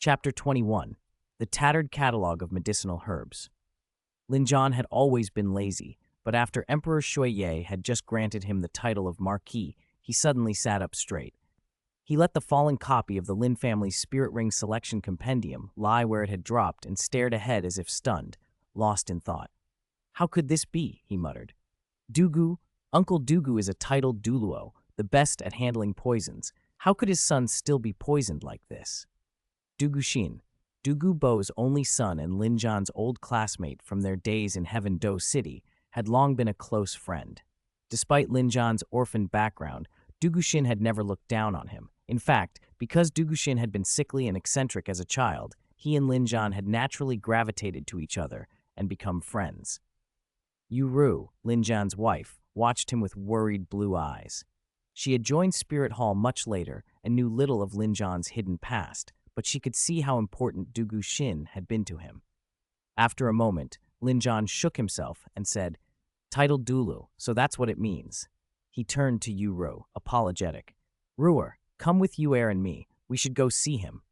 Chapter 21. The Tattered Catalog of Medicinal Herbs. Lin Yu had always been lazy, but after Emperor Shuiye had just granted him the title of Marquis, he suddenly sat up straight. He let the fallen copy of the Lin family's Spirit Ring Selection Compendium lie where it had dropped and stared ahead as if stunned, lost in thought. "How could this be?" he muttered. Uncle Dugu is a titled Douluo, the best at handling poisons. How could his son still be poisoned like this? Dugu Bo's only son and Lin Yu's old classmate from their days in Heaven Do City, had long been a close friend. Despite Lin Yu's orphaned background, Dugu had never looked down on him. In fact, because Dugu had been sickly and eccentric as a child, he and Lin Yu had naturally gravitated to each other and become friends. Ru, Lin Yu's wife, watched him with worried blue eyes. She had joined Spirit Hall much later and knew little of Lin Yu's hidden past, but she could see how important Dugu had been to him. After a moment, Lin Yu shook himself and said, "Titled Douluo, so that's what it means." He turned to Ru, apologetic. "Ruer, come with Yuer and me. We should go see him."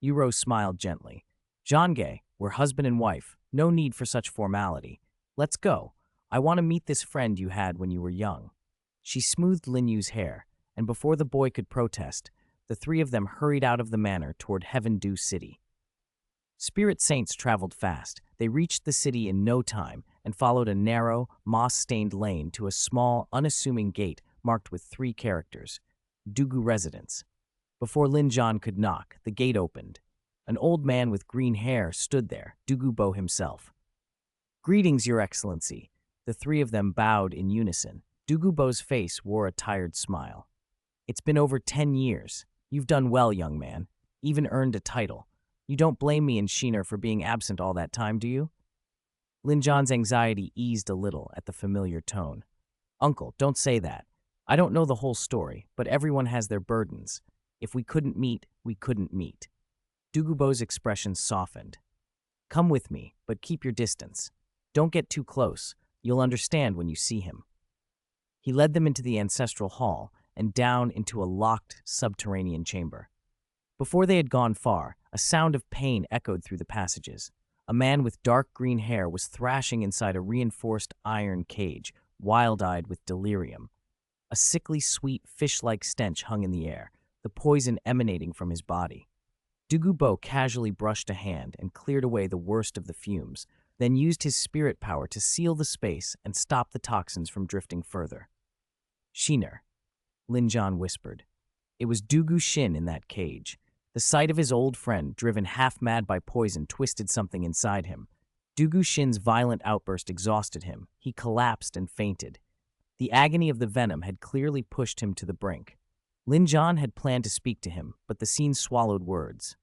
Ru smiled gently. "Zhangge, we're husband and wife. No need for such formality. Let's go. I want to meet this friend you had when you were young." She smoothed Lin Yu's hair, and before the boy could protest, the three of them hurried out of the manor toward Heaven Do City. Spirit saints traveled fast. They reached the city in no time and followed a narrow, moss-stained lane to a small, unassuming gate marked with 3 characters: Dugu Residence. Before Lin Yu could knock, the gate opened. An old man with green hair stood there, Dugu Bo himself. "Greetings, Your Excellency." The 3 of them bowed in unison. Dugu Bo's face wore a tired smile. "It's been over 10 years. You've done well, young man. Even earned a title. You don't blame me and Shiner for being absent all that time, do you?" Lin Yu's anxiety eased a little at the familiar tone. "Uncle, don't say that. I don't know the whole story, but everyone has their burdens. If we couldn't meet, we couldn't meet." Dugu Bo's expression softened. "Come with me, but keep your distance. Don't get too close. You'll understand when you see him." He led them into the ancestral hall and down into a locked subterranean chamber. Before they had gone far, a sound of pain echoed through the passages. A man with dark green hair was thrashing inside a reinforced iron cage, wild-eyed with delirium. A sickly sweet fish-like stench hung in the air, the poison emanating from his body. Dugu Bo casually brushed a hand and cleared away the worst of the fumes, then used his spirit power to seal the space and stop the toxins from drifting further. "Shiner," Lin Yu whispered. It was Dugu in that cage. The sight of his old friend, driven half-mad by poison, twisted something inside him. Dugu's violent outburst exhausted him. He collapsed and fainted. The agony of the venom had clearly pushed him to the brink. Lin Yu had planned to speak to him, but the scene swallowed words.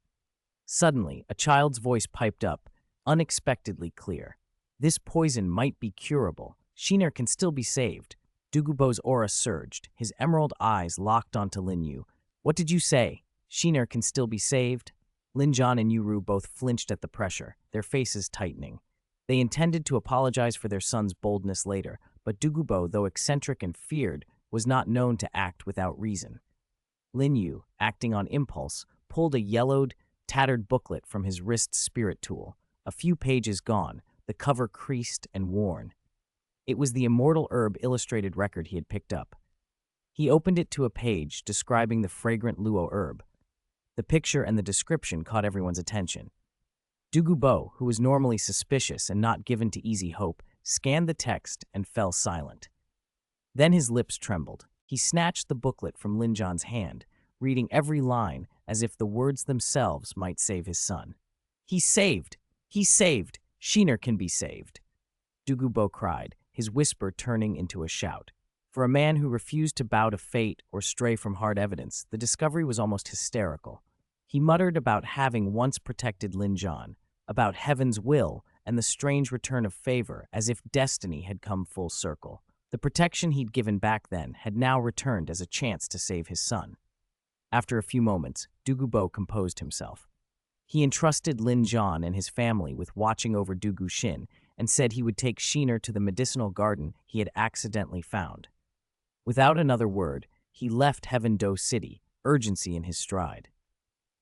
Suddenly, a child's voice piped up, unexpectedly clear. "This poison might be curable. Shiner can still be saved." Dugu Bo's aura surged, his emerald eyes locked onto Lin Yu. "What did you say? Shiner can still be saved?" Lin Yu and Ru both flinched at the pressure, their faces tightening. They intended to apologize for their son's boldness later, but Dugu Bo, though eccentric and feared, was not known to act without reason. Lin Yu, acting on impulse, pulled a yellowed, tattered booklet from his wrist spirit tool. A few pages gone, the cover creased and worn. It was the immortal herb illustrated record he had picked up. He opened it to a page describing the fragrant luo herb. The picture and the description caught everyone's attention. Dugu Bo, who was normally suspicious and not given to easy hope, scanned the text and fell silent. Then his lips trembled. He snatched the booklet from Lin Yu's hand, reading every line as if the words themselves might save his son. "He's saved! He's saved! Shiner can be saved!" Dugu Bo cried, his whisper turning into a shout. For a man who refused to bow to fate or stray from hard evidence, the discovery was almost hysterical. He muttered about having once protected Lin Yu, about heaven's will and the strange return of favor, as if destiny had come full circle. The protection he'd given back then had now returned as a chance to save his son. After a few moments, Dugu Bo composed himself. He entrusted Lin Yu and his family with watching over Dugu and said he would take Shiner to the medicinal garden he had accidentally found. Without another word, he left Heaven Do City, urgency in his stride.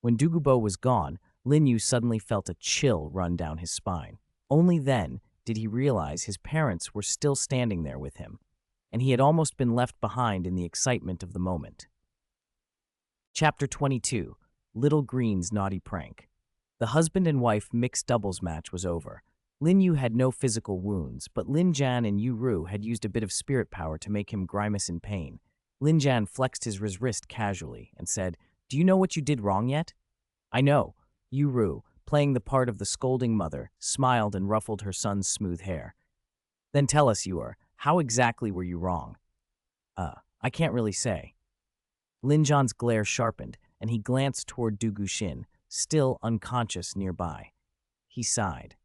When Dugu Bo was gone, Lin Yu suddenly felt a chill run down his spine. Only then did he realize his parents were still standing there with him, and he had almost been left behind in the excitement of the moment. Chapter 22. Little Green's Naughty Prank. The husband and wife mixed doubles match was over. Lin Yu had no physical wounds, but Lin Jian and Yu Ru had used a bit of spirit power to make him grimace in pain. Lin Jian flexed his wrist casually and said, "Do you know what you did wrong yet?" "I know." Yu Ru, playing the part of the scolding mother, smiled and ruffled her son's smooth hair. "Then tell us, Yu, how exactly were you wrong?" I can't really say." Lin Jian's glare sharpened, and he glanced toward Dugu Xin, still unconscious nearby. He sighed.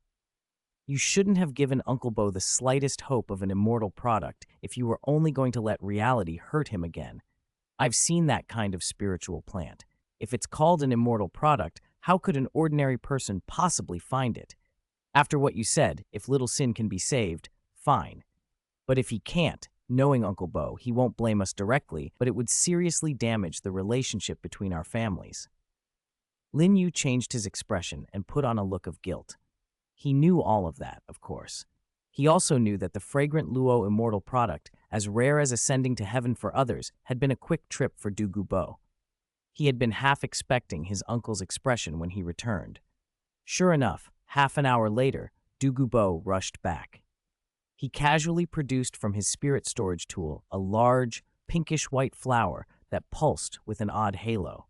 "You shouldn't have given Uncle Bo the slightest hope of an immortal product if you were only going to let reality hurt him again. I've seen that kind of spiritual plant. If it's called an immortal product, how could an ordinary person possibly find it? After what you said, if little Sin can be saved, fine. But if he can't, knowing Uncle Bo, he won't blame us directly, but it would seriously damage the relationship between our families." Lin Yu changed his expression and put on a look of guilt. He knew all of that, of course. He also knew that the fragrant Luo immortal product, as rare as ascending to heaven for others, had been a quick trip for Dugu Bo. He had been half expecting his uncle's expression when he returned. Sure enough, half an hour later, Dugu Bo rushed back. He casually produced from his spirit storage tool a large, pinkish-white flower that pulsed with an odd halo.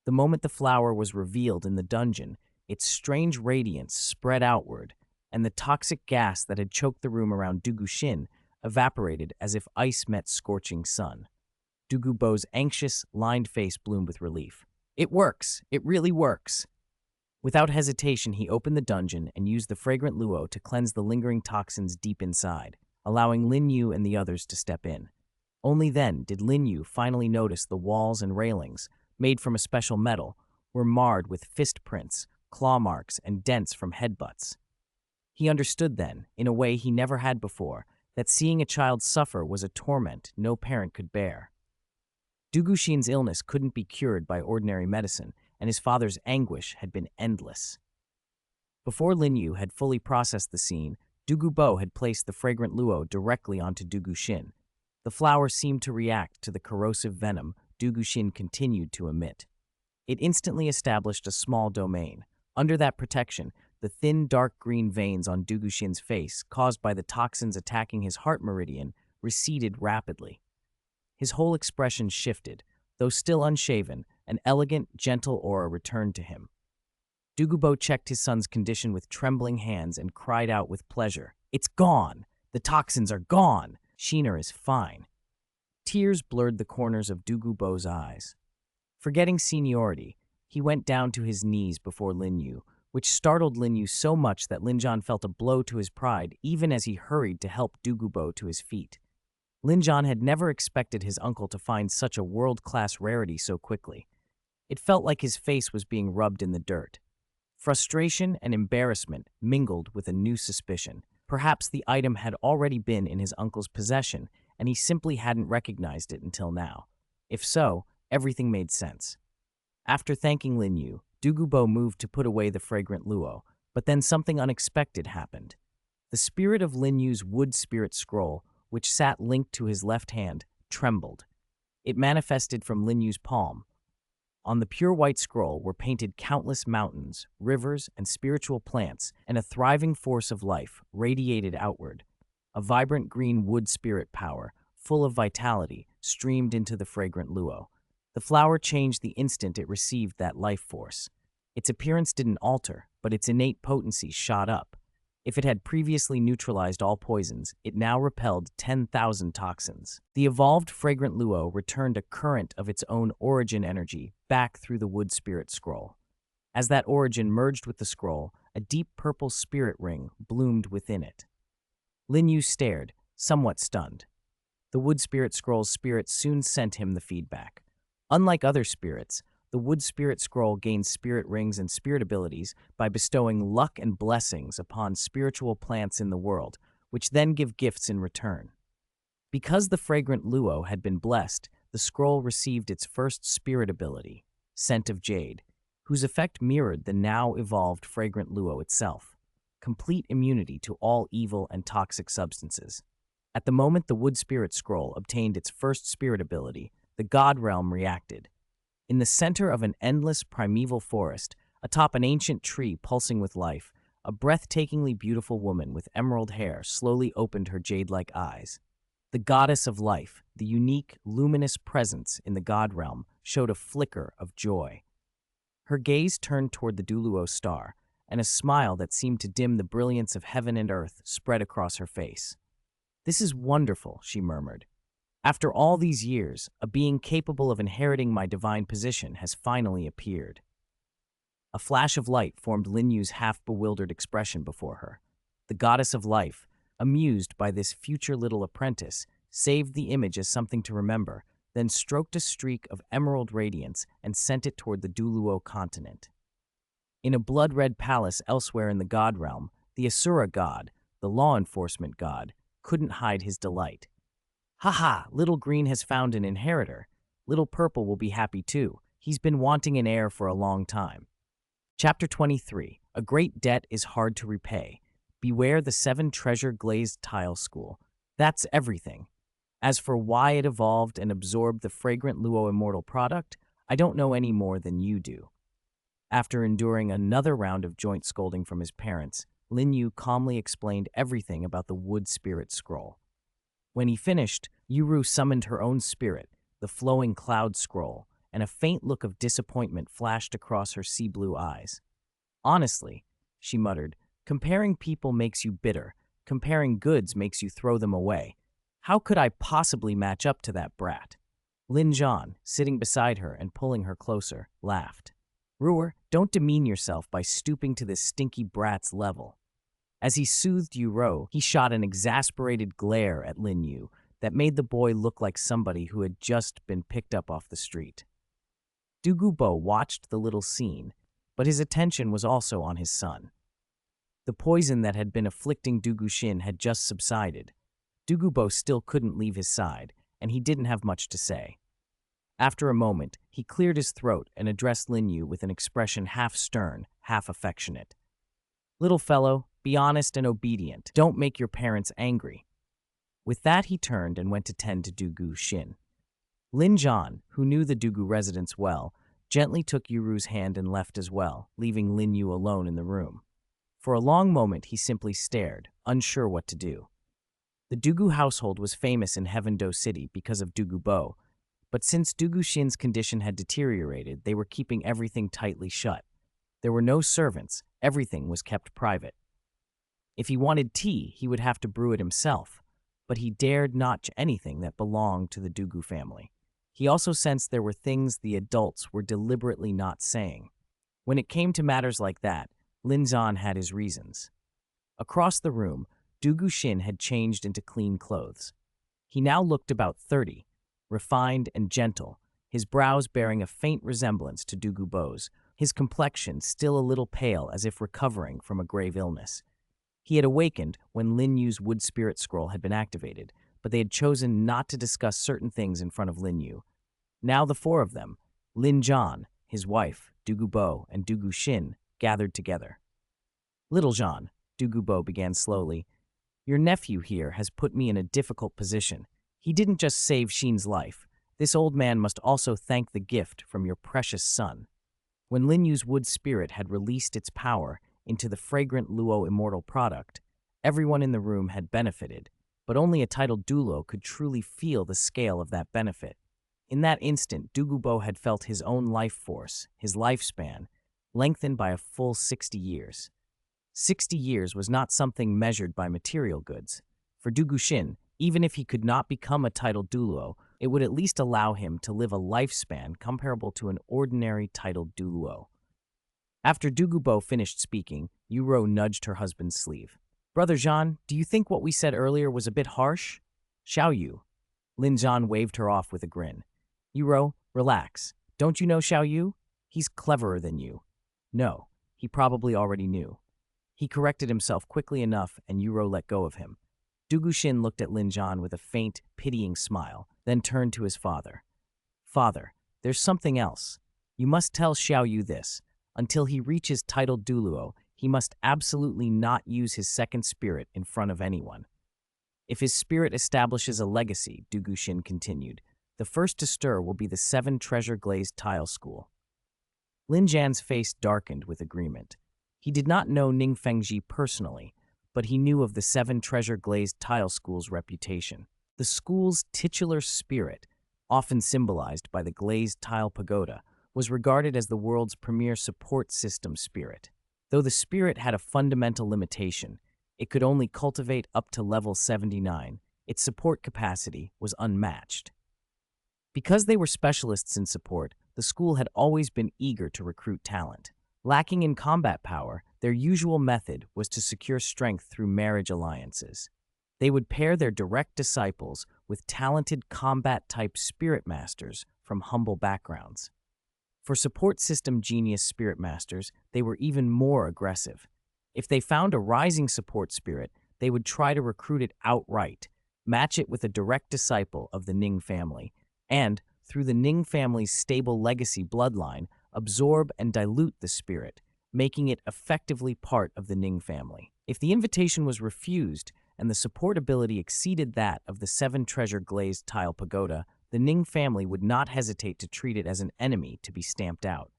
The moment the flower was revealed in the dungeon, its strange radiance spread outward, and the toxic gas that had choked the room around Dugu Xin evaporated as if ice met scorching sun. Dugu Bo's anxious, lined face bloomed with relief. "It works! It really works!" Without hesitation, he opened the dungeon and used the fragrant luo to cleanse the lingering toxins deep inside, allowing Lin Yu and the others to step in. Only then did Lin Yu finally notice the walls and railings, made from a special metal, were marred with fist prints, claw marks, and dents from headbutts. He understood then, in a way he never had before, that seeing a child suffer was a torment no parent could bear. Dugu Xin's illness couldn't be cured by ordinary medicine, and his father's anguish had been endless. Before Lin Yu had fully processed the scene, Dugu Bo had placed the fragrant luo directly onto Dugu Xin. The flower seemed to react to the corrosive venom Dugu Xin continued to emit. It instantly established a small domain. Under that protection, the thin, dark green veins on Dugu Xin's face, caused by the toxins attacking his heart meridian, receded rapidly. His whole expression shifted. Though still unshaven, an elegant, gentle aura returned to him. Dugu Bo checked his son's condition with trembling hands and cried out with pleasure, "It's gone! The toxins are gone! Sheener is fine." Tears blurred the corners of Dugu Bo's eyes. Forgetting seniority, he went down to his knees before Lin Yu, which startled Lin Yu so much that Lin Jian felt a blow to his pride even as he hurried to help Dugu Bo to his feet. Lin Jian had never expected his uncle to find such a world-class rarity so quickly. It felt like his face was being rubbed in the dirt. Frustration and embarrassment mingled with a new suspicion. Perhaps the item had already been in his uncle's possession, and he simply hadn't recognized it until now. If so, everything made sense. After thanking Lin Yu, Dugu Bo moved to put away the fragrant luo, but then something unexpected happened. The spirit of Lin Yu's wood spirit scroll, which sat linked to his left hand, trembled. It manifested from Lin Yu's palm. On the pure white scroll were painted countless mountains, rivers, and spiritual plants, and a thriving force of life radiated outward. A vibrant green wood spirit power, full of vitality, streamed into the fragrant luo. The flower changed the instant it received that life force. Its appearance didn't alter, but its innate potency shot up. If it had previously neutralized all poisons, it now repelled 10,000 toxins. The evolved fragrant luo returned a current of its own origin energy back through the wood spirit scroll. As that origin merged with the scroll, a deep purple spirit ring bloomed within it. Lin Yu stared, somewhat stunned. The wood spirit scroll's spirit soon sent him the feedback. Unlike other spirits, the wood spirit scroll gains spirit rings and spirit abilities by bestowing luck and blessings upon spiritual plants in the world, which then give gifts in return. Because the fragrant luo had been blessed, the scroll received its first spirit ability, Scent of Jade, whose effect mirrored the now evolved fragrant luo itself. Complete immunity to all evil and toxic substances. At the moment the wood spirit scroll obtained its first spirit ability, the god realm reacted. In the center of an endless primeval forest, atop an ancient tree pulsing with life, a breathtakingly beautiful woman with emerald hair slowly opened her jade-like eyes. The goddess of life, the unique, luminous presence in the god realm, showed a flicker of joy. Her gaze turned toward the Douluo star, and a smile that seemed to dim the brilliance of heaven and earth spread across her face. "This is wonderful," she murmured. "After all these years, a being capable of inheriting my divine position has finally appeared." A flash of light formed Lin Yu's half-bewildered expression before her. The goddess of life, amused by this future little apprentice, saved the image as something to remember, then stroked a streak of emerald radiance and sent it toward the Douluo Continent. In a blood-red palace elsewhere in the god realm, the Asura god, the law enforcement god, couldn't hide his delight. "Ha! Little Green has found an inheritor. Little Purple will be happy too. He's been wanting an heir for a long time." Chapter 23. A great debt is hard to repay. Beware the 7 treasure glazed tile school. That's everything. As for why it evolved and absorbed the fragrant Luo immortal product, I don't know any more than you do. After enduring another round of joint scolding from his parents, Lin Yu calmly explained everything about the wood spirit scroll. When he finished, Yuru summoned her own spirit, the flowing cloud scroll, and a faint look of disappointment flashed across her sea-blue eyes. "Honestly," she muttered, "comparing people makes you bitter. Comparing goods makes you throw them away. How could I possibly match up to that brat?" Lin Zhan, sitting beside her and pulling her closer, laughed. "Ruer, don't demean yourself by stooping to this stinky brat's level." As he soothed Yuro, he shot an exasperated glare at Lin Yu that made the boy look like somebody who had just been picked up off the street. Dugu Bo watched the little scene, but his attention was also on his son. The poison that had been afflicting Dugu Xin had just subsided. Dugu Bo still couldn't leave his side, and he didn't have much to say. After a moment, he cleared his throat and addressed Lin Yu with an expression half stern, half affectionate. "Little fellow, be honest and obedient. Don't make your parents angry." With that, he turned and went to tend to Dugu Xin. Lin Zhan, who knew the Dugu residents well, gently took Yuru's hand and left as well, leaving Lin Yu alone in the room. For a long moment, he simply stared, unsure what to do. The Dugu household was famous in Heaven-Do City because of Dugu Bo, but since Dugu Xin's condition had deteriorated, they were keeping everything tightly shut. There were no servants, everything was kept private. If he wanted tea, he would have to brew it himself, but he dared not touch anything that belonged to the Dugu family. He also sensed there were things the adults were deliberately not saying. When it came to matters like that, Lin Zhan had his reasons. Across the room, Dugu Xin had changed into clean clothes. He now looked about 30, refined and gentle, his brows bearing a faint resemblance to Dugu Bo's, his complexion still a little pale as if recovering from a grave illness. He had awakened when Lin Yu's wood spirit scroll had been activated, but they had chosen not to discuss certain things in front of Lin Yu. Now the 4 of them, Lin Zhan, his wife, Dugu Bo, and Dugu Xin, gathered together. "Little Zhan," Dugu Bo began slowly, "your nephew here has put me in a difficult position. He didn't just save Xin's life. This old man must also thank the gift from your precious son." When Lin Yu's wood spirit had released its power into the fragrant Luo immortal product, everyone in the room had benefited, but only a titled Douluo could truly feel the scale of that benefit. In that instant, Dugu Bo had felt his own life force, his lifespan, lengthened by a full 60 years. 60 years was not something measured by material goods. For Dugu Xin, even if he could not become a titled Douluo, it would at least allow him to live a lifespan comparable to an ordinary titled Douluo. After Dugu Bo finished speaking, Yuro nudged her husband's sleeve. "Brother Zhan, do you think what we said earlier was a bit harsh?" "Xiao Yu." Lin Zhan waved her off with a grin. "Yuro, relax. Don't you know Xiao Yu? He's cleverer than you." No, he probably already knew. He corrected himself quickly enough, and Yuro let go of him. Dugu Xin looked at Lin Zhan with a faint, pitying smile, then turned to his father. "Father, there's something else. You must tell Xiao Yu this. Until he reaches titled Douluo, he must absolutely not use his second spirit in front of anyone. If his spirit establishes a legacy, Dugu Xin continued, the first to stir will be the 7 treasure-glazed tile school. Lin Jan's face darkened with agreement. He did not know Ning Fengji personally, but he knew of the 7 treasure-glazed tile school's reputation. The school's titular spirit, often symbolized by the glazed tile pagoda, was regarded as the world's premier support system spirit. Though the spirit had a fundamental limitation, it could only cultivate up to level 79. Its support capacity was unmatched. Because they were specialists in support, the school had always been eager to recruit talent. Lacking in combat power, their usual method was to secure strength through marriage alliances. They would pair their direct disciples with talented combat-type spirit masters from humble backgrounds. For support system genius spirit masters, they were even more aggressive. If they found a rising support spirit, they would try to recruit it outright, match it with a direct disciple of the Ning family, and, through the Ning family's stable legacy bloodline, absorb and dilute the spirit, making it effectively part of the Ning family. If the invitation was refused and the support ability exceeded that of the 7 treasure-glazed tile pagoda, the Ning family would not hesitate to treat it as an enemy to be stamped out.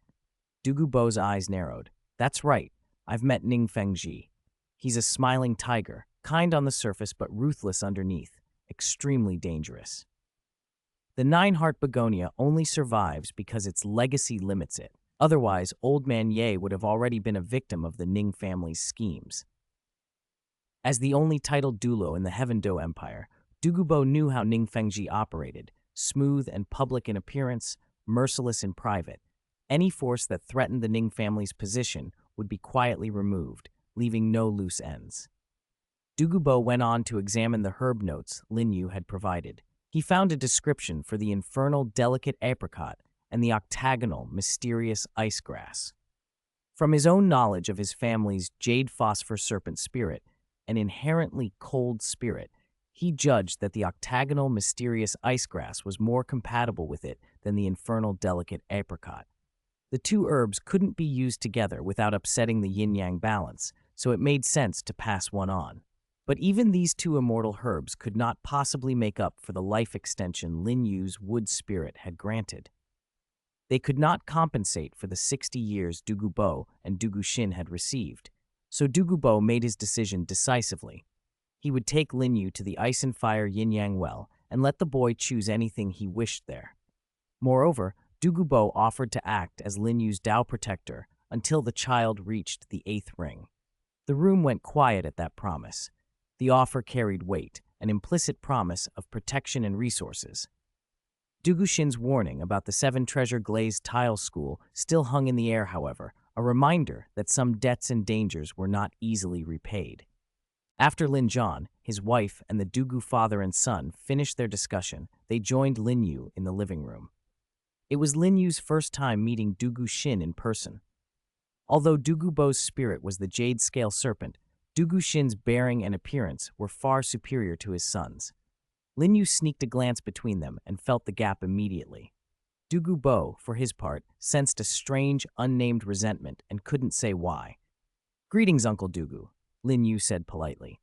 Dugu Bo's eyes narrowed. That's right, I've met Ning Fengji. He's a smiling tiger, kind on the surface but ruthless underneath, extremely dangerous. The 9-heart begonia only survives because its legacy limits it. Otherwise, Old Man Ye would have already been a victim of the Ning family's schemes. As the only titled Douluo in the Heaven Do Empire, Dugu Bo knew how Ning Fengji operated, smooth and public in appearance, merciless in private. Any force that threatened the Ning family's position would be quietly removed, leaving no loose ends. Dugu Bo went on to examine the herb notes Lin Yu had provided. He found a description for the infernal delicate apricot and the octagonal mysterious ice grass. From his own knowledge of his family's jade phosphor serpent spirit, an inherently cold spirit, he judged that the octagonal mysterious ice grass was more compatible with it than the infernal delicate apricot. The 2 herbs couldn't be used together without upsetting the yin-yang balance, so it made sense to pass one on. But even these 2 immortal herbs could not possibly make up for the life extension Lin Yu's wood spirit had granted. They could not compensate for the 60 years Dugu Bo and Dugu Xin had received, so Dugu Bo made his decision decisively. He would take Lin Yu to the ice and fire yin-yang well and let the boy choose anything he wished there. Moreover, Dugu Bo offered to act as Lin Yu's Tao protector until the child reached the 8th ring. The room went quiet at that promise. The offer carried weight, an implicit promise of protection and resources. Dugu Xin's warning about the 7 treasure-glazed tile school still hung in the air, however, a reminder that some debts and dangers were not easily repaid. After Lin Zhan, his wife, and the Dugu father and son finished their discussion, they joined Lin Yu in the living room. It was Lin Yu's first time meeting Dugu Xin in person. Although Dugu Bo's spirit was the jade scale serpent, Dugu Xin's bearing and appearance were far superior to his son's. Lin Yu sneaked a glance between them and felt the gap immediately. Dugu Bo, for his part, sensed a strange, unnamed resentment and couldn't say why. "Greetings, Uncle Dugu," Lin Yu said politely.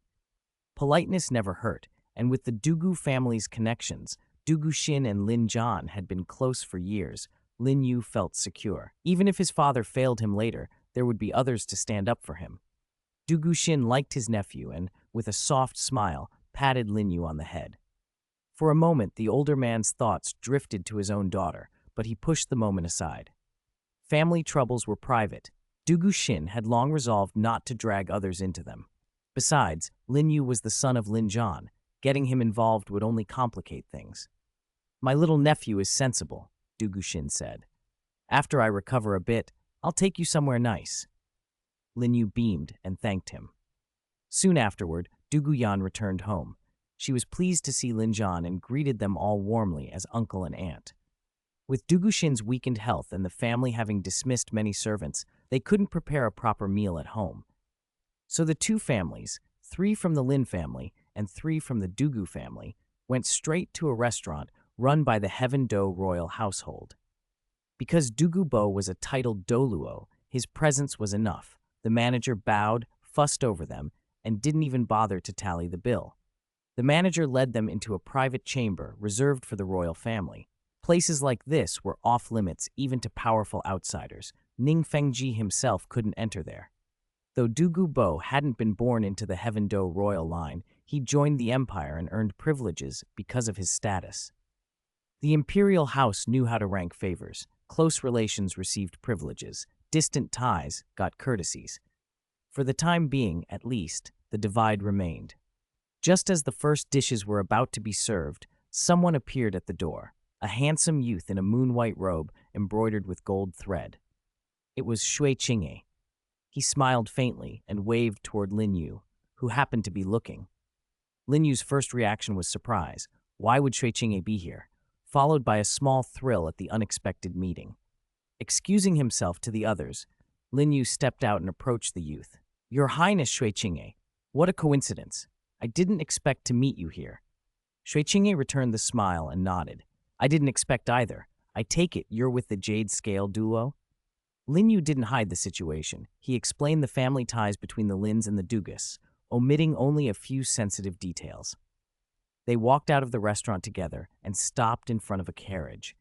Politeness never hurt, and with the Dugu family's connections, Dugu Xin and Lin Zhan had been close for years. Lin Yu felt secure. Even if his father failed him later, there would be others to stand up for him. Dugu Xin liked his nephew and, with a soft smile, patted Lin Yu on the head. For a moment, the older man's thoughts drifted to his own daughter, but he pushed the moment aside. Family troubles were private. Dugu Xin had long resolved not to drag others into them. Besides, Lin Yu was the son of Lin Zhan. Getting him involved would only complicate things. "My little nephew is sensible," Dugu Xin said. "After I recover a bit, I'll take you somewhere nice." Lin Yu beamed and thanked him. Soon afterward, Dugu Yan returned home. She was pleased to see Lin Zhan and greeted them all warmly as uncle and aunt. With Dugu Xin's weakened health and the family having dismissed many servants, they couldn't prepare a proper meal at home. So the 2 families, 3 from the Lin family and 3 from the Dugu family, went straight to a restaurant run by the Heaven Do royal household. Because Dugu Bo was a titled Douluo, His presence was enough. The manager bowed, fussed over them, and didn't even bother to tally the bill. The manager led them into a private chamber reserved for the royal family. Places like this were off-limits even to powerful outsiders. Ning Fengji himself couldn't enter there. Though Dugu Bo hadn't been born into the Heaven Do royal line, he joined the empire and earned privileges because of his status. The imperial house knew how to rank favors. Close relations received privileges. Distant ties got courtesies. For the time being, at least, the divide remained. Just as the first dishes were about to be served, someone appeared at the door, a handsome youth in a moon-white robe embroidered with gold thread. It was Shui Qinghe. He smiled faintly and waved toward Lin Yu, who happened to be looking. Lin Yu's first reaction was surprise. Why would Shui Qinghe be here? Followed by a small thrill at the unexpected meeting. Excusing himself to the others, Lin Yu stepped out and approached the youth. "Your Highness Shui Qinghe, what a coincidence. I didn't expect to meet you here." Shui Qinghe returned the smile and nodded. "I didn't expect either. I take it you're with the Jade Scale Duo?" Lin Yu didn't hide the situation. He explained the family ties between the Lins and the Dugus, omitting only a few sensitive details. They walked out of the restaurant together and stopped in front of a carriage.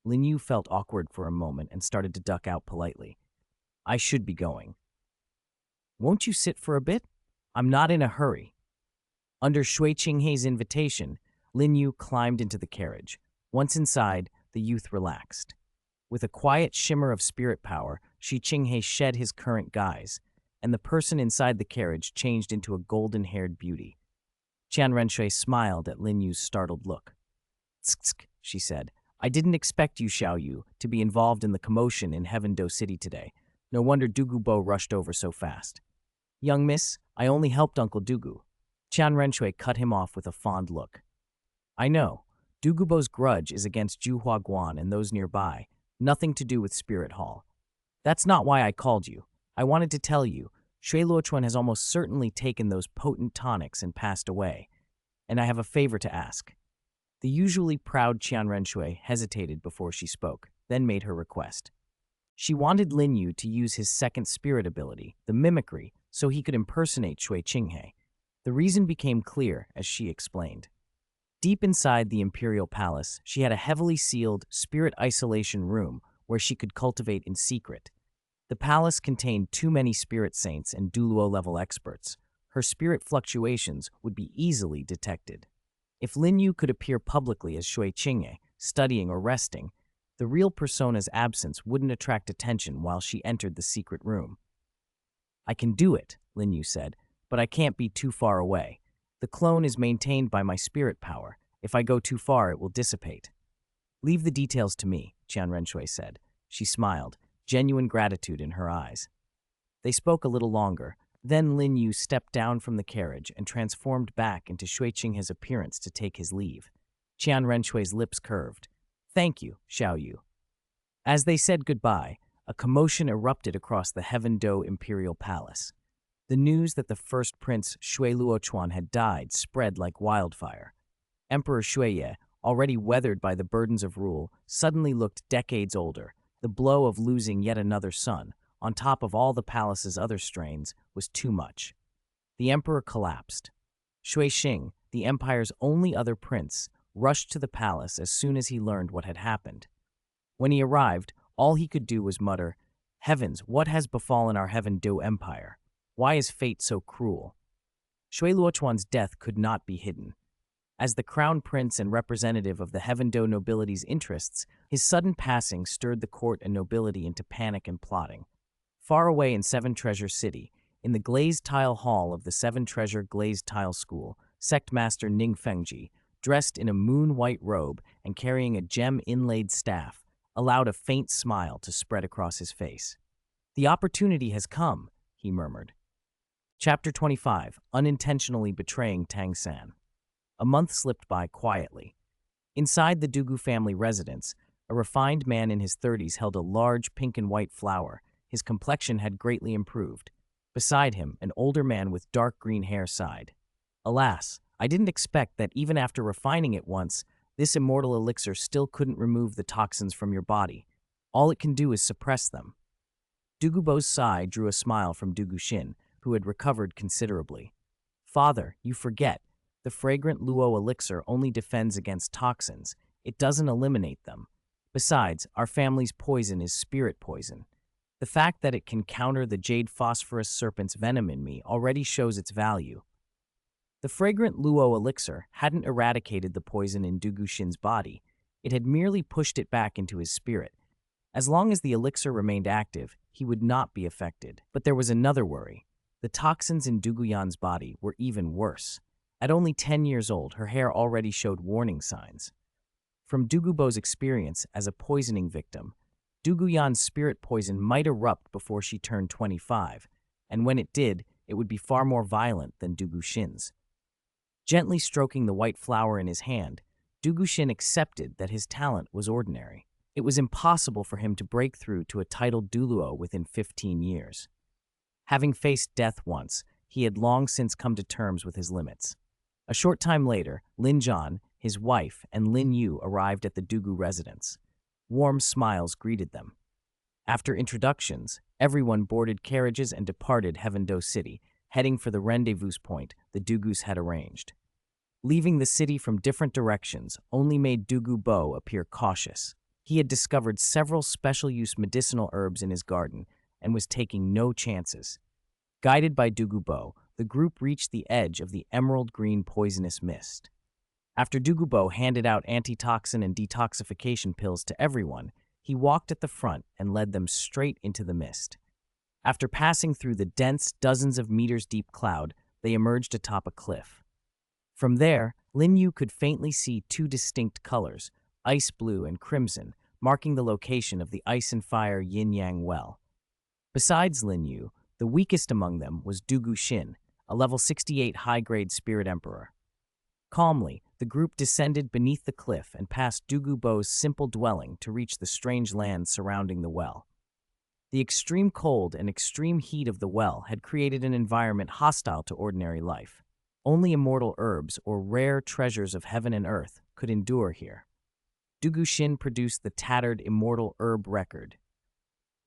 Lin Yu felt awkward for a moment and started to duck out politely. "I should be going." "Won't you sit for a bit? I'm not in a hurry." Under Shui Qinghe's invitation, Lin Yu climbed into the carriage. Once inside, the youth relaxed. With a quiet shimmer of spirit power, Shui Qinghe shed his current guise, and the person inside the carriage changed into a golden-haired beauty. Qian Renxue smiled at Lin Yu's startled look. "Tsk," she said. "I didn't expect you, Xiao Wu, to be involved in the commotion in Heaven Do City today. No wonder Dugu Bo rushed over so fast." "Young miss, I only helped Uncle Dugu." Qian Renxue cut him off with a fond look. "I know. Dugu Bo's grudge is against Juhua Guan and those nearby, nothing to do with Spirit Hall. That's not why I called you. I wanted to tell you, Shui Luochuan has almost certainly taken those potent tonics and passed away, and I have a favor to ask." The usually proud Qian Renxue hesitated before she spoke, then made her request. She wanted Lin Yu to use his second spirit ability, the mimicry, so he could impersonate Shui Qinghe. The reason became clear as she explained. Deep inside the imperial palace, she had a heavily sealed spirit isolation room where she could cultivate in secret. The palace contained too many spirit saints and Douluo-level experts. Her spirit fluctuations would be easily detected. If Lin Yu could appear publicly as Shui Qinghe, studying or resting, the real persona's absence wouldn't attract attention while she entered the secret room. "I can do it," Lin Yu said, "but I can't be too far away. The clone is maintained by my spirit power. If I go too far, it will dissipate." "Leave the details to me," Qian Renxue said. She smiled, genuine gratitude in her eyes. They spoke a little longer. Then Lin Yu stepped down from the carriage and transformed back into Shui Qinghe's appearance to take his leave. Qian Renxue's lips curved. "Thank you, Xiao Wu." As they said goodbye, a commotion erupted across the Heaven Do imperial palace. The news that the first prince Shui Luochuan had died spread like wildfire. Emperor Shuiye, already weathered by the burdens of rule, suddenly looked decades older. The blow of losing yet another son, on top of all the palace's other strains, was too much. The emperor collapsed. Shui Xing, the empire's only other prince, rushed to the palace as soon as he learned what had happened. When he arrived, all he could do was mutter, "Heavens, what has befallen our Heaven Do empire? Why is fate so cruel?" Shui Luochuan's death could not be hidden. As the crown prince and representative of the Heaven Do nobility's interests, his sudden passing stirred the court and nobility into panic and plotting. Far away in Seven Treasure City, in the glazed tile hall of the Seven Treasure Glazed Tile School, sect master Ning Fengji, dressed in a moon-white robe and carrying a gem-inlaid staff, allowed a faint smile to spread across his face. "The opportunity has come," he murmured. Chapter 25, Unintentionally Betraying Tang Chen. A month slipped by quietly. Inside the Dugu family residence, a refined man in his 30s held a large pink and white flower. His complexion had greatly improved. Beside him, an older man with dark green hair sighed. "Alas, I didn't expect that even after refining it once, this immortal elixir still couldn't remove the toxins from your body. All it can do is suppress them." Dugu Bo's sigh drew a smile from Dugu, who had recovered considerably. Father, you forget. The fragrant Luo elixir only defends against toxins. It doesn't eliminate them. Besides, our family's poison is spirit poison. The fact that it can counter the jade phosphorus serpent's venom in me already shows its value. The fragrant Luo elixir hadn't eradicated the poison in Dugu body. It had merely pushed it back into his spirit. As long as the elixir remained active, he would not be affected. But there was another worry. The toxins in Dugu body were even worse. At only 10 years old, her hair already showed warning signs. From Dugu Bo's experience as a poisoning victim, Dugu spirit poison might erupt before she turned 25, and when it did, it would be far more violent than Dugu. Gently stroking the white flower in his hand, Dugu accepted that his talent was ordinary. It was impossible for him to break through to a titled Douluo within 15 years. Having faced death once, he had long since come to terms with his limits. A short time later, Lin Yu, his wife, and Lin Yu arrived at the Dugu residence. Warm smiles greeted them. After introductions, everyone boarded carriages and departed Heaven-Do City, heading for the rendezvous point the Dugus had arranged. Leaving the city from different directions only made Dugu Bo appear cautious. He had discovered several special-use medicinal herbs in his garden and was taking no chances. Guided by Dugu Bo, the group reached the edge of the emerald-green poisonous mist. After Dugu Bo handed out antitoxin and detoxification pills to everyone, he walked at the front and led them straight into the mist. After passing through the dense, dozens of meters deep cloud, they emerged atop a cliff. From there, Lin Yu could faintly see two distinct colors, ice blue and crimson, marking the location of the ice and fire yin-yang well. Besides Lin Yu, the weakest among them was Dugu, a level 68 high-grade spirit emperor. Calmly, the group descended beneath the cliff and passed Dugu Bo's simple dwelling to reach the strange land surrounding the well. The extreme cold and extreme heat of the well had created an environment hostile to ordinary life. Only immortal herbs or rare treasures of heaven and earth could endure here. Dugu produced the tattered immortal herb record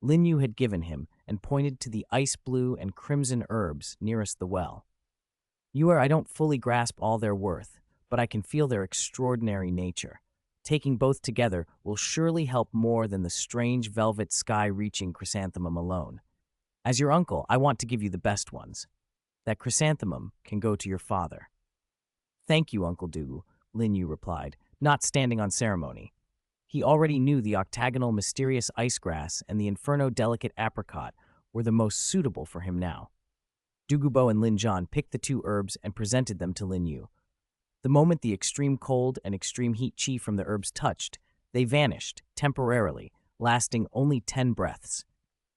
Lin Yu had given him and pointed to the ice blue and crimson herbs nearest the well. I don't fully grasp all their worth, but I can feel their extraordinary nature. Taking both together will surely help more than the strange velvet sky-reaching chrysanthemum alone. As your uncle, I want to give you the best ones. That chrysanthemum can go to your father. Thank you, Uncle Dugu, Lin Yu replied, not standing on ceremony. He already knew the octagonal mysterious ice grass and the inferno delicate apricot were the most suitable for him now. Dugu Bo and Lin Yu picked the two herbs and presented them to Lin Yu. The moment the extreme cold and extreme heat chi from the herbs touched, they vanished, temporarily, lasting only 10 breaths.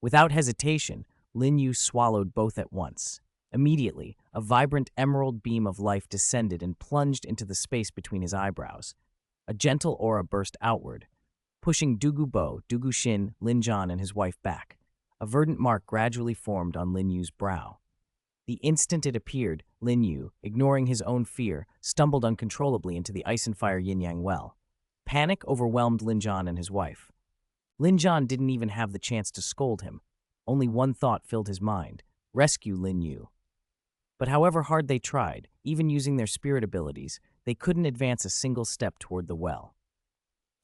Without hesitation, Lin Yu swallowed both at once. Immediately, a vibrant emerald beam of life descended and plunged into the space between his eyebrows. A gentle aura burst outward, pushing Dugu Bo, Dugu, Lin Yu, and his wife back. A verdant mark gradually formed on Lin Yu's brow. The instant it appeared, Lin Yu, ignoring his own fear, stumbled uncontrollably into the ice and fire yin-yang well. Panic overwhelmed Lin Yu and his wife. Lin Yu didn't even have the chance to scold him. Only one thought filled his mind: rescue Lin Yu. But however hard they tried, even using their spirit abilities, they couldn't advance a single step toward the well.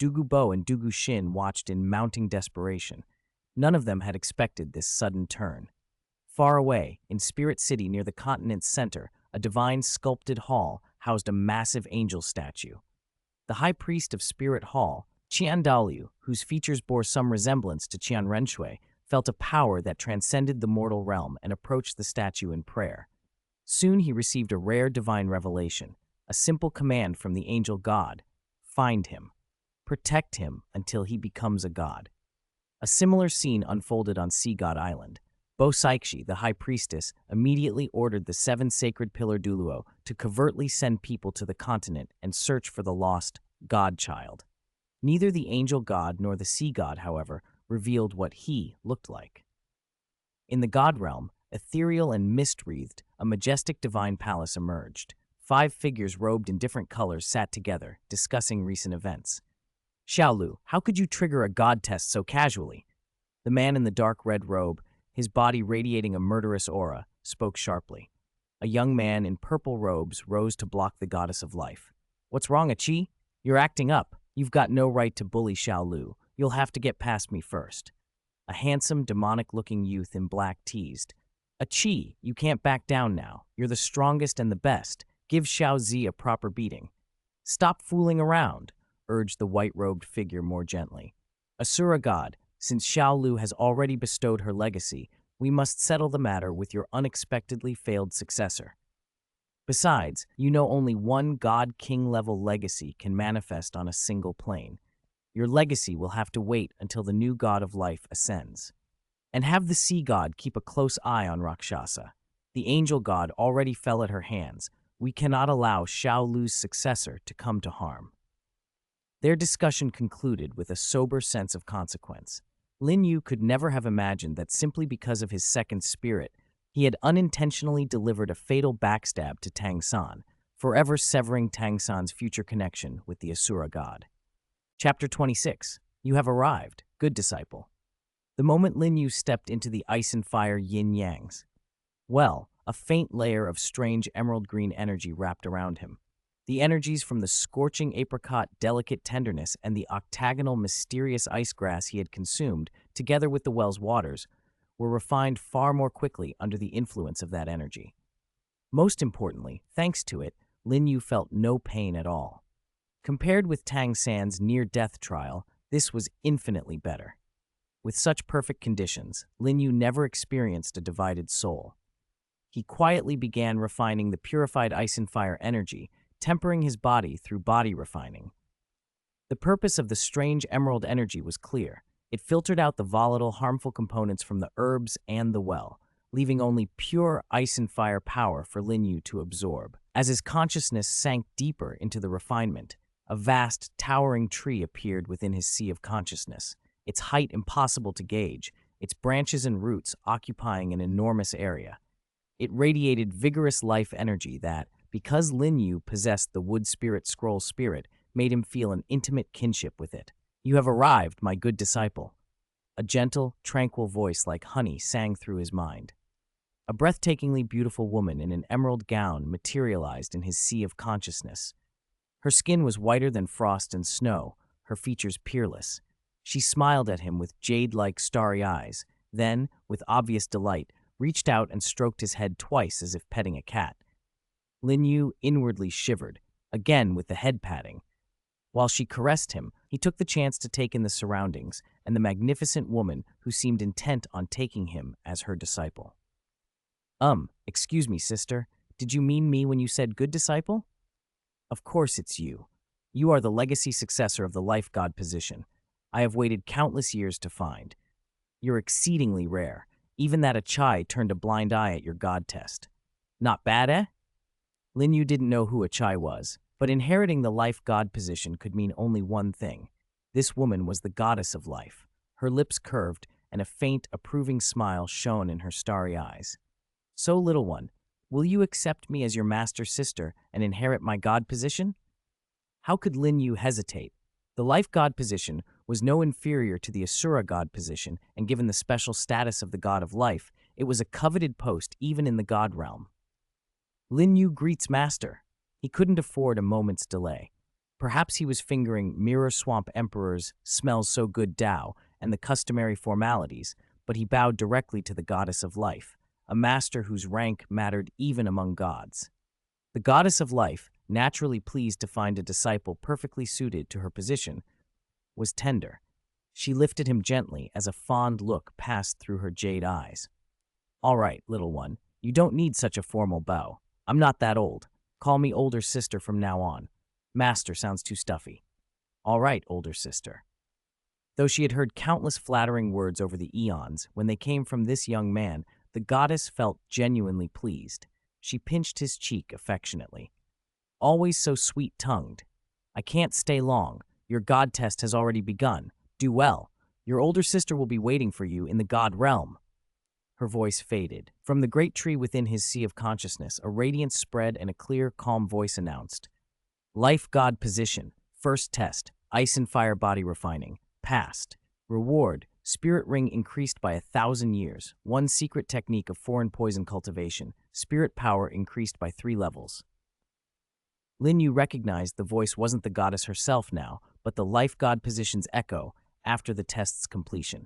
Dugu Bo and Dugu watched in mounting desperation. None of them had expected this sudden turn. Far away, in Spirit City near the continent's center, a divine sculpted hall housed a massive angel statue. The high priest of Spirit Hall, Qian Renxue, whose features bore some resemblance to Qian Renxue, felt a power that transcended the mortal realm and approached the statue in prayer. Soon he received a rare divine revelation, a simple command from the angel god: find him. Protect him until he becomes a god. A similar scene unfolded on Sea God Island. Bo Saikshi, the high priestess, immediately ordered the 7 sacred pillar Douluo to covertly send people to the continent and search for the lost godchild. Neither the angel god nor the sea god, however, revealed what he looked like. In the god realm, ethereal and mist-wreathed, a majestic divine palace emerged. 5 figures robed in different colors sat together, discussing recent events. Xiao Wu, how could you trigger a god test so casually? The The man in the dark red robe, his body radiating a murderous aura, spoke sharply. A young man in purple robes rose to block the goddess of life. "What's wrong, Achi? You're acting up. You've got no right to bully Xiao Lu. You'll have to get past me first." A handsome, demonic-looking youth in black teased. "Achi, you can't back down now. You're the strongest and the best. Give Xiao Zi a proper beating." "Stop fooling around," urged the white-robed figure more gently. "Asura god, since Xiao Lu has already bestowed her legacy, we must settle the matter with your unexpectedly failed successor. Besides, you know only one god-king level legacy can manifest on a single plane. Your legacy will have to wait until the new god of life ascends. And have the sea god keep a close eye on Rakshasa. The angel god already fell at her hands. We cannot allow Xiao Lu's successor to come to harm." Their discussion concluded with a sober sense of consequence. Lin Yu could never have imagined that simply because of his second spirit, he had unintentionally delivered a fatal backstab to Tang San, forever severing Tang San's future connection with the Asura god. Chapter 26. You have arrived, good disciple. The moment Lin Yu stepped into the ice and fire yin-yangs, well, a faint layer of strange emerald green energy wrapped around him. The energies from the scorching apricot delicate tenderness and the octagonal mysterious ice grass he had consumed, together with the well's waters, were refined far more quickly under the influence of that energy. Most importantly, thanks to it, Lin Yu felt no pain at all. Compared with Tang San's near-death trial, this was infinitely better. With such perfect conditions, Lin Yu never experienced a divided soul. He quietly began refining the purified ice and fire energy, tempering his body through body refining. The purpose of the strange emerald energy was clear. It filtered out the volatile, harmful components from the herbs and the well, leaving only pure ice and fire power for Lin Yu to absorb. As his consciousness sank deeper into the refinement, a vast, towering tree appeared within his sea of consciousness, its height impossible to gauge, its branches and roots occupying an enormous area. It radiated vigorous life energy that, because Lin Yu possessed the wood spirit scroll spirit, made him feel an intimate kinship with it. "You have arrived, my good disciple." A gentle, tranquil voice like honey sang through his mind. A breathtakingly beautiful woman in an emerald gown materialized in his sea of consciousness. Her skin was whiter than frost and snow, her features peerless. She smiled at him with jade-like starry eyes, then, with obvious delight, reached out and stroked his head twice as if petting a cat. Lin Yu inwardly shivered, again with the head patting. While she caressed him, he took the chance to take in the surroundings and the magnificent woman who seemed intent on taking him as her disciple. Excuse me, sister. Did you mean me when you said good disciple?" "Of course it's you. You are the legacy successor of the life god position. I have waited countless years to find. You're exceedingly rare. Even that Achai turned a blind eye at your god test. Not bad, eh?" Lin Yu didn't know who Achai was, but inheriting the life god position could mean only one thing. This woman was the goddess of life. Her lips curved, and a faint, approving smile shone in her starry eyes. "So, little one, will you accept me as your master sister and inherit my god position?" How could Lin Yu hesitate? The life god position was no inferior to the Asura god position, and given the special status of the god of life, it was a coveted post even in the god realm. Lin Yu greets master. He couldn't afford a moment's delay. Perhaps he was fingering Mirror Swamp Emperor's Smells So Good Tao and the customary formalities, but he bowed directly to the goddess of life, a master whose rank mattered even among gods. The goddess of life, naturally pleased to find a disciple perfectly suited to her position, was tender. She lifted him gently as a fond look passed through her jade eyes. "All right, little one, you don't need such a formal bow. I'm not that old. Call me older sister from now on. Master sounds too stuffy." "All right, older sister." Though she had heard countless flattering words over the eons, when they came from this young man, the goddess felt genuinely pleased. She pinched his cheek affectionately. "Always so sweet-tongued. I can't stay long. Your god test has already begun. Do well. Your older sister will be waiting for you in the god realm." Her voice faded. From the great tree within his sea of consciousness, a radiance spread and a clear, calm voice announced, "Life god position. First test. Ice and fire body refining. Passed. Reward. Spirit ring increased by 1,000 years. One secret technique of foreign poison cultivation. Spirit power increased by 3 levels. Lin Yu recognized the voice wasn't the goddess herself now, but the life god position's echo after the test's completion.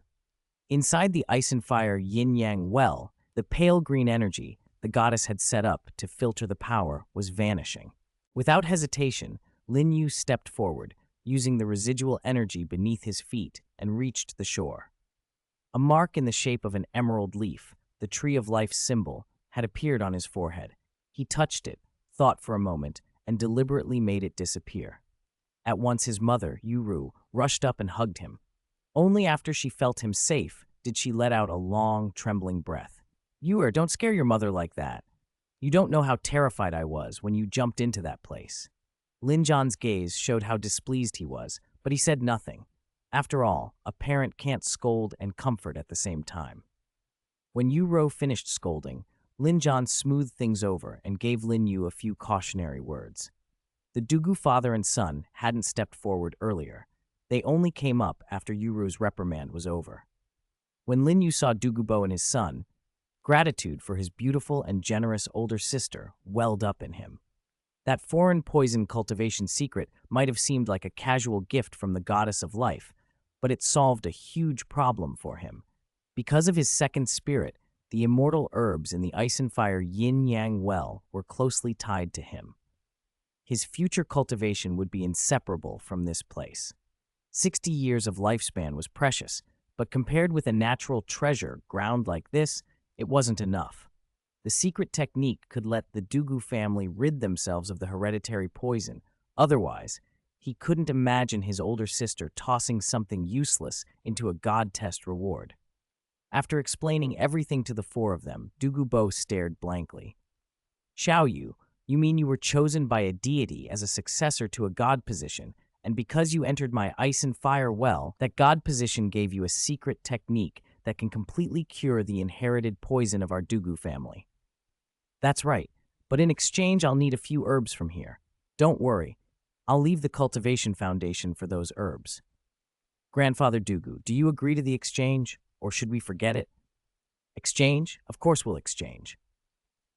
Inside the ice and fire yin-yang well, the pale green energy the goddess had set up to filter the power was vanishing. Without hesitation, Lin Yu stepped forward, using the residual energy beneath his feet, and reached the shore. A mark in the shape of an emerald leaf, the tree of life's symbol, had appeared on his forehead. He touched it, thought for a moment, and deliberately made it disappear. At once his mother, Yuru, rushed up and hugged him. Only after she felt him safe did she let out a long, trembling breath. "Yuru, don't scare your mother like that. You don't know how terrified I was when you jumped into that place." Lin Zhan's gaze showed how displeased he was, but he said nothing. After all, a parent can't scold and comfort at the same time. When Yuru finished scolding, Lin Zhan smoothed things over and gave Lin Yu a few cautionary words. The Dugu father and son hadn't stepped forward earlier. They only came up after Yuru's reprimand was over. When Lin Yu saw Dugu Bo and his son, gratitude for his beautiful and generous older sister welled up in him. That foreign poison cultivation secret might have seemed like a casual gift from the goddess of life, but it solved a huge problem for him. Because of his second spirit, the immortal herbs in the ice and fire yin-yang well were closely tied to him. His future cultivation would be inseparable from this place. 60 years of lifespan was precious, but compared with a natural treasure ground like this, it wasn't enough. The secret technique could let the Dugu family rid themselves of the hereditary poison. Otherwise, he couldn't imagine his older sister tossing something useless into a god test reward. After explaining everything to the four of them, Dugu Bo stared blankly. "Xiao Wu, you mean you were chosen by a deity as a successor to a god position, and because you entered my ice and fire well, that god position gave you a secret technique that can completely cure the inherited poison of our Dugu family?" "That's right, but in exchange I'll need a few herbs from here. Don't worry, I'll leave the cultivation foundation for those herbs." "Grandfather Dugu, do you agree to the exchange? Or should we forget it?" "Exchange? Of course we'll exchange."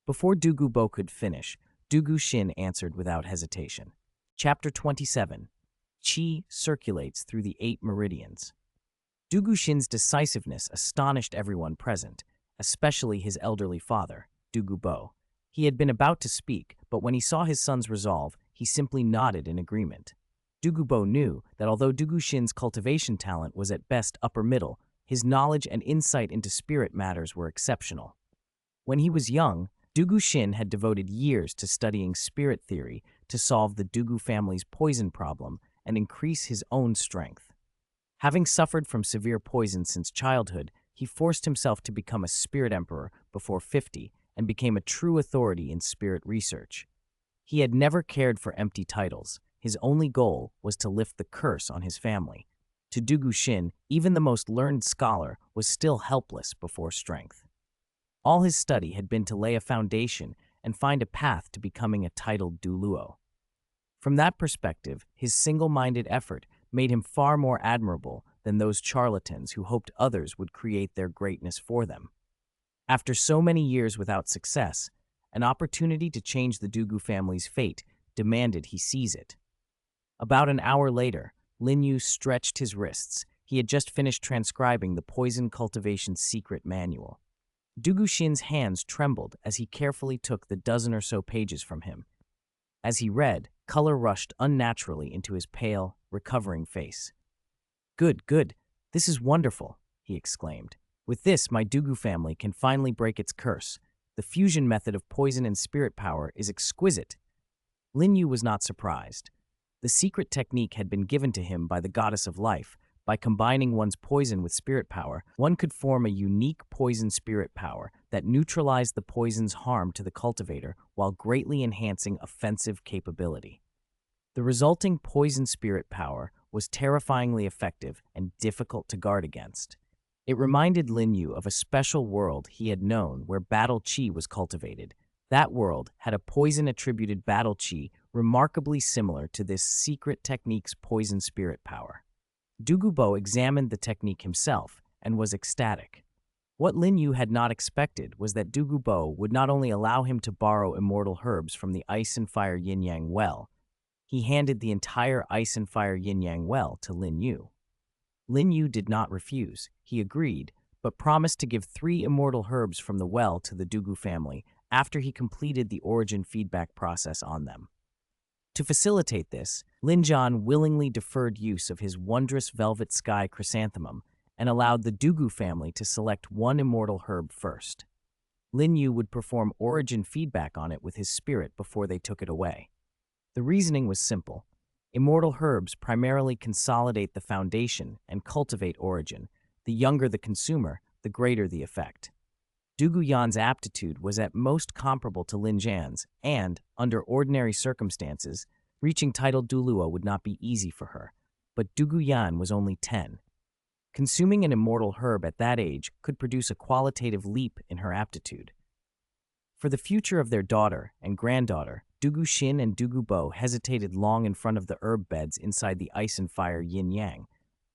Before Dugu Bo could finish, Dugu Xin answered without hesitation. Chapter 27. Qi circulates through the 8 meridians. Dugu Xin's decisiveness astonished everyone present, especially his elderly father, Dugu Bo. He had been about to speak, but when he saw his son's resolve, he simply nodded in agreement. Dugu Bo knew that although Dugu Xin's cultivation talent was at best upper middle, his knowledge and insight into spirit matters were exceptional. When he was young, Dugu Xin had devoted years to studying spirit theory to solve the Dugu family's poison problem and increase his own strength. Having suffered from severe poison since childhood, he forced himself to become a spirit emperor before 50 and became a true authority in spirit research. He had never cared for empty titles. His only goal was to lift the curse on his family. To Dugu Xin, even the most learned scholar was still helpless before strength. All his study had been to lay a foundation and find a path to becoming a titled Douluo. From that perspective, his single-minded effort made him far more admirable than those charlatans who hoped others would create their greatness for them. After so many years without success, an opportunity to change the Dugu family's fate demanded he seize it. About an hour later, Lin Yu stretched his wrists. He had just finished transcribing the poison cultivation secret manual. Dugu Xin's hands trembled as he carefully took the dozen or so pages from him. As he read, color rushed unnaturally into his pale, recovering face. "Good, good. This is wonderful," he exclaimed. "With this, my Dugu family can finally break its curse. The fusion method of poison and spirit power is exquisite." Lin Yu was not surprised. The secret technique had been given to him by the goddess of life. By combining one's poison with spirit power, one could form a unique poison spirit power that neutralized the poison's harm to the cultivator while greatly enhancing offensive capability. The resulting poison spirit power was terrifyingly effective and difficult to guard against. It reminded Lin Yu of a special world he had known where battle qi was cultivated. That world had a poison-attributed battle qi remarkably similar to this secret technique's poison spirit power. Dugu Bo examined the technique himself and was ecstatic. What Lin Yu had not expected was that Dugu Bo would not only allow him to borrow immortal herbs from the ice and fire yin-yang well, he handed the entire ice and fire yin-yang well to Lin Yu. Lin Yu did not refuse. He agreed, but promised to give 3 immortal herbs from the well to the Dugu family after he completed the origin feedback process on them. To facilitate this, Lin Zhan willingly deferred use of his wondrous velvet sky chrysanthemum and allowed the Dugu family to select 1 immortal herb first. Lin Yu would perform origin feedback on it with his spirit before they took it away. The reasoning was simple. Immortal herbs primarily consolidate the foundation and cultivate origin. The younger the consumer, the greater the effect. Dugu Yan's aptitude was at most comparable to Lin Zhan's, and, under ordinary circumstances, reaching title Douluo would not be easy for her. But Dugu Yan was only 10. Consuming an immortal herb at that age could produce a qualitative leap in her aptitude. For the future of their daughter and granddaughter, Dugu Xin and Dugu Bo hesitated long in front of the herb beds inside the ice and fire yin-yang.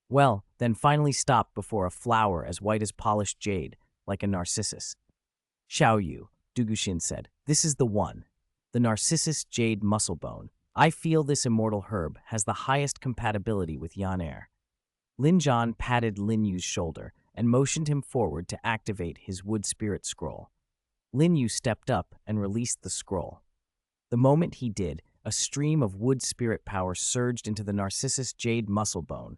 Well, then finally stopped before a flower as white as polished jade, like a narcissus. Xiao Wu, Dugu Xin said, "This is the one. The narcissus jade musclebone. I feel this immortal herb has the highest compatibility with Yan air." Lin Zhan patted Lin Yu's shoulder and motioned him forward to activate his wood spirit scroll. Lin Yu stepped up and released the scroll. The moment he did, a stream of wood spirit power surged into the narcissus jade musclebone.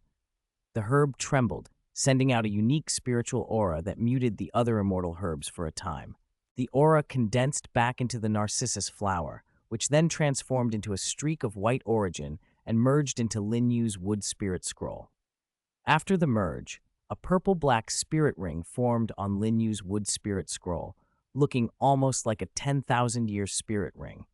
The herb trembled, sending out a unique spiritual aura that muted the other immortal herbs for a time. The aura condensed back into the narcissus flower, which then transformed into a streak of white origin and merged into Lin Yu's wood spirit scroll. After the merge, a purple-black spirit ring formed on Lin Yu's wood spirit scroll, looking almost like a 10,000-year spirit ring.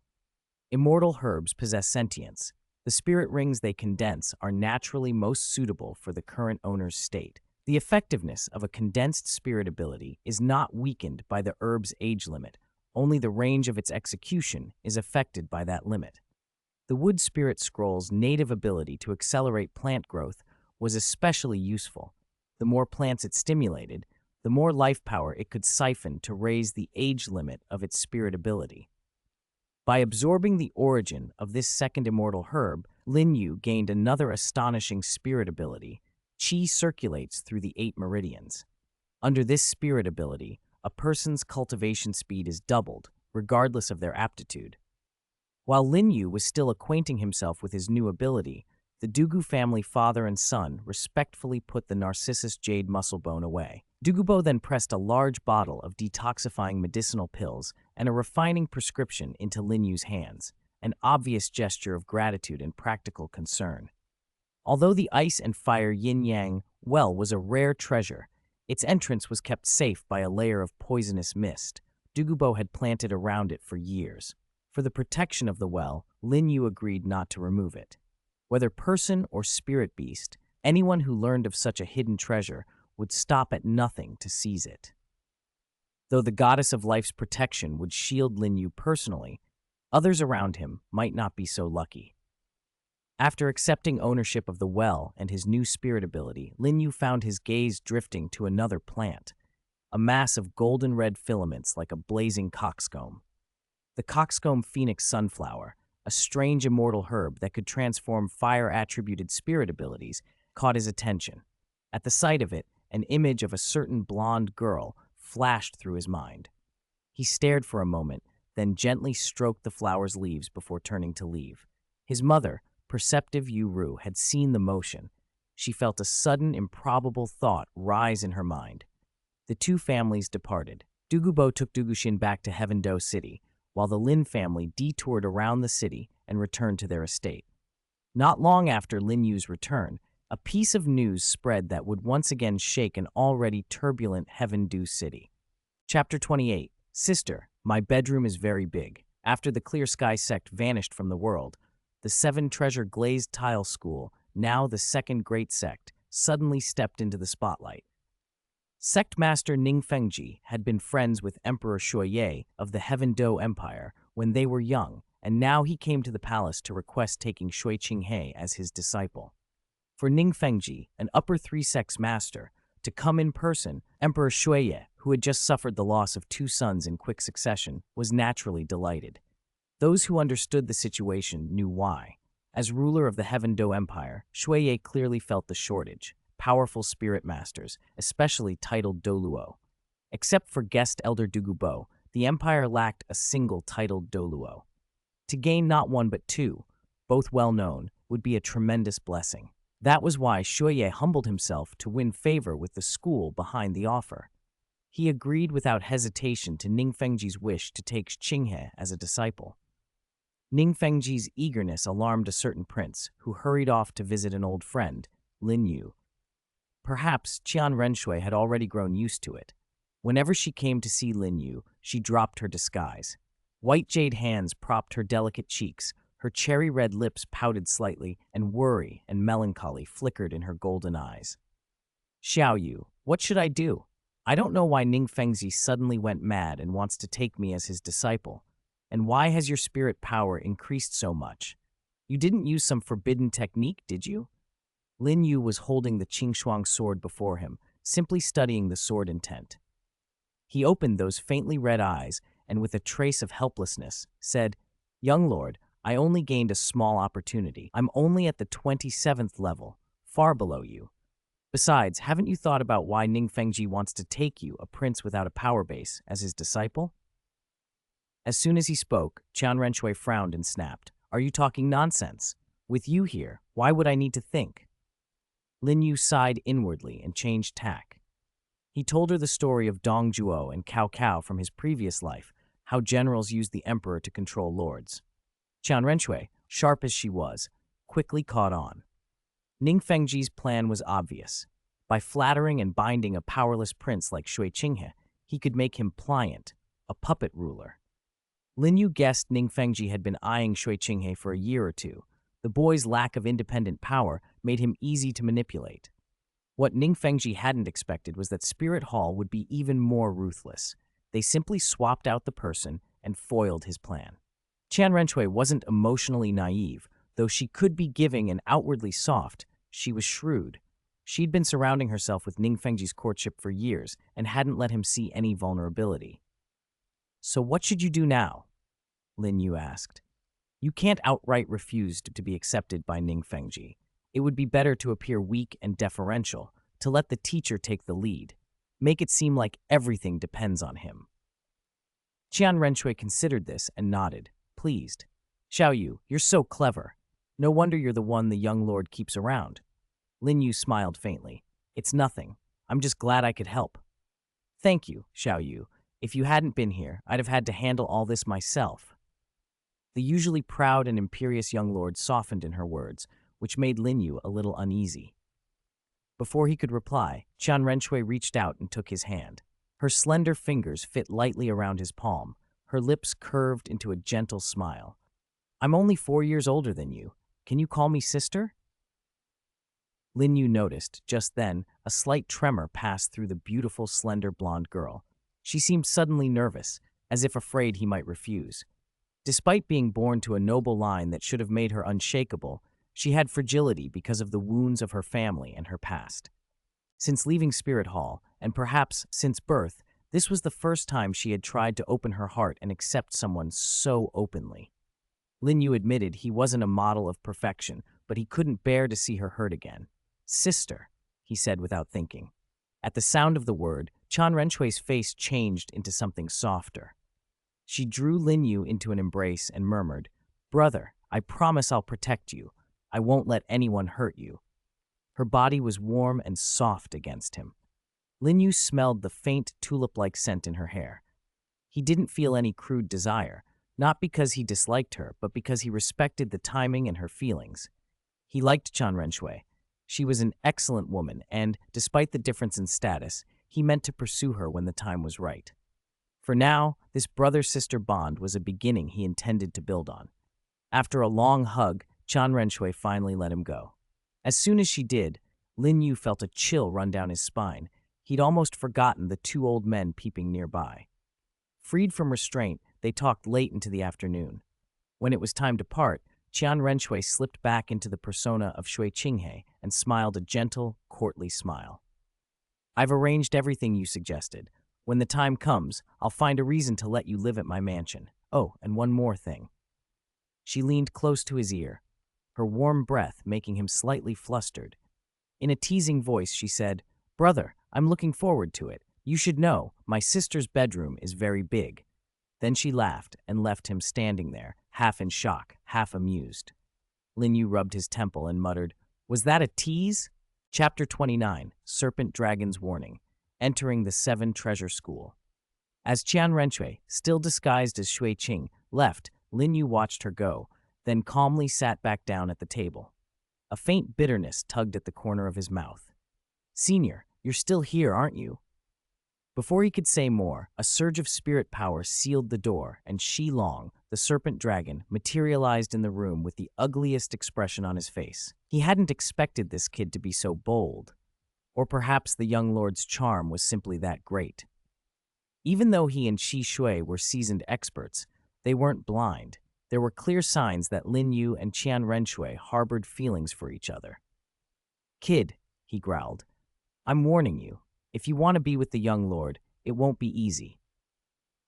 Immortal herbs possess sentience. The spirit rings they condense are naturally most suitable for the current owner's state. The effectiveness of a condensed spirit ability is not weakened by the herb's age limit, only the range of its execution is affected by that limit. The wood spirit scroll's native ability to accelerate plant growth was especially useful. The more plants it stimulated, the more life power it could siphon to raise the age limit of its spirit ability. By absorbing the origin of this second immortal herb, Lin Yu gained another astonishing spirit ability. Qi circulates through the 8 meridians. Under this spirit ability, a person's cultivation speed is doubled, regardless of their aptitude. While Lin Yu was still acquainting himself with his new ability, the Dugu family father and son respectfully put the narcissus jade musclebone away. Dugu Bo then pressed a large bottle of detoxifying medicinal pills and a refining prescription into Lin Yu's hands, an obvious gesture of gratitude and practical concern. Although the ice and fire yin-yang well was a rare treasure, its entrance was kept safe by a layer of poisonous mist. Dugu Bo had planted around it for years. For the protection of the well, Lin Yu agreed not to remove it. Whether person or spirit beast, anyone who learned of such a hidden treasure would stop at nothing to seize it. Though the goddess of life's protection would shield Lin Yu personally, others around him might not be so lucky. After accepting ownership of the well and his new spirit ability, Lin Yu found his gaze drifting to another plant, a mass of golden red filaments like a blazing coxcomb. The coxcomb phoenix sunflower, a strange immortal herb that could transform fire-attributed spirit abilities, caught his attention. At the sight of it, an image of a certain blonde girl flashed through his mind. He stared for a moment, then gently stroked the flower's leaves before turning to leave. His mother, perceptive Yu Ru, had seen the motion. She felt a sudden, improbable thought rise in her mind. The two families departed. Dugu Bo took Dugu Xin back to Heaven Do City, while the Lin family detoured around the city and returned to their estate. Not long after Lin Yu's return, a piece of news spread that would once again shake an already turbulent Heaven Do City. Chapter 28. Sister, my bedroom is very big. After the Clear Sky sect vanished from the world, the 7 treasure glazed tile school, now the second great sect, suddenly stepped into the spotlight. Sect Master Ning Fengji had been friends with Emperor Shuoye of the Heaven Do Empire when they were young, and now he came to the palace to request taking Shui Qinghe as his disciple. For Ning Fengji, an upper 3 sects master, to To come in person, Emperor Shuye, who had just suffered the loss of 2 sons in quick succession, was naturally delighted. Those who understood the situation knew why. As ruler of the Heaven Do Empire, Shuye clearly felt the shortage. Powerful spirit masters, especially titled Douluo. Except for guest elder Dugu Bo, the empire lacked a single titled Douluo. To gain not 1 but 2, both well-known, would be a tremendous blessing. That was why Shuye humbled himself to win favor with the school behind the offer. He agreed without hesitation to Ningfengji's wish to take Qinghe as a disciple. Ningfengji's eagerness alarmed a certain prince, who hurried off to visit an old friend, Lin Yu. Perhaps Qian Renxue had already grown used to it. Whenever she came to see Lin Yu, she dropped her disguise. White jade hands propped her delicate cheeks, her cherry-red lips pouted slightly, and worry and melancholy flickered in her golden eyes. Xiao Yu, what should I do? I don't know why Ningfengji suddenly went mad and wants to take me as his disciple. And why has your spirit power increased so much? You didn't use some forbidden technique, did you? Lin Yu was holding the Qingshuang sword before him, simply studying the sword intent. He opened those faintly red eyes and with a trace of helplessness, said, Young lord, I only gained a small opportunity. I'm only at the 27th level, far below you. Besides, haven't you thought about why Ningfengji wants to take you, a prince without a power base, as his disciple? As soon as he spoke, Qian Renxue frowned and snapped. Are you talking nonsense? With you here, why would I need to think? Lin Yu sighed inwardly and changed tack. He told her the story of Dong Zhuo and Cao Cao from his previous life, how generals used the emperor to control lords. Qian Renxue, sharp as she was, quickly caught on. Ningfengji's plan was obvious. By flattering and binding a powerless prince like Shui Qinghe, he could make him pliant, a puppet ruler. Lin Yu guessed Ningfengji had been eyeing Shui Qinghe for a year or 2. The boy's lack of independent power made him easy to manipulate. What Ningfengji hadn't expected was that Spirit Hall would be even more ruthless. They simply swapped out the person and foiled his plan. Qian Renxue wasn't emotionally naive. Though she could be giving and outwardly soft, she was shrewd. She'd been surrounding herself with Ningfengji's courtship for years and hadn't let him see any vulnerability. So what should you do now? Lin Yu asked. You can't outright refuse to be accepted by Ningfengji. It would be better to appear weak and deferential, to let the teacher take the lead. Make it seem like everything depends on him. Qian Renxue considered this and nodded, pleased. Xiao Yu, you're so clever. No wonder you're the one the young lord keeps around. Lin Yu smiled faintly. It's nothing. I'm just glad I could help. Thank you, Xiao Yu. If you hadn't been here, I'd have had to handle all this myself. The usually proud and imperious young lord softened in her words, which made Lin Yu a little uneasy. Before he could reply, Qian Renxue reached out and took his hand. Her slender fingers fit lightly around his palm, her lips curved into a gentle smile. I'm only 4 years older than you. Can you call me sister? Lin Yu noticed, just then, a slight tremor passed through the beautiful, slender blonde girl. She seemed suddenly nervous, as if afraid he might refuse. Despite being born to a noble line that should have made her unshakable, she had fragility because of the wounds of her family and her past. Since leaving Spirit Hall, and perhaps since birth, this was the first time she had tried to open her heart and accept someone so openly. Lin Yu admitted he wasn't a model of perfection, but he couldn't bear to see her hurt again. Sister, he said without thinking. At the sound of the word, Qian Renxue's face changed into something softer. She drew Lin Yu into an embrace and murmured, Brother, I promise I'll protect you. I won't let anyone hurt you. Her body was warm and soft against him. Lin Yu smelled the faint tulip-like scent in her hair. He didn't feel any crude desire, not because he disliked her, but because he respected the timing and her feelings. He liked Qian Renxue. She was an excellent woman, and, despite the difference in status, he meant to pursue her when the time was right. For now, this brother-sister bond was a beginning he intended to build on. After a long hug, Qian Renxue finally let him go. As soon as she did, Lin Yu felt a chill run down his spine. He'd almost forgotten the 2 old men peeping nearby. Freed from restraint, they talked late into the afternoon. When it was time to part, Qian Renxue slipped back into the persona of Shui Qinghe and smiled a gentle, courtly smile. I've arranged everything you suggested. When the time comes, I'll find a reason to let you live at my mansion. Oh, and one more thing." She leaned close to his ear, her warm breath making him slightly flustered. In a teasing voice, she said, "Brother, I'm looking forward to it. You should know, my sister's bedroom is very big." Then she laughed and left him standing there, half in shock, half amused. Lin Yu rubbed his temple and muttered, "Was that a tease?" Chapter 29, Serpent Dragon's Warning, Entering the Seven Treasure School. As Qian Renxue, still disguised as Shui Qing, left, Lin Yu watched her go, then calmly sat back down at the table. A faint bitterness tugged at the corner of his mouth. "Senior, you're still here, aren't you?" Before he could say more, a surge of spirit power sealed the door, and Shi Long, the serpent dragon, materialized in the room with the ugliest expression on his face. He hadn't expected this kid to be so bold. Or perhaps the young lord's charm was simply that great. Even though he and Shi Shui were seasoned experts, they weren't blind. There were clear signs that Lin Yu and Qian Renxue harbored feelings for each other. "Kid," he growled, "I'm warning you. If you want to be with the young lord, it won't be easy.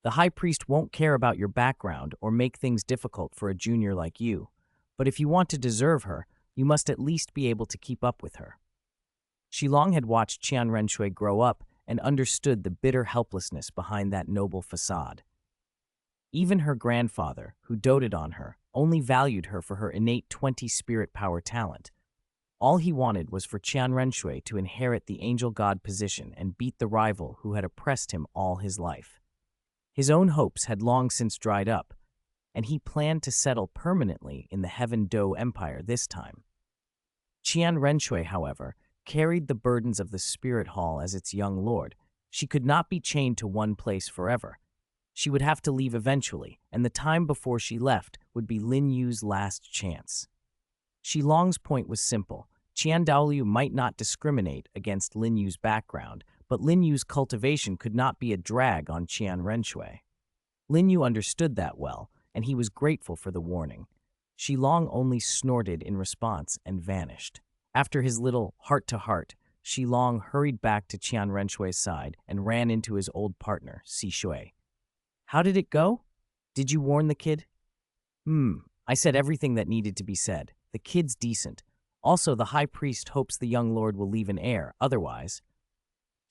The high priest won't care about your background or make things difficult for a junior like you, but if you want to deserve her, you must at least be able to keep up with her." Shilong had watched Qian Renxue grow up and understood the bitter helplessness behind that noble facade. Even her grandfather, who doted on her, only valued her for her innate 20 spirit power talent. All he wanted was for Qian Renxue to inherit the angel god position and beat the rival who had oppressed him all his life. His own hopes had long since dried up, and he planned to settle permanently in the Heaven Do Empire this time. Qian Renxue, however, carried the burdens of the Spirit Hall as its young lord. She could not be chained to one place forever. She would have to leave eventually, and the time before she left would be Lin Yu's last chance. Shilong's point was simple. Qian Daoliu might not discriminate against Lin Yu's background, but Lin Yu's cultivation could not be a drag on Qian Renxue. Lin Yu understood that well, and he was grateful for the warning. Shilong only snorted in response and vanished. After his little heart-to-heart, Shilong hurried back to Qian Renxue's side and ran into his old partner, Si Shui. "How did it go? Did you warn the kid?" I said everything that needed to be said. The kid's decent. Also, the high priest hopes the young lord will leave an heir, otherwise."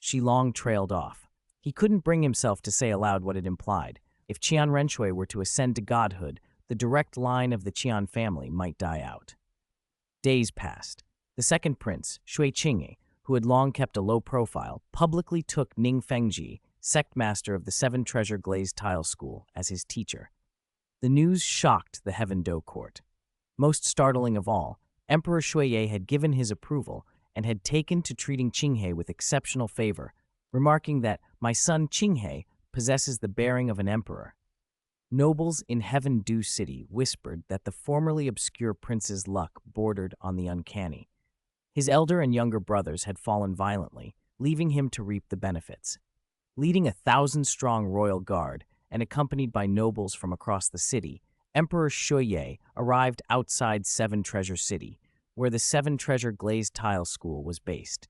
Shilong trailed off. He couldn't bring himself to say aloud what it implied. If Qian Renxue were to ascend to godhood, the direct line of the Qian family might die out. Days passed. The second prince, Shui Qinghe, who had long kept a low profile, publicly took Ning Fengji, sect master of the Seven Treasure Glazed Tile School, as his teacher. The news shocked the Heaven Do court. Most startling of all, Emperor Shuiye had given his approval and had taken to treating Qinghe with exceptional favor, remarking that "my son Qinghe possesses the bearing of an emperor." Nobles in Heaven Do City whispered that the formerly obscure prince's luck bordered on the uncanny. His elder and younger brothers had fallen violently, leaving him to reap the benefits. Leading a 1,000-strong royal guard and accompanied by nobles from across the city, Emperor Shuiye arrived outside Seven Treasure City, where the Seven Treasure Glazed Tile School was based.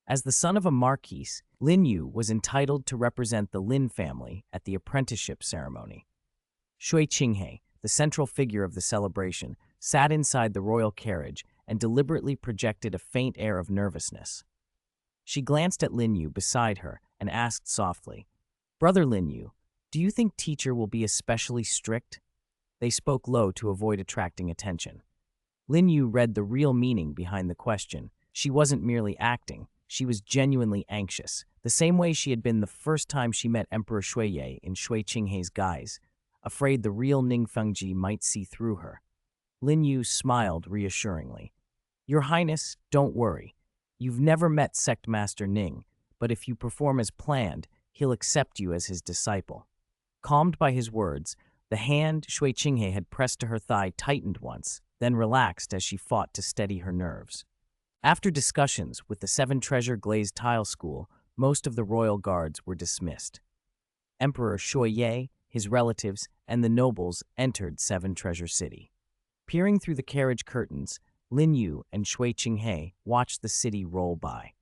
As the son of a marquis, Lin Yu was entitled to represent the Lin family at the apprenticeship ceremony. Shui Qinghe, the central figure of the celebration, sat inside the royal carriage and deliberately projected a faint air of nervousness. She glanced at Lin Yu beside her and asked softly, "Brother Lin Yu, do you think teacher will be especially strict?" They spoke low to avoid attracting attention. Lin Yu read the real meaning behind the question. She wasn't merely acting, she was genuinely anxious, the same way she had been the first time she met Emperor Shuiye in Shui Qinghe's guise, afraid the real Ning Fengji might see through her. Lin Yu smiled reassuringly. "Your Highness, don't worry. You've never met Sect Master Ning, but if you perform as planned, he'll accept you as his disciple." Calmed by his words, the hand Shui Qinghe had pressed to her thigh tightened once, then relaxed as she fought to steady her nerves. After discussions with the Seven Treasure Glazed Tile School, most of the royal guards were dismissed. Emperor Shuiye, his relatives, and the nobles entered Seven Treasure City. Peering through the carriage curtains, Lin Yu and Shui Qinghe watched the city roll by.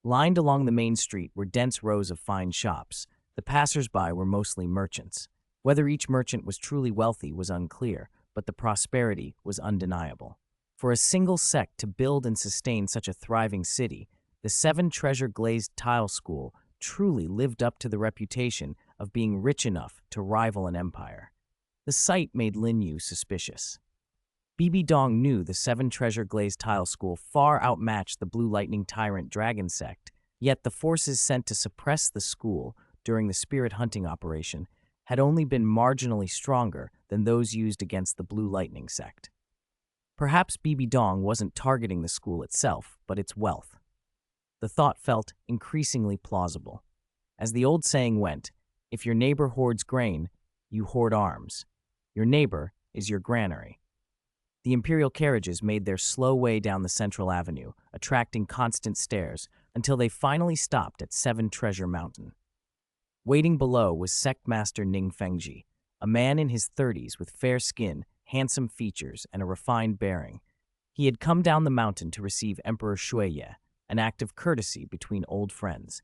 Lined along the main street were dense rows of fine shops. The passers-by were mostly merchants. Whether each merchant was truly wealthy was unclear, but the prosperity was undeniable. For a single sect to build and sustain such a thriving city, the Seven Treasure Glazed Tile School truly lived up to the reputation of being rich enough to rival an empire. The sight made Lin Yu suspicious. Bibi Dong knew the Seven Treasure Glazed Tile School far outmatched the Blue Lightning Tyrant Dragon Sect, yet the forces sent to suppress the school during the spirit hunting operation had only been marginally stronger than those used against the Blue Lightning Sect. Perhaps Bibi Dong wasn't targeting the school itself, but its wealth. The thought felt increasingly plausible. As the old saying went, if your neighbor hoards grain, you hoard arms. Your neighbor is your granary. The imperial carriages made their slow way down the central avenue, attracting constant stares, until they finally stopped at Seven Treasure Mountain. Waiting below was Sect Master Ning Fengji, a man in his 30s with fair skin, handsome features, and a refined bearing. He had come down the mountain to receive Emperor Shuiye, an act of courtesy between old friends.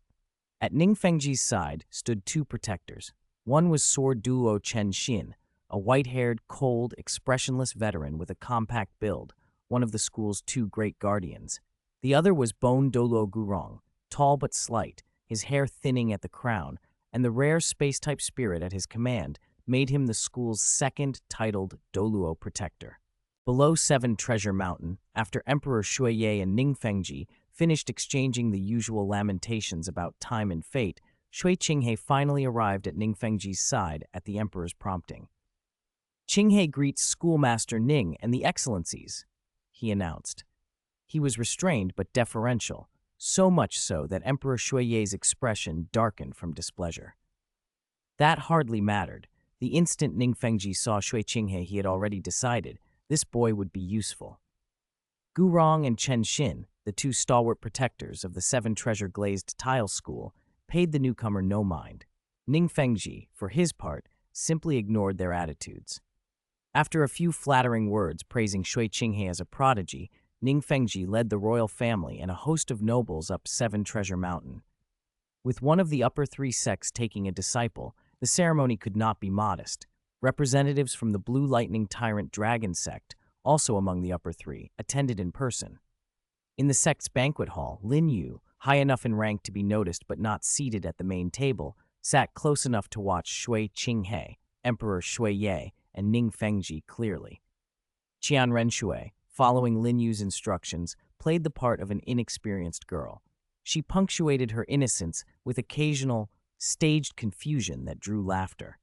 At Ning Fengji's side stood two protectors. One was Sword Duo Xin, a white-haired, cold, expressionless veteran with a compact build, one of the school's two great guardians. The other was Bone Douluo Gurong, tall but slight, his hair thinning at the crown, and the rare space-type spirit at his command made him the school's second titled Douluo Protector. Below Seven Treasure Mountain, after Emperor Shuiye and Ning Fengji finished exchanging the usual lamentations about time and fate, Shui Qinghe finally arrived at Ning Fengji's side at the emperor's prompting. "Qinghe greets Schoolmaster Ning and the Excellencies," he announced. He was restrained but deferential, so much so that Emperor Shuiye's expression darkened from displeasure. That hardly mattered. The instant Ning Fengji saw Shui Qinghe, he had already decided this boy would be useful. Gurong and Chen Xin, the two stalwart protectors of the Seven Treasure Glazed Tile School, paid the newcomer no mind. Ning Fengji, for his part, simply ignored their attitudes. After a few flattering words praising Shui Qinghe as a prodigy, Ning Fengji led the royal family and a host of nobles up Seven Treasure Mountain. With one of the upper three sects taking a disciple, the ceremony could not be modest. Representatives from the Blue Lightning Tyrant Dragon Sect, also among the upper three, attended in person. In the sect's banquet hall, Lin Yu, high enough in rank to be noticed but not seated at the main table, sat close enough to watch Shui Qinghe, Emperor Shuiye, and Ning Fengji clearly. Qian Renxue, following Lin Yu's instructions, played the part of an inexperienced girl. She punctuated her innocence with occasional, staged confusion that drew laughter.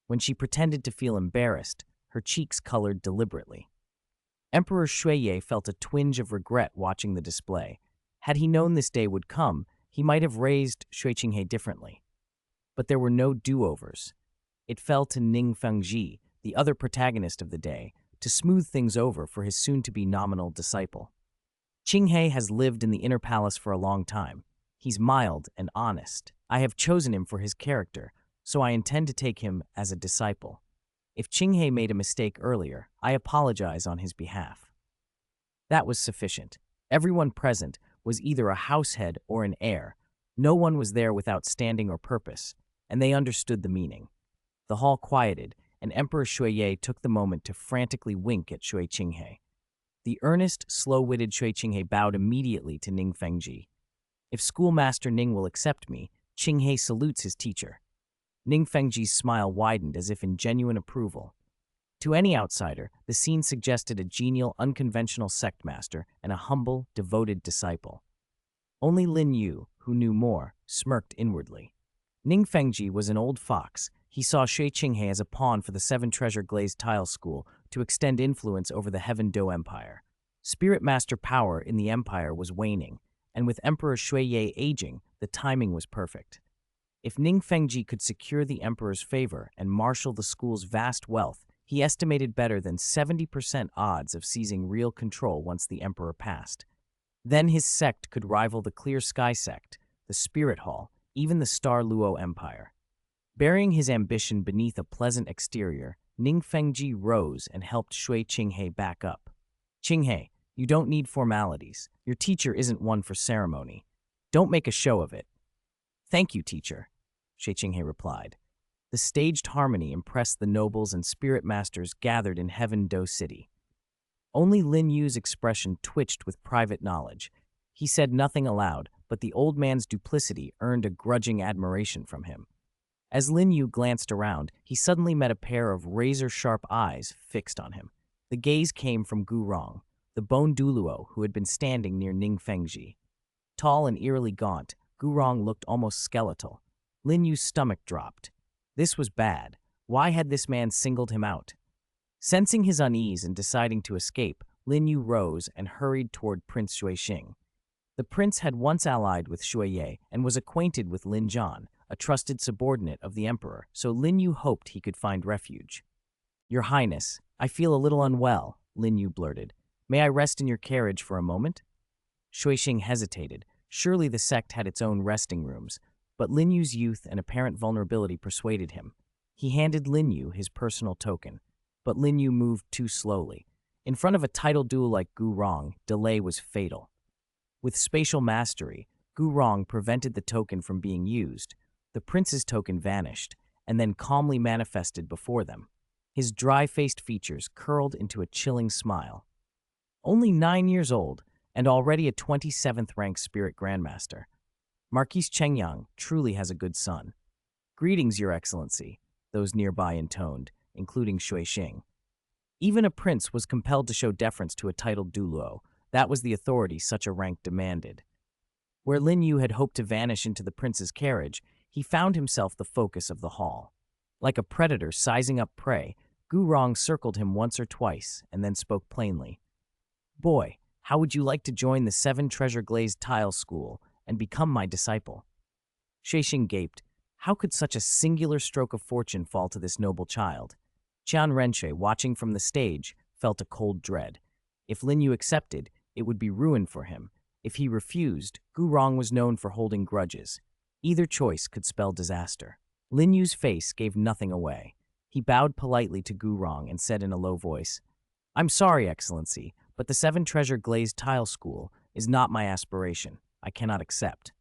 When she pretended to feel embarrassed, her cheeks colored deliberately. Emperor Shuiye felt a twinge of regret watching the display. Had he known this day would come, he might have raised Shui Qinghe differently. But there were no do-overs. It fell to Ning Fengji, the other protagonist of the day, to smooth things over for his soon-to-be nominal disciple. Qinghe has lived in the inner palace for a long time. He's mild and honest. I have chosen him for his character, so I intend to take him as a disciple. If Qinghe made a mistake earlier, I apologize on his behalf. That was sufficient. Everyone present was either a househead or an heir. No one was there without standing or purpose, and they understood the meaning. The hall quieted, and Emperor Shuiye took the moment to frantically wink at Shui Qinghe. The earnest, slow-witted Shui Qinghe bowed immediately to Ning Fengji. If Schoolmaster Ning will accept me, Qinghe salutes his teacher. Ning Fengji's smile widened as if in genuine approval. To any outsider, the scene suggested a genial, unconventional sect master and a humble, devoted disciple. Only Lin Yu, who knew more, smirked inwardly. Ning Fengji was an old fox. He saw Shui Qinghe as a pawn for the Seven Treasure Glazed Tile School to extend influence over the Heaven Do Empire. Spirit Master power in the empire was waning, and with Emperor Shuiye aging, the timing was perfect. If Ning Fengji could secure the emperor's favor and marshal the school's vast wealth, he estimated better than 70% odds of seizing real control once the emperor passed. Then his sect could rival the Clear Sky Sect, the Spirit Hall, even the Star Luo Empire. Burying his ambition beneath a pleasant exterior, Ning Fengji rose and helped Shui Qinghe back up. "Qinghe, you don't need formalities. Your teacher isn't one for ceremony." Don't make a show of it. Thank you, teacher, Shi Qinghe replied. The staged harmony impressed the nobles and spirit masters gathered in Heaven Do City. Only Lin Yu's expression twitched with private knowledge. He said nothing aloud, but the old man's duplicity earned a grudging admiration from him. As Lin Yu glanced around, he suddenly met a pair of razor-sharp eyes fixed on him. The gaze came from Gu Rong, the bone Douluo who had been standing near Ning Fengji. Tall and eerily gaunt, Gu Rong looked almost skeletal. Lin Yu's stomach dropped. This was bad. Why had this man singled him out? Sensing his unease and deciding to escape, Lin Yu rose and hurried toward Prince Xuexing. The prince had once allied with Xueye and was acquainted with Lin Zhan, a trusted subordinate of the emperor, so Lin Yu hoped he could find refuge. Your Highness, I feel a little unwell, Lin Yu blurted. May I rest in your carriage for a moment? Xuexing hesitated. Surely the sect had its own resting rooms, but Lin Yu's youth and apparent vulnerability persuaded him. He handed Lin Yu his personal token, but Lin Yu moved too slowly. In front of a title duel like Gu Rong, delay was fatal. With spatial mastery, Gu Rong prevented the token from being used. The prince's token vanished, and then calmly manifested before them. His dry-faced features curled into a chilling smile. Only 9 years old, and already a 27th-ranked spirit grandmaster. Marquis Chengyang truly has a good son. Greetings, Your Excellency, those nearby intoned, including Xuexing. Even a prince was compelled to show deference to a titled Douluo. That was the authority such a rank demanded. Where Lin Yu had hoped to vanish into the prince's carriage, he found himself the focus of the hall. Like a predator sizing up prey, Gu Rong circled him once or twice and then spoke plainly. Boy, how would you like to join the 7 treasure glazed tile school and become my disciple? Xuexing gaped. How could such a singular stroke of fortune fall to this noble child? Qian Renxue, watching from the stage, felt a cold dread. If Lin Yu accepted, it would be ruin for him. If he refused, Gu Rong was known for holding grudges. Either choice could spell disaster. Lin Yu's face gave nothing away. He bowed politely to Gu Rong and said in a low voice, I'm sorry, Excellency, but the 7 treasure glazed tile school is not my aspiration. I cannot accept.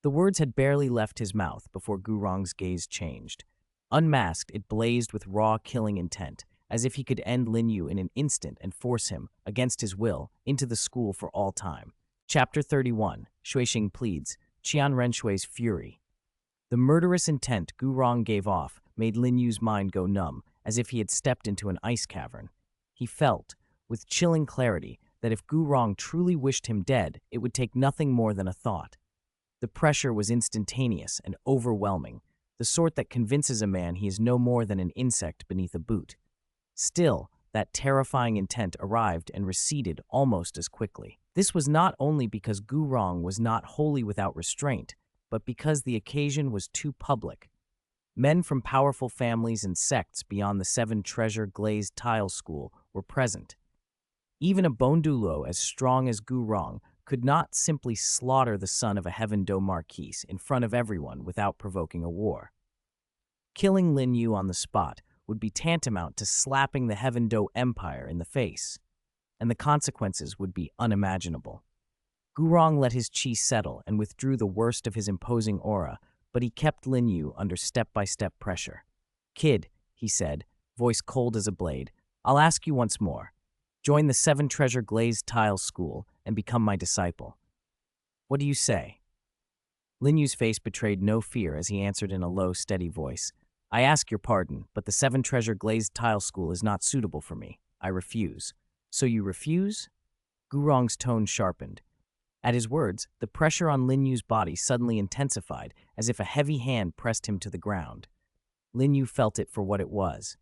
The words had barely left his mouth before Gu Rong's gaze changed. Unmasked, it blazed with raw, killing intent, as if he could end Lin Yu in an instant and force him, against his will, into the school for all time. Chapter 31. Xuexing pleads. Qian Renshue's fury. The murderous intent Gu Rong gave off made Lin Yu's mind go numb, as if he had stepped into an ice cavern. He felt, with chilling clarity, that if Gu Rong truly wished him dead, it would take nothing more than a thought. The pressure was instantaneous and overwhelming, the sort that convinces a man he is no more than an insect beneath a boot. Still, that terrifying intent arrived and receded almost as quickly. This was not only because Gu Rong was not wholly without restraint, but because the occasion was too public. Men from powerful families and sects beyond the 7 treasure glazed tile school were present. Even a bone Douluo as strong as Gu Rong could not simply slaughter the son of a Heaven Do Marquis in front of everyone without provoking a war. Killing Lin Yu on the spot would be tantamount to slapping the Heaven Do Empire in the face, and the consequences would be unimaginable. Gu Rong let his chi settle and withdrew the worst of his imposing aura, but he kept Lin Yu under step-by-step pressure. Kid, he said, voice cold as a blade, I'll ask you once more. Join the 7 treasure glazed tile school and become my disciple. What do you say? Lin Yu's face betrayed no fear as he answered in a low, steady voice. I ask your pardon, but the 7 treasure glazed tile school is not suitable for me. I refuse. So you refuse? Gu Rong's tone sharpened. At his words, the pressure on Lin Yu's body suddenly intensified, as if a heavy hand pressed him to the ground. Lin Yu felt it for what it was,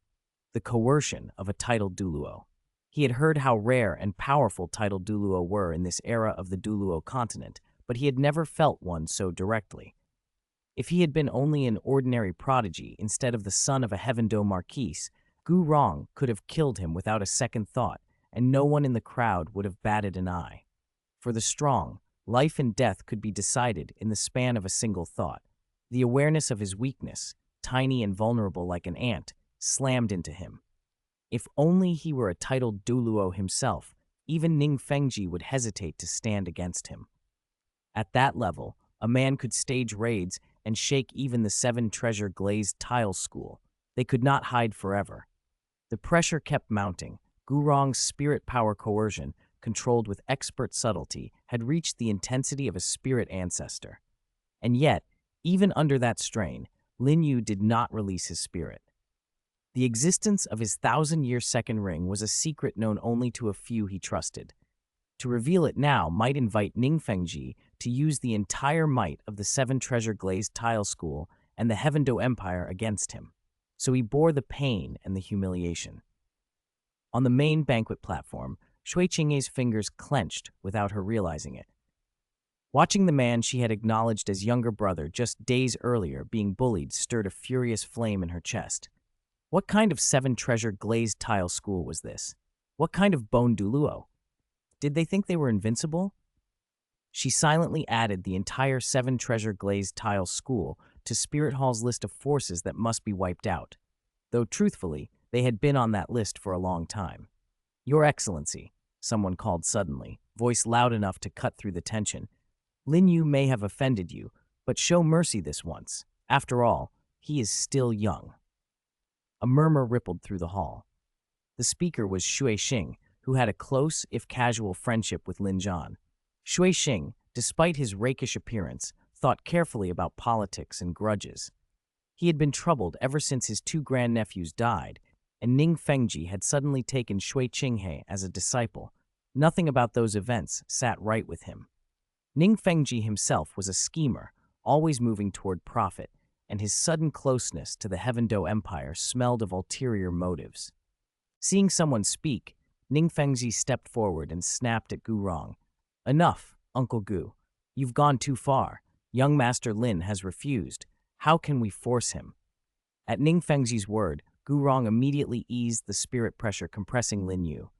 the coercion of a titled Douluo. He had heard how rare and powerful titled Douluo were in this era of the Douluo Continent, but he had never felt one so directly. If he had been only an ordinary prodigy instead of the son of a Heaven Do Marquis, Gu Rong could have killed him without a second thought, and no one in the crowd would have batted an eye. For the strong, life and death could be decided in the span of a single thought. The awareness of his weakness, tiny and vulnerable like an ant, slammed into him. If only he were a titled Douluo himself, even Ning Fengji would hesitate to stand against him. At that level, a man could stage raids and shake even the seven treasure glazed tile school. They could not hide forever. The pressure kept mounting. Gurong's spirit power coercion, controlled with expert subtlety, had reached the intensity of a spirit ancestor. And yet, even under that strain, Lin Yu did not release his spirit. The existence of his 1,000-year second ring was a secret known only to a few he trusted. To reveal it now might invite Ningfengji to use the entire might of the seven treasure glazed tile school and the Heavendo Empire against him. So he bore the pain and the humiliation. On the main banquet platform, Shui Qingye's fingers clenched without her realizing it. Watching the man she had acknowledged as younger brother just days earlier being bullied stirred a furious flame in her chest. What kind of seven treasure glazed tile school was this? What kind of bone Douluo? Did they think they were invincible? She silently added the entire seven treasure glazed tile school to Spirit Hall's list of forces that must be wiped out, though truthfully, they had been on that list for a long time. Your Excellency, someone called suddenly, voice loud enough to cut through the tension. Lin Yu may have offended you, but show mercy this once. After all, he is still young. A murmur rippled through the hall. The speaker was Shui Xing, who had a close, if casual, friendship with Lin Zhan. Shui Xing, despite his rakish appearance, thought carefully about politics and grudges. He had been troubled ever since his two grandnephews died, and Ning Fengji had suddenly taken Shui Qinghe as a disciple. Nothing about those events sat right with him. Ning Fengji himself was a schemer, always moving toward profit, and his sudden closeness to the Heavendo Empire smelled of ulterior motives. Seeing someone speak, Ning Fengji stepped forward and snapped at Gurong. Enough, Uncle Gu. You've gone too far. Young Master Lin has refused. How can we force him? At Ning Fengji's word, Gurong immediately eased the spirit pressure compressing Lin Yu.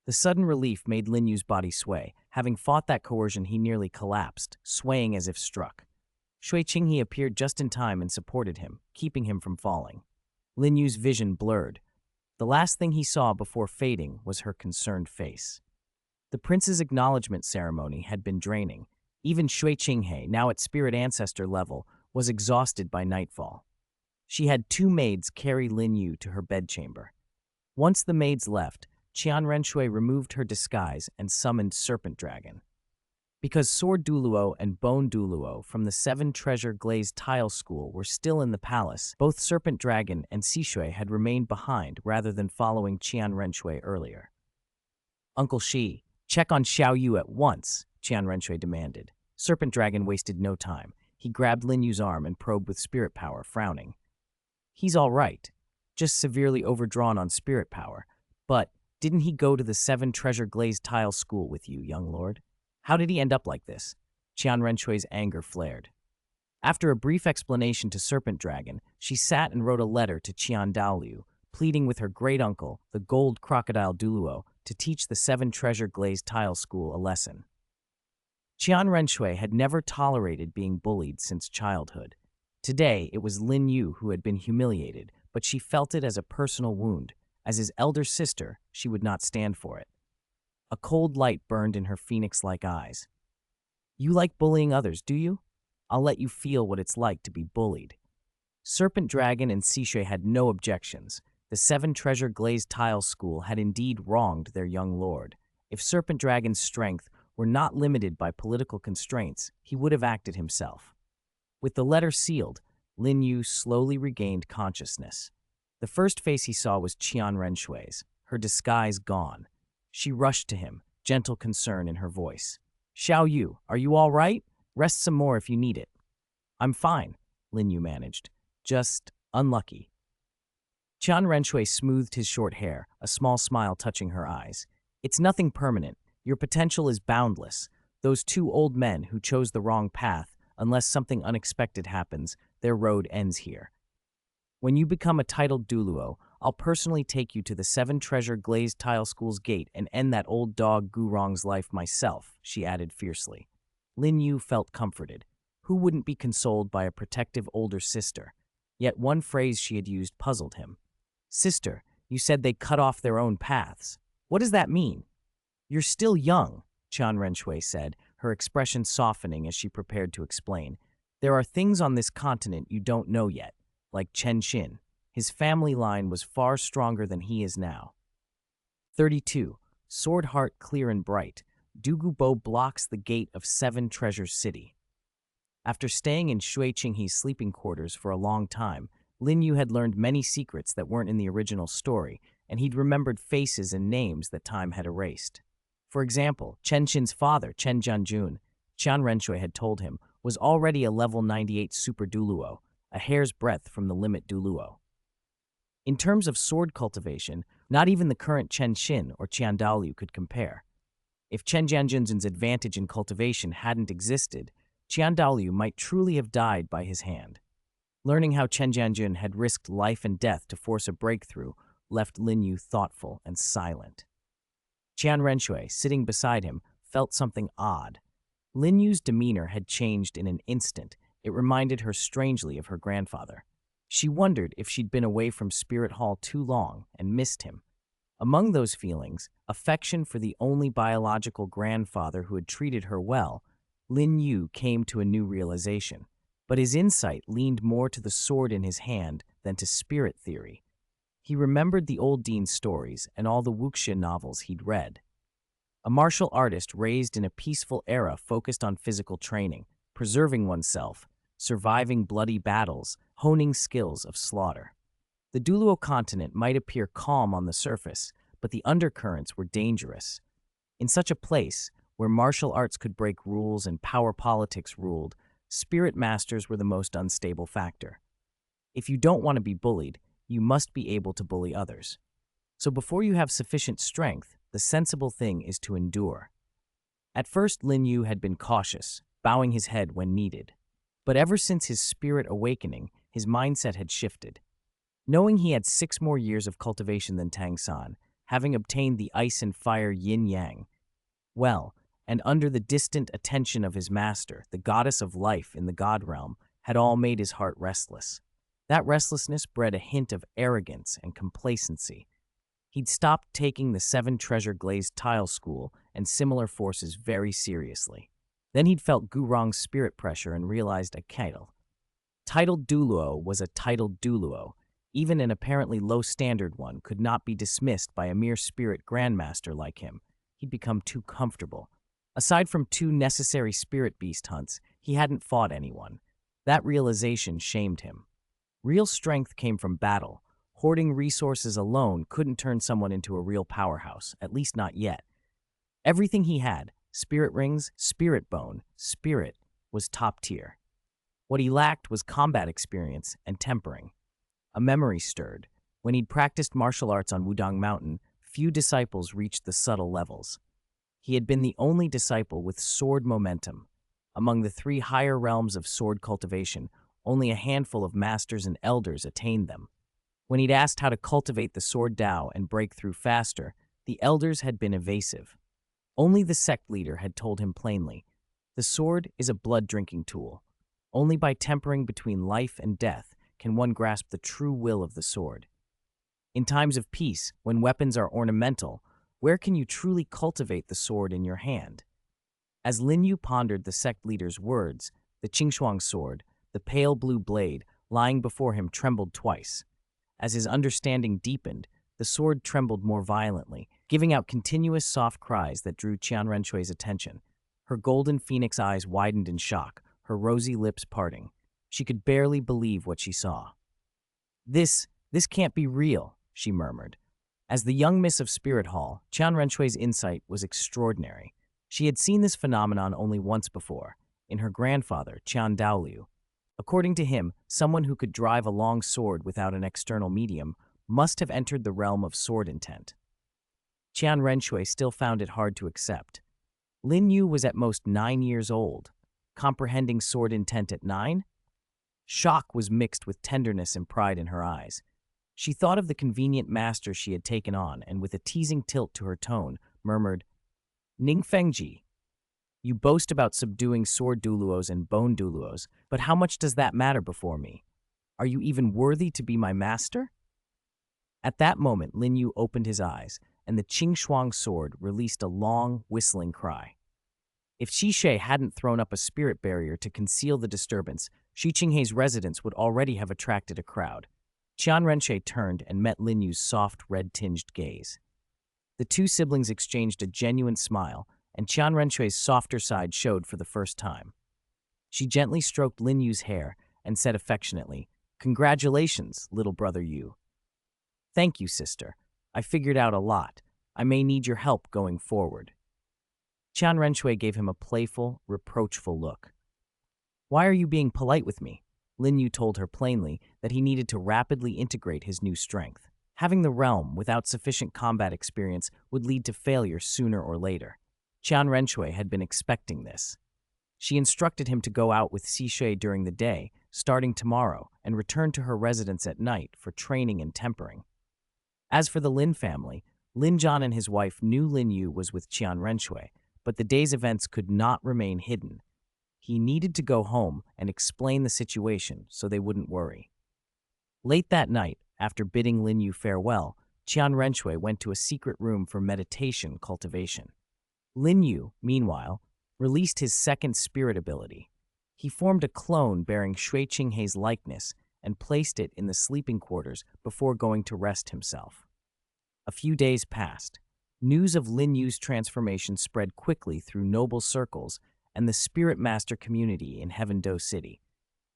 The sudden relief made Lin Yu's body sway. Having fought that coercion, he nearly collapsed, swaying as if struck. Shui Qinghe appeared just in time and supported him, keeping him from falling. Lin Yu's vision blurred. The last thing he saw before fading was her concerned face. The prince's acknowledgement ceremony had been draining. Even Shui Qinghe, now at spirit ancestor level, was exhausted by nightfall. She had two maids carry Lin Yu to her bedchamber. Once the maids left, Qian Renxue removed her disguise and summoned Serpent Dragon. Because Sword Douluo and Bone Douluo from the Seven Treasure Glazed Tile School were still in the palace, both Serpent Dragon and Sishui had remained behind rather than following Qian Renxue earlier. Uncle Shi, check on Xiao Wu at once, Qian Renxue demanded. Serpent Dragon wasted no time. He grabbed Lin Yu's arm and probed with spirit power, frowning. He's all right, just severely overdrawn on spirit power. But didn't he go to the Seven Treasure Glazed Tile School with you, young lord? How did he end up like this? Qian Renshue's anger flared. After a brief explanation to Serpent Dragon, she sat and wrote a letter to Qian Daoliu, pleading with her great-uncle, the gold crocodile Douluo, to teach the Seven Treasure Glazed Tile School a lesson. Qian Renxue had never tolerated being bullied since childhood. Today, it was Lin Yu who had been humiliated, but she felt it as a personal wound. As his elder sister, she would not stand for it. A cold light burned in her phoenix-like eyes. You like bullying others, do you? I'll let you feel what it's like to be bullied. Serpent Dragon and Sishui had no objections. The Seven Treasure Glazed Tile School had indeed wronged their young lord. If Serpent Dragon's strength were not limited by political constraints, he would have acted himself. With the letter sealed, Lin Yu slowly regained consciousness. The first face he saw was Qian Renshue's, her disguise gone. She rushed to him, gentle concern in her voice. Xiao Yu, are you all right? Rest some more if you need it. I'm fine, Lin Yu managed. Just unlucky. Qian Renxue smoothed his short hair, a small smile touching her eyes. It's nothing permanent. Your potential is boundless. Those two old men who chose the wrong path, unless something unexpected happens, their road ends here. When you become a titled Douluo, I'll personally take you to the Seven Treasure Glazed Tile School's gate and end that old dog Gurong's life myself, she added fiercely. Lin Yu felt comforted. Who wouldn't be consoled by a protective older sister? Yet one phrase she had used puzzled him. Sister, you said they cut off their own paths. What does that mean? You're still young, Qian Renxue said, her expression softening as she prepared to explain. There are things on this continent you don't know yet, like Chen Xin. His family line was far stronger than he is now. 32. Sword heart clear and bright. Dugu Bo blocks the gate of Seven Treasures City. After staying in Shui Qinghe's sleeping quarters for a long time, Lin Yu had learned many secrets that weren't in the original story, and he'd remembered faces and names that time had erased. For example, Chen Qin's father, Chen Jianjun, Qian Renxue had told him, was already a level 98 super Douluo, a hair's breadth from the limit Douluo. In terms of sword cultivation, not even the current Chen Xin or Qian Daoliu could compare. If Chen Jianjun's advantage in cultivation hadn't existed, Qian Daoliu might truly have died by his hand. Learning how Chen Jianjun had risked life and death to force a breakthrough left Lin Yu thoughtful and silent. Qian Renxue, sitting beside him, felt something odd. Lin Yu's demeanor had changed in an instant. It reminded her strangely of her grandfather. She wondered if she'd been away from Spirit Hall too long and missed him. Among those feelings, affection for the only biological grandfather who had treated her well, Lin Yu came to a new realization. But his insight leaned more to the sword in his hand than to spirit theory. He remembered the old Dean's stories and all the wuxia novels he'd read. A martial artist raised in a peaceful era focused on physical training, preserving oneself, surviving bloody battles, honing skills of slaughter. The Douluo Continent might appear calm on the surface, but the undercurrents were dangerous. In such a place, where martial arts could break rules and power politics ruled, spirit masters were the most unstable factor. If you don't want to be bullied, you must be able to bully others. So before you have sufficient strength, the sensible thing is to endure. At first, Lin Yu had been cautious, bowing his head when needed. But ever since his spirit awakening, his mindset had shifted. Knowing he had 6 more years of cultivation than Tang San, having obtained the ice and fire yin-yang, and under the distant attention of his master, the goddess of life in the god realm, had all made his heart restless. That restlessness bred a hint of arrogance and complacency. He'd stopped taking the 7 treasure glazed tile school and similar forces very seriously. Then he'd felt Gurong's spirit pressure and realized a titled Douluo was a titled Douluo. Even an apparently low-standard one could not be dismissed by a mere spirit grandmaster like him. He'd become too comfortable. Aside from 2 necessary spirit beast hunts, he hadn't fought anyone. That realization shamed him. Real strength came from battle. Hoarding resources alone couldn't turn someone into a real powerhouse, at least not yet. Everything he had, spirit rings, spirit bone, spirit, was top tier. What he lacked was combat experience and tempering. A memory stirred. When he'd practiced martial arts on Wudang Mountain, few disciples reached the subtle levels. He had been the only disciple with sword momentum. Among the 3 higher realms of sword cultivation, only a handful of masters and elders attained them. When he'd asked how to cultivate the sword Dao and break through faster, the elders had been evasive. Only the sect leader had told him plainly, the sword is a blood-drinking tool. Only by tempering between life and death can one grasp the true will of the sword. In times of peace, when weapons are ornamental, where can you truly cultivate the sword in your hand? As Lin Yu pondered the sect leader's words, the Qingshuang sword, the pale blue blade, lying before him trembled twice. As his understanding deepened, the sword trembled more violently, giving out continuous soft cries that drew Qian Renxue's attention. Her golden phoenix eyes widened in shock, her rosy lips parting. She could barely believe what she saw. This can't be real, she murmured. As the young miss of Spirit Hall, Qian Renxue's insight was extraordinary. She had seen this phenomenon only once before, in her grandfather, Qian Daoliu. According to him, someone who could drive a long sword without an external medium must have entered the realm of sword intent. Qian Renxue still found it hard to accept. Lin Yu was at most 9 years old. Comprehending sword intent at 9? Shock was mixed with tenderness and pride in her eyes. She thought of the convenient master she had taken on and with a teasing tilt to her tone, murmured, Ningfengji, you boast about subduing sword Douluos and bone Douluos, but how much does that matter before me? Are you even worthy to be my master? At that moment, Lin Yu opened his eyes, and the Qingshuang sword released a long, whistling cry. If Xishe hadn't thrown up a spirit barrier to conceal the disturbance, Shi Qinghei's residence would already have attracted a crowd. Qian Renxue turned and met Lin Yu's soft, red-tinged gaze. The two siblings exchanged a genuine smile, and Qian Renxue's softer side showed for the first time. She gently stroked Lin Yu's hair and said affectionately, "Congratulations, little brother Yu." "Thank you, sister. I figured out a lot. I may need your help going forward." Qian Renxue gave him a playful, reproachful look. "Why are you being polite with me?" Lin Yu told her plainly that he needed to rapidly integrate his new strength. Having the realm without sufficient combat experience would lead to failure sooner or later. Qian Renxue had been expecting this. She instructed him to go out with Xishe during the day, starting tomorrow, and return to her residence at night for training and tempering. As for the Lin family, Lin Zhan and his wife knew Lin Yu was with Qian Renxue, but the day's events could not remain hidden. He needed to go home and explain the situation so they wouldn't worry. Late that night, after bidding Lin Yu farewell, Qian Renxue went to a secret room for meditation cultivation. Lin Yu, meanwhile, released his second spirit ability. He formed a clone bearing Shui Qinghei's likeness and placed it in the sleeping quarters before going to rest himself. A few days passed. News of Lin Yu's transformation spread quickly through noble circles and the spirit master community in Heaven Do City.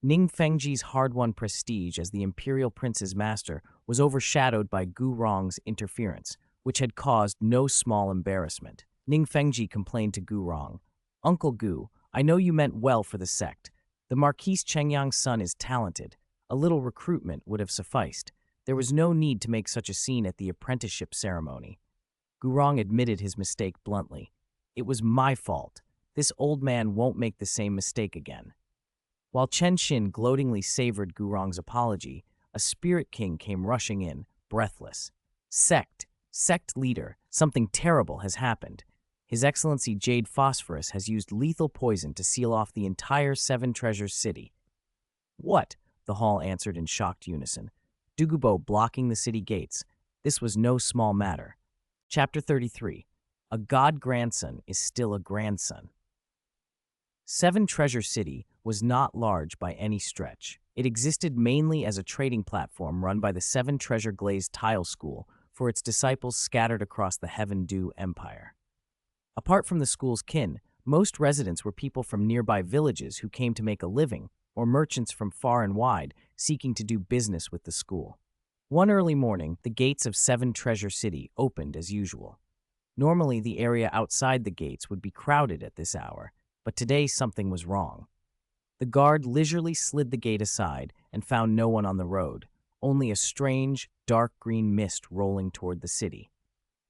Ning Fengji's hard-won prestige as the imperial prince's master was overshadowed by Gu Rong's interference, which had caused no small embarrassment. Ning Fengji complained to Gu Rong, "Uncle Gu, I know you meant well for the sect. The Marquise Chengyang's son is talented. A little recruitment would have sufficed. There was no need to make such a scene at the apprenticeship ceremony." Gu Rong admitted his mistake bluntly. "It was my fault. This old man won't make the same mistake again." While Chen Xin gloatingly savored Gu Rong's apology, a spirit king came rushing in, breathless. Sect leader, something terrible has happened. His Excellency Jade Phosphorus has used lethal poison to seal off the entire Seven Treasures city." "What?" the hall answered in shocked unison. Dugu Bo blocking the city gates. This was no small matter. Chapter 33. A god grandson is still a grandson. Seven Treasure City was not large by any stretch. It existed mainly as a trading platform run by the Seven Treasure Glazed Tile School for its disciples scattered across the Heaven Do Empire. Apart from the school's kin, most residents were people from nearby villages who came to make a living, or merchants from far and wide seeking to do business with the school. One early morning, the gates of Seven Treasure City opened as usual. Normally, the area outside the gates would be crowded at this hour, but today something was wrong. The guard leisurely slid the gate aside and found no one on the road, only a strange, dark green mist rolling toward the city.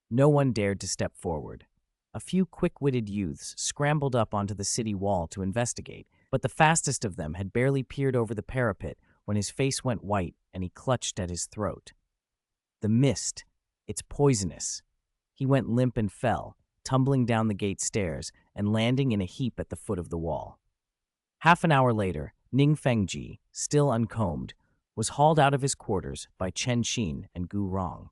No one dared to step forward. A few quick-witted youths scrambled up onto the city wall to investigate, but the fastest of them had barely peered over the parapet when his face went white and he clutched at his throat. The mist, it's poisonous. He went limp and fell, tumbling down the gate stairs and landing in a heap at the foot of the wall. Half an hour later, Ning Fengji, still uncombed, was hauled out of his quarters by Chen Xin and Gu Rong.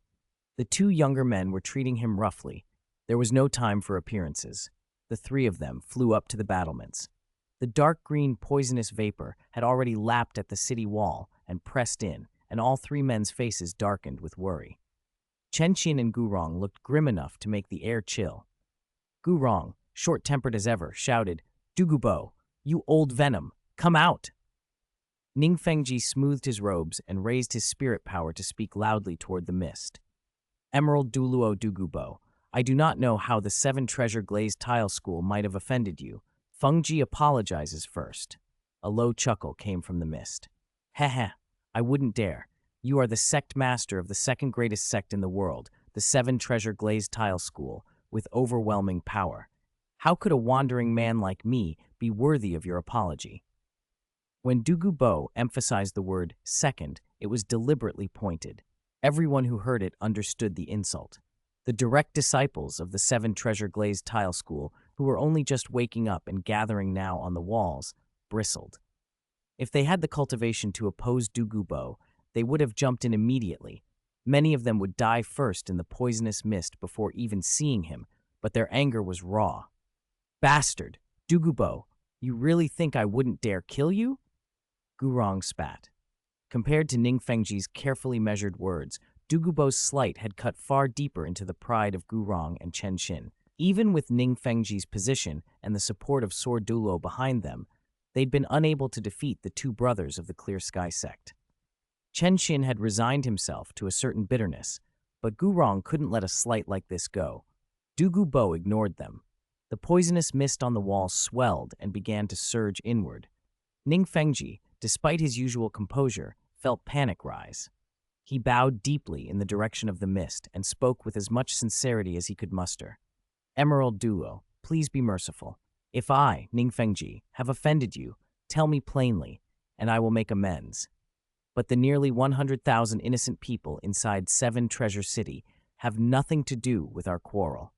The two younger men were treating him roughly. There was no time for appearances. The three of them flew up to the battlements. The dark green poisonous vapor had already lapped at the city wall and pressed in, and all three men's faces darkened with worry. Chen Xin and Gu Rong looked grim enough to make the air chill. Gu Rong, short-tempered as ever, shouted, "Dugu Bo, you old venom, come out!" Ning Fengji smoothed his robes and raised his spirit power to speak loudly toward the mist. "Emerald Douluo Dugu Bo, I do not know how the Seven Treasure Glazed Tile School might have offended you. Fengji apologizes first." A low chuckle came from the mist. "Heh, I wouldn't dare. You are the sect master of the second greatest sect in the world, the Seven Treasure Glazed Tile School, with overwhelming power. How could a wandering man like me be worthy of your apology?" When Dugu Bo emphasized the word second, it was deliberately pointed. Everyone who heard it understood the insult. The direct disciples of the Seven Treasure Glazed Tile School, who were only just waking up and gathering now on the walls, bristled. If they had the cultivation to oppose Dugu Bo, they would have jumped in immediately. Many of them would die first in the poisonous mist before even seeing him, but their anger was raw. "Bastard! Dugu Bo, you really think I wouldn't dare kill you? Gurong spat. Compared to Ning Fengji's carefully measured words, Dugu Bo's slight had cut far deeper into the pride of Gurong and Chen Xin. Even with Ning Fengji's position and the support of Sword Dulo behind them, they'd been unable to defeat the two brothers of the Clear Sky sect. Chen Xin had resigned himself to a certain bitterness, but Gurong couldn't let a slight like this go. Dugu Bo ignored them. The poisonous mist on the wall swelled and began to surge inward. Ning Fengji, despite his usual composure, felt panic rise. He bowed deeply in the direction of the mist and spoke with as much sincerity as he could muster. Emerald Duo, please be merciful. If I, Ning Fengji, have offended you, tell me plainly, and I will make amends. But the nearly 100,000 innocent people inside 7 Treasure City have nothing to do with our quarrel.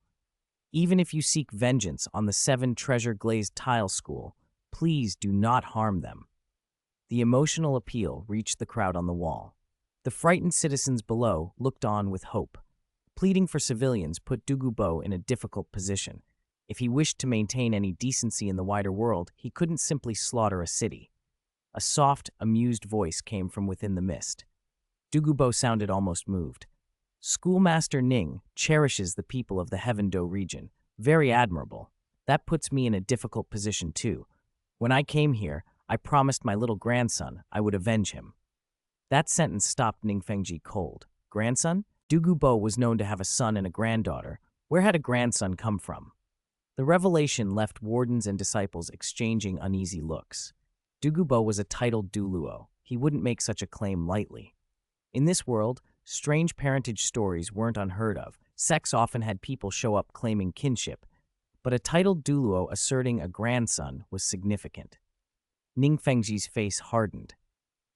Even if you seek vengeance on the 7 Treasure Glazed Tile School, please do not harm them. The emotional appeal reached the crowd on the wall. The frightened citizens below looked on with hope. Pleading for civilians put Dugu Bo in a difficult position. If he wished to maintain any decency in the wider world, he couldn't simply slaughter a city. A soft, amused voice came from within the mist. Dugu Bo sounded almost moved. Schoolmaster Ning cherishes the people of the Heaven Do region. Very admirable. That puts me in a difficult position too. When I came here, I promised my little grandson I would avenge him. That sentence stopped Ning Fengji cold. Grandson? Dugu Bo was known to have a son and a granddaughter. Where had a grandson come from? The revelation left wardens and disciples exchanging uneasy looks. Dugu Bo was a titled Douluo. He wouldn't make such a claim lightly. In this world, strange parentage stories weren't unheard of. Sects often had people show up claiming kinship, but a titled Douluo asserting a grandson was significant. Ning Fengji's face hardened.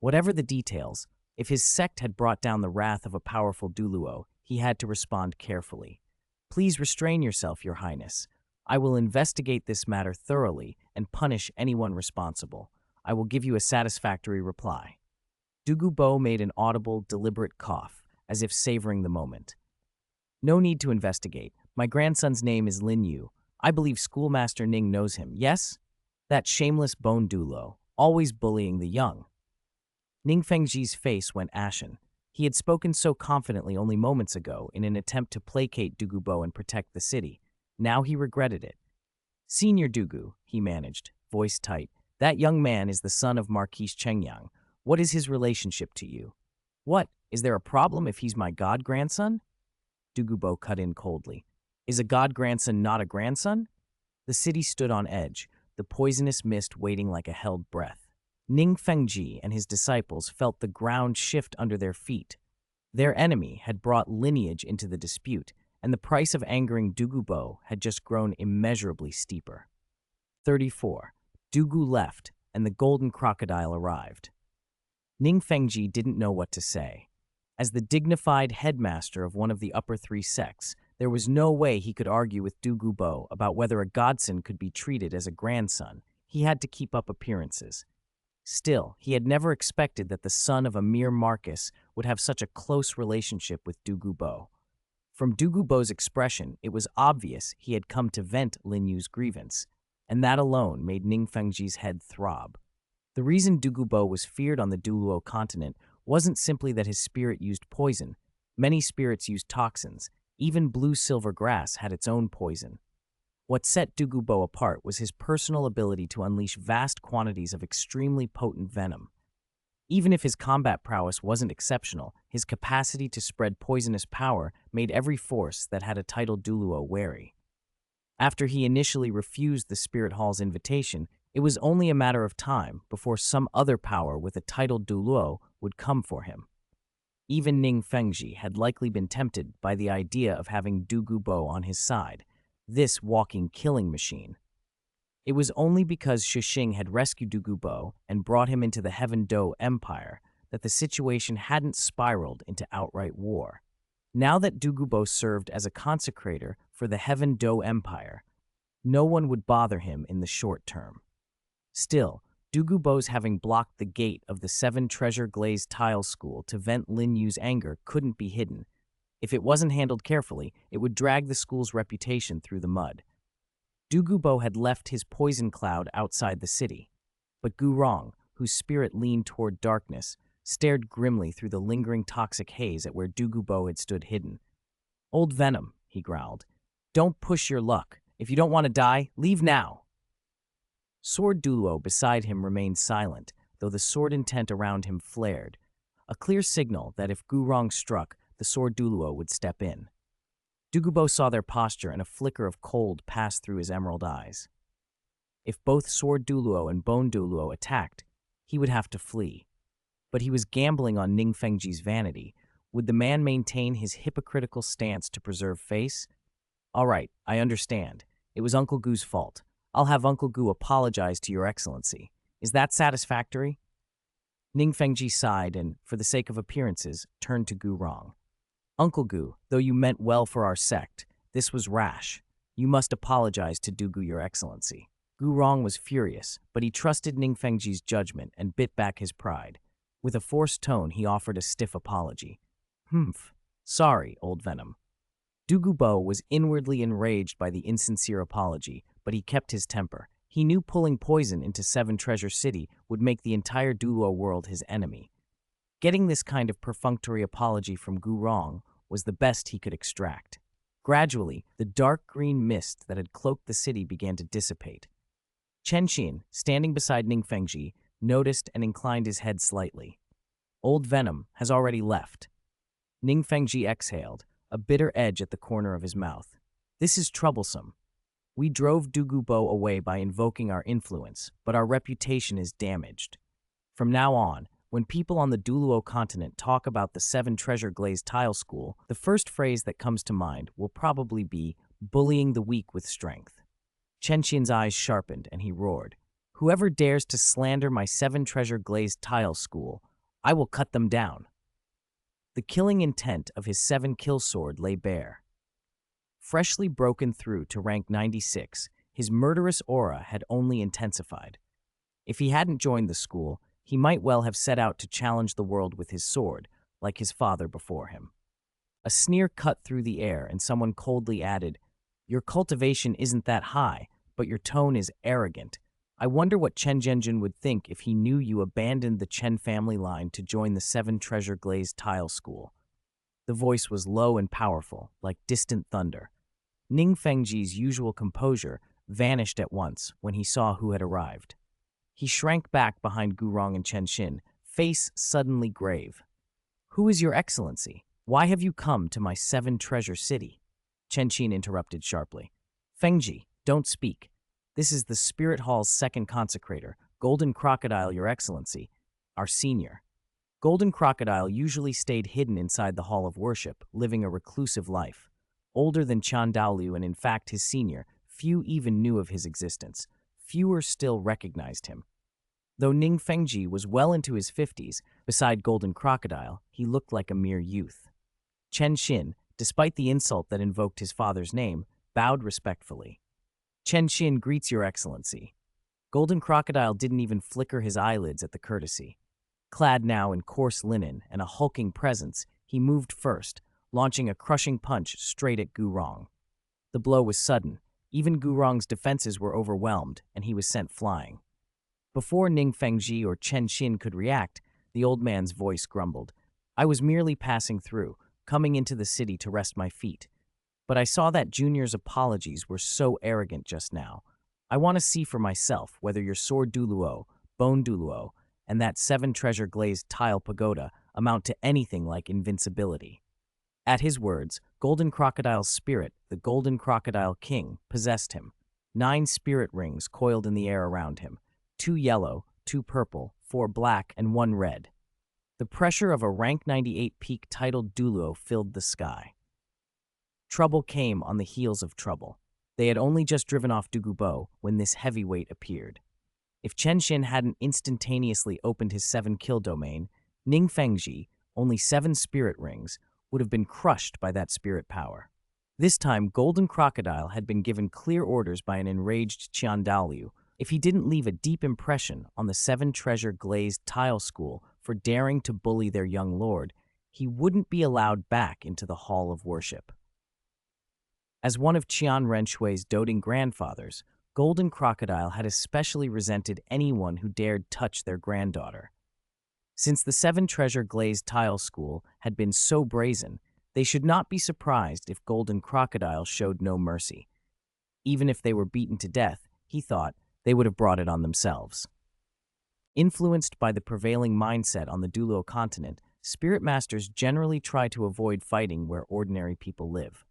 Whatever the details, if his sect had brought down the wrath of a powerful Douluo, he had to respond carefully. Please restrain yourself, Your Highness. I will investigate this matter thoroughly and punish anyone responsible. I will give you a satisfactory reply. Dugu Bo made an audible, deliberate cough, as if savoring the moment. No need to investigate. My grandson's name is Lin Yu. I believe Schoolmaster Ning knows him, yes? That shameless bone Dulo, always bullying the young. Ning Fengji's face went ashen. He had spoken so confidently only moments ago in an attempt to placate Dugu Bo and protect the city. Now he regretted it. Senior Dugu, he managed, voice tight, that young man is the son of Marquis Chengyang. What is his relationship to you? What, is there a problem if he's my god-grandson? Dugu Bo cut in coldly. Is a god-grandson not a grandson? The city stood on edge, the poisonous mist waiting like a held breath. Ning Fengji and his disciples felt the ground shift under their feet. Their enemy had brought lineage into the dispute, and the price of angering Dugu Bo had just grown immeasurably steeper. 34. Dugu left, and the golden crocodile arrived. Ning Fengji didn't know what to say. As the dignified headmaster of one of the upper 3 sects, there was no way he could argue with Dugu Bo about whether a godson could be treated as a grandson. He had to keep up appearances. Still, he had never expected that the son of a mere Marcus would have such a close relationship with Dugu Bo. From Dugu Bo's expression, it was obvious he had come to vent Lin Yu's grievance, and that alone made Ning Fengji's head throb. The reason Dugu Bo was feared on the Douluo Continent wasn't simply that his spirit used poison. Many spirits used toxins. Even blue-silver grass had its own poison. What set Dugu Bo apart was his personal ability to unleash vast quantities of extremely potent venom. Even if his combat prowess wasn't exceptional, his capacity to spread poisonous power made every force that had a titled Douluo wary. After he initially refused the Spirit Hall's invitation, it was only a matter of time before some other power with a titled Douluo would come for him. Even Ning Fengji had likely been tempted by the idea of having Dugu Bo on his side, this walking killing machine. It was only because Shixing had rescued Dugu Bo and brought him into the Heaven Do Empire that the situation hadn't spiraled into outright war. Now that Dugu Bo served as a consecrator for the Heaven Do Empire, no one would bother him in the short term. Still, Dugu Bo's having blocked the gate of the 7 Treasure Glazed Tile School to vent Lin Yu's anger couldn't be hidden. If it wasn't handled carefully, it would drag the school's reputation through the mud. Dugu Bo had left his poison cloud outside the city, but Gu Rong, whose spirit leaned toward darkness, stared grimly through the lingering toxic haze at where Dugu Bo had stood hidden. "Old Venom," he growled. "Don't push your luck. If you don't want to die, leave now." Sword Duoluo beside him remained silent, though the sword intent around him flared, a clear signal that if Gu Rong struck, the Sword Duoluo would step in. Dugu Bo saw their posture, and a flicker of cold passed through his emerald eyes. If both Sword Duoluo and Bone Duoluo attacked, he would have to flee. But he was gambling on Ning Fengji's vanity. Would the man maintain his hypocritical stance to preserve face? "All right, I understand. It was Uncle Gu's fault. I'll have Uncle Gu apologize to Your Excellency. Is that satisfactory?" Ning Fengji sighed and, for the sake of appearances, turned to Gu Rong. "Uncle Gu, though you meant well for our sect, this was rash. You must apologize to Dugu, Your Excellency." Gu Rong was furious, but he trusted Ning Fengji's judgment and bit back his pride. With a forced tone, he offered a stiff apology. "Humph. Sorry, Old Venom." Dugu Bo was inwardly enraged by the insincere apology, but he kept his temper. He knew pulling poison into Seven Treasure City would make the entire Duoluo world his enemy. Getting this kind of perfunctory apology from Gu Rong was the best he could extract. Gradually, the dark green mist that had cloaked the city began to dissipate. Chen Xin, standing beside Ning Fengji, noticed and inclined his head slightly. "Old Venom has already left." Ning Fengji exhaled, a bitter edge at the corner of his mouth. "This is troublesome. We drove Dugu Bo away by invoking our influence, but our reputation is damaged. From now on, when people on the Douluo Continent talk about the Seven Treasure Glazed Tile School, the first phrase that comes to mind will probably be bullying the weak with strength." Chen Xin's eyes sharpened, and he roared, "Whoever dares to slander my Seven Treasure Glazed Tile School, I will cut them down." The killing intent of his 7-kill sword lay bare. Freshly broken through to rank 96, his murderous aura had only intensified. If he hadn't joined the school, he might well have set out to challenge the world with his sword, like his father before him. A sneer cut through the air, and someone coldly added, "Your cultivation isn't that high, but your tone is arrogant. I wonder what Chen Zhenjun would think if he knew you abandoned the Chen family line to join the Seven Treasure Glazed Tile School." The voice was low and powerful, like distant thunder. Ning Fengji's usual composure vanished at once when he saw who had arrived. He shrank back behind Gu Rong and Chen Xin, face suddenly grave. "Who is Your Excellency? Why have you come to my Seven Treasure City?" Chen Xin interrupted sharply. "Fengji, don't speak. This is the Spirit Hall's second consecrator, Golden Crocodile, Your Excellency, our senior." Golden Crocodile usually stayed hidden inside the Hall of Worship, living a reclusive life. Older than Qian Daoliu and in fact his senior, few even knew of his existence. Fewer still recognized him. Though Ning Fengji was well into his 50s, beside Golden Crocodile, he looked like a mere youth. Chen Xin, despite the insult that invoked his father's name, bowed respectfully. "Chen Xin greets Your Excellency." Golden Crocodile didn't even flicker his eyelids at the courtesy. Clad now in coarse linen and a hulking presence, he moved first, launching a crushing punch straight at Gu Rong. The blow was sudden. Even Gu Rong's defenses were overwhelmed, and he was sent flying. Before Ning Fengji or Chen Xin could react, the old man's voice grumbled. "I was merely passing through, coming into the city to rest my feet. But I saw that Junior's apologies were so arrogant just now. I want to see for myself whether your Sword Duoluo, Bone Duoluo, and that Seven Treasure Glazed Tile Pagoda amount to anything like invincibility." At his words, Golden Crocodile's spirit, the Golden Crocodile King, possessed him. 9 spirit rings coiled in the air around him, 2 yellow, 2 purple, 4 black, and 1 red. The pressure of a rank 98 peak titled Douluo filled the sky. Trouble came on the heels of trouble. They had only just driven off Dugu Bo when this heavyweight appeared. If Chen Xin hadn't instantaneously opened his 7-kill domain, Ning Fengji, only 7 spirit rings, would have been crushed by that spirit power. This time, Golden Crocodile had been given clear orders by an enraged Qian Daoliu. If he didn't leave a deep impression on the Seven Treasure Glazed Tile School for daring to bully their young lord, he wouldn't be allowed back into the Hall of Worship. As one of Qian Renshue's doting grandfathers, Golden Crocodile had especially resented anyone who dared touch their granddaughter. Since the Seven Treasure Glazed Tile School had been so brazen, they should not be surprised if Golden Crocodile showed no mercy. Even if they were beaten to death, he thought, they would have brought it on themselves. Influenced by the prevailing mindset on the Douluo Continent, spirit masters generally try to avoid fighting where ordinary people live.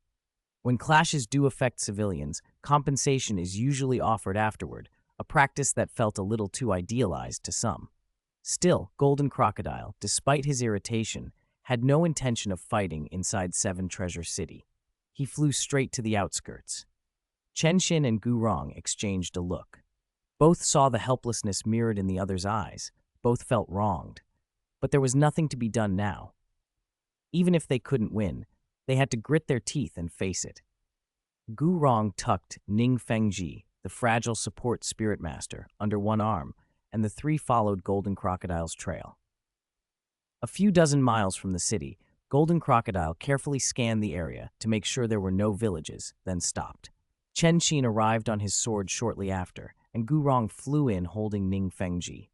When clashes do affect civilians, compensation is usually offered afterward, a practice that felt a little too idealized to some. Still, Golden Crocodile, despite his irritation, had no intention of fighting inside Seven Treasure City. He flew straight to the outskirts. Chen Xin and Gu Rong exchanged a look. Both saw the helplessness mirrored in the other's eyes. Both felt wronged. But there was nothing to be done now. Even if they couldn't win, they had to grit their teeth and face it. Gu Rong tucked Ning Fengji, the fragile support spirit master, under one arm, and the three followed Golden Crocodile's trail. A few dozen miles from the city, Golden Crocodile carefully scanned the area to make sure there were no villages, then stopped. Chen Xin arrived on his sword shortly after, and Gu Rong flew in holding Ning Fengji.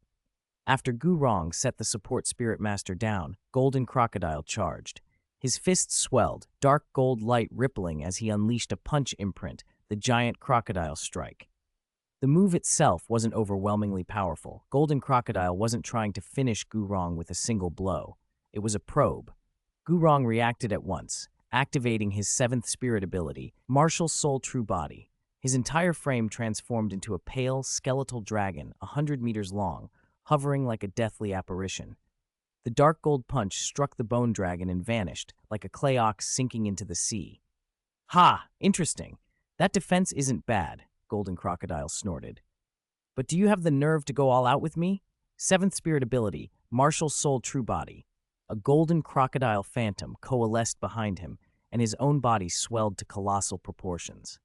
After Gu Rong set the support spirit master down, Golden Crocodile charged. His fists swelled, dark gold light rippling as he unleashed a punch imprint, the giant crocodile strike. The move itself wasn't overwhelmingly powerful. Golden Crocodile wasn't trying to finish Gu Rong with a single blow. It was a probe. Gu Rong reacted at once, activating his seventh spirit ability, Martial Soul True Body. His entire frame transformed into a pale, skeletal dragon, 100 meters long, hovering like a deathly apparition. The dark gold punch struck the bone dragon and vanished, like a clay ox sinking into the sea. Ha! Interesting. That defense isn't bad, Golden Crocodile snorted. But do you have the nerve to go all out with me? Seventh spirit ability, Martial Soul True Body. A golden crocodile phantom coalesced behind him, and his own body swelled to colossal proportions.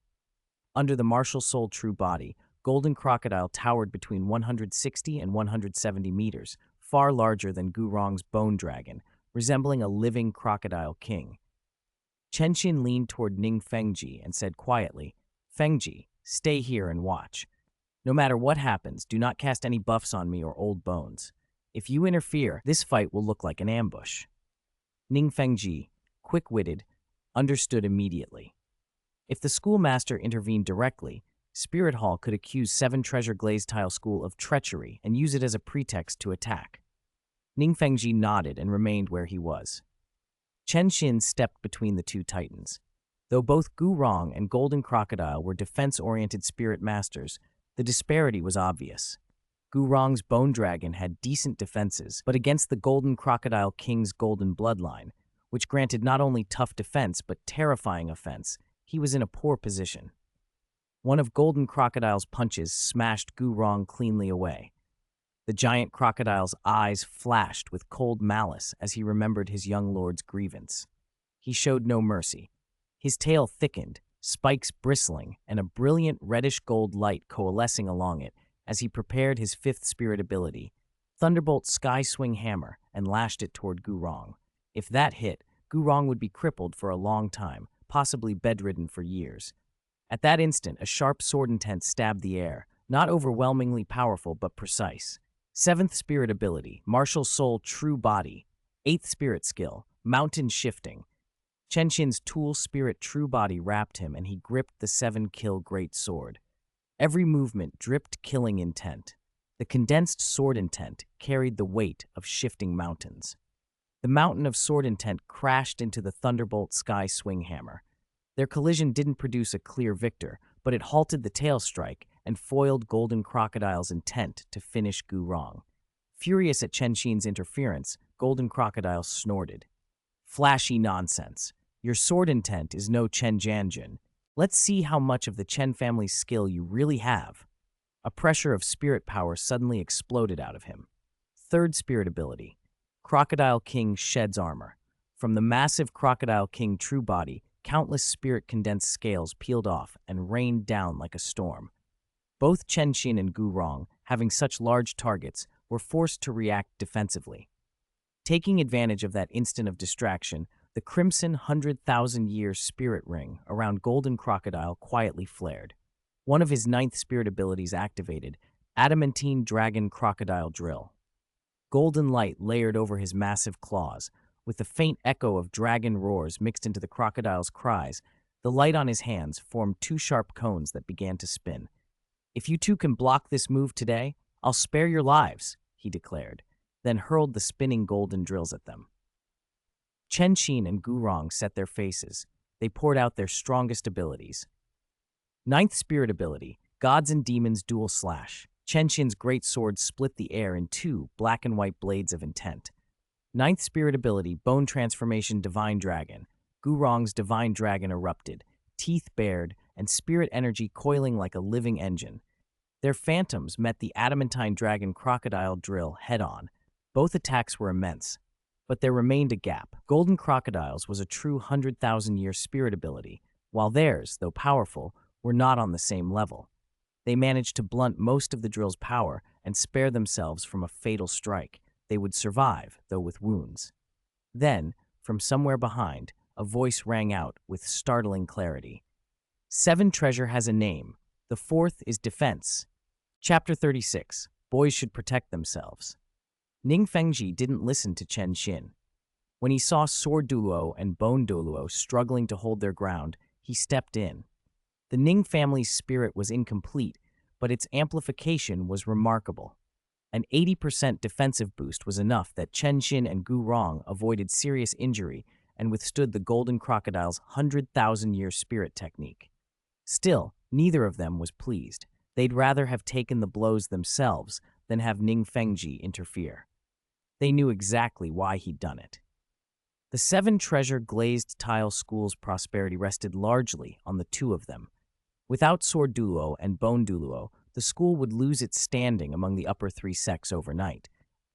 Under the Martial Soul True Body, Golden Crocodile towered between 160 and 170 meters, far larger than Gu Rong's bone dragon, resembling a living crocodile king. Chen Xin leaned toward Ning Fengji and said quietly, "Fengji, stay here and watch. No matter what happens, do not cast any buffs on me or old bones. If you interfere, this fight will look like an ambush." Ning Fengji, quick-witted, understood immediately. If the schoolmaster intervened directly, Spirit Hall could accuse Seven Treasure Glazed Tile School of treachery and use it as a pretext to attack. Ning Fengji nodded and remained where he was. Chen Xin stepped between the two titans. Though both Gu Rong and Golden Crocodile were defense-oriented spirit masters, the disparity was obvious. Gu Rong's bone dragon had decent defenses, but against the Golden Crocodile King's golden bloodline, which granted not only tough defense but terrifying offense, he was in a poor position. One of Golden Crocodile's punches smashed Gu Rong cleanly away. The giant crocodile's eyes flashed with cold malice as he remembered his young lord's grievance. He showed no mercy. His tail thickened, spikes bristling, and a brilliant reddish-gold light coalescing along it as he prepared his fifth spirit ability, Thunderbolt Sky Swing Hammer, and lashed it toward Gu Rong. If that hit, Gu Rong would be crippled for a long time, possibly bedridden for years. At that instant, a sharp sword intent stabbed the air, not overwhelmingly powerful but precise. Seventh spirit ability, Martial Soul True Body. Eighth spirit skill, Mountain Shifting. Chen Xin's tool spirit True Body wrapped him and he gripped the 7-kill great sword. Every movement dripped killing intent. The condensed sword intent carried the weight of shifting mountains. The mountain of sword intent crashed into the Thunderbolt Sky Swing Hammer. Their collision didn't produce a clear victor, but it halted the tail strike and foiled Golden Crocodile's intent to finish Gu Rong. Furious at Chen Xin's interference, Golden Crocodile snorted. "Flashy nonsense. Your sword intent is no Chen Jianjun. Let's see how much of the Chen family's skill you really have." A pressure of spirit power suddenly exploded out of him. Third spirit ability, Crocodile King Sheds Armor. From the massive Crocodile King True Body, countless spirit condensed scales peeled off and rained down like a storm. Both Chen Xin and Gu Rong, having such large targets, were forced to react defensively. Taking advantage of that instant of distraction, The crimson 100,000-year spirit ring around Golden Crocodile quietly flared. One of his ninth spirit abilities activated, Adamantine Dragon Crocodile Drill. Golden light layered over his massive claws. With the faint echo of dragon roars mixed into the crocodile's cries, the light on his hands formed two sharp cones that began to spin. "If you two can block this move today, I'll spare your lives," he declared, then hurled the spinning golden drills at them. Chen Xin and Gu Rong set their faces. They poured out their strongest abilities. Ninth spirit ability, Gods and Demons Dual Slash. Chen Xin's great sword split the air in two black and white blades of intent. Ninth spirit ability, Bone Transformation Divine Dragon. Gu Rong's Divine Dragon erupted, teeth bared, and spirit energy coiling like a living engine. Their phantoms met the Adamantine Dragon Crocodile Drill head-on. Both attacks were immense, but there remained a gap. Golden Crocodile's was a true 100,000-year spirit ability, while theirs, though powerful, were not on the same level. They managed to blunt most of the drill's power and spare themselves from a fatal strike. They would survive, though with wounds. Then, from somewhere behind, a voice rang out with startling clarity. "Seven treasure has a name. The fourth is defense." Chapter 36. Boys should protect themselves. Ning Fengji didn't listen to Chen Xin. When he saw Sword Duoluo and Bone Duoluo struggling to hold their ground, he stepped in. The Ning family's spirit was incomplete, but its amplification was remarkable. An 80% defensive boost was enough that Chen Xin and Gu Rong avoided serious injury and withstood the Golden Crocodile's 100,000-year spirit technique. Still, neither of them was pleased. They'd rather have taken the blows themselves than have Ning Fengji interfere. They knew exactly why he'd done it. The seven treasure glazed tile school's prosperity rested largely on the two of them. Without Sword Duoluo and Bone Duoluo, the school would lose its standing among the upper three sects overnight.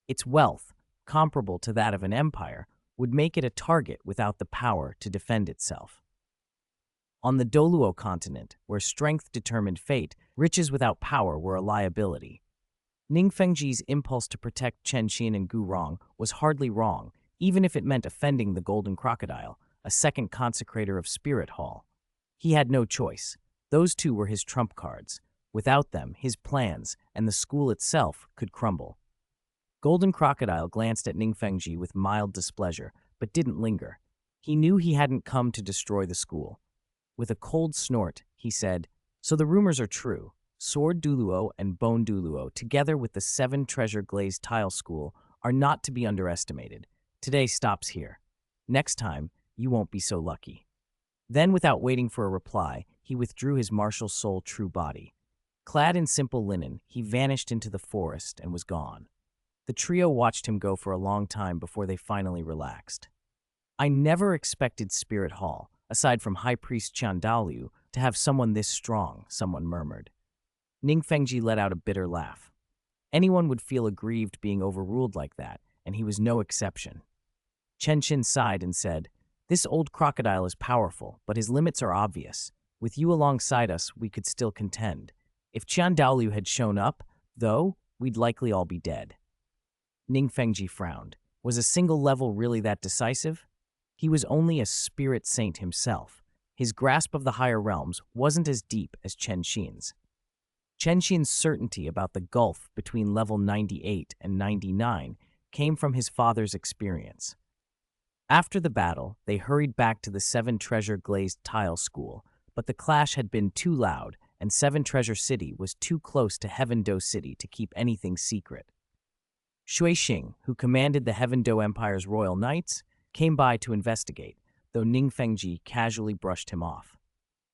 Its wealth, comparable to that of an empire, would make it a target without the power to defend itself. On the Douluo Continent, where strength determined fate, riches without power were a liability. Ning Fengji's impulse to protect Chen Xin and Gu Rong was hardly wrong, even if it meant offending the Golden Crocodile, a second consecrator of Spirit Hall. He had no choice. Those two were his trump cards. Without them, his plans and the school itself could crumble. Golden Crocodile glanced at Ning Fengji with mild displeasure, but didn't linger. He knew he hadn't come to destroy the school. With a cold snort, he said, "So the rumors are true. Sword Duoluo and Bone Duoluo, together with the seven treasure glazed tile school, are not to be underestimated. Today stops here. Next time, you won't be so lucky." Then, without waiting for a reply, he withdrew his martial soul true body. Clad in simple linen, he vanished into the forest and was gone. The trio watched him go for a long time before they finally relaxed. "I never expected Spirit Hall, aside from High Priest Qian Renxue, to have someone this strong," someone murmured. Ning Fengji let out a bitter laugh. Anyone would feel aggrieved being overruled like that, and he was no exception. Chen Xin sighed and said, "This old crocodile is powerful, but his limits are obvious. With you alongside us, we could still contend. If Qian Renxue had shown up, though, we'd likely all be dead." Ning Fengji frowned. Was a single level really that decisive? He was only a spirit saint himself. His grasp of the higher realms wasn't as deep as Chen Xin's. Chen Xin's certainty about the gulf between level 98 and 99 came from his father's experience. After the battle, they hurried back to the Seven Treasure Glazed Tile School, but the clash had been too loud, and Seven Treasure City was too close to Heaven Do City to keep anything secret. Shui Xing, who commanded the Heaven Do Empire's Royal Knights, came by to investigate, though Ning Fengji casually brushed him off.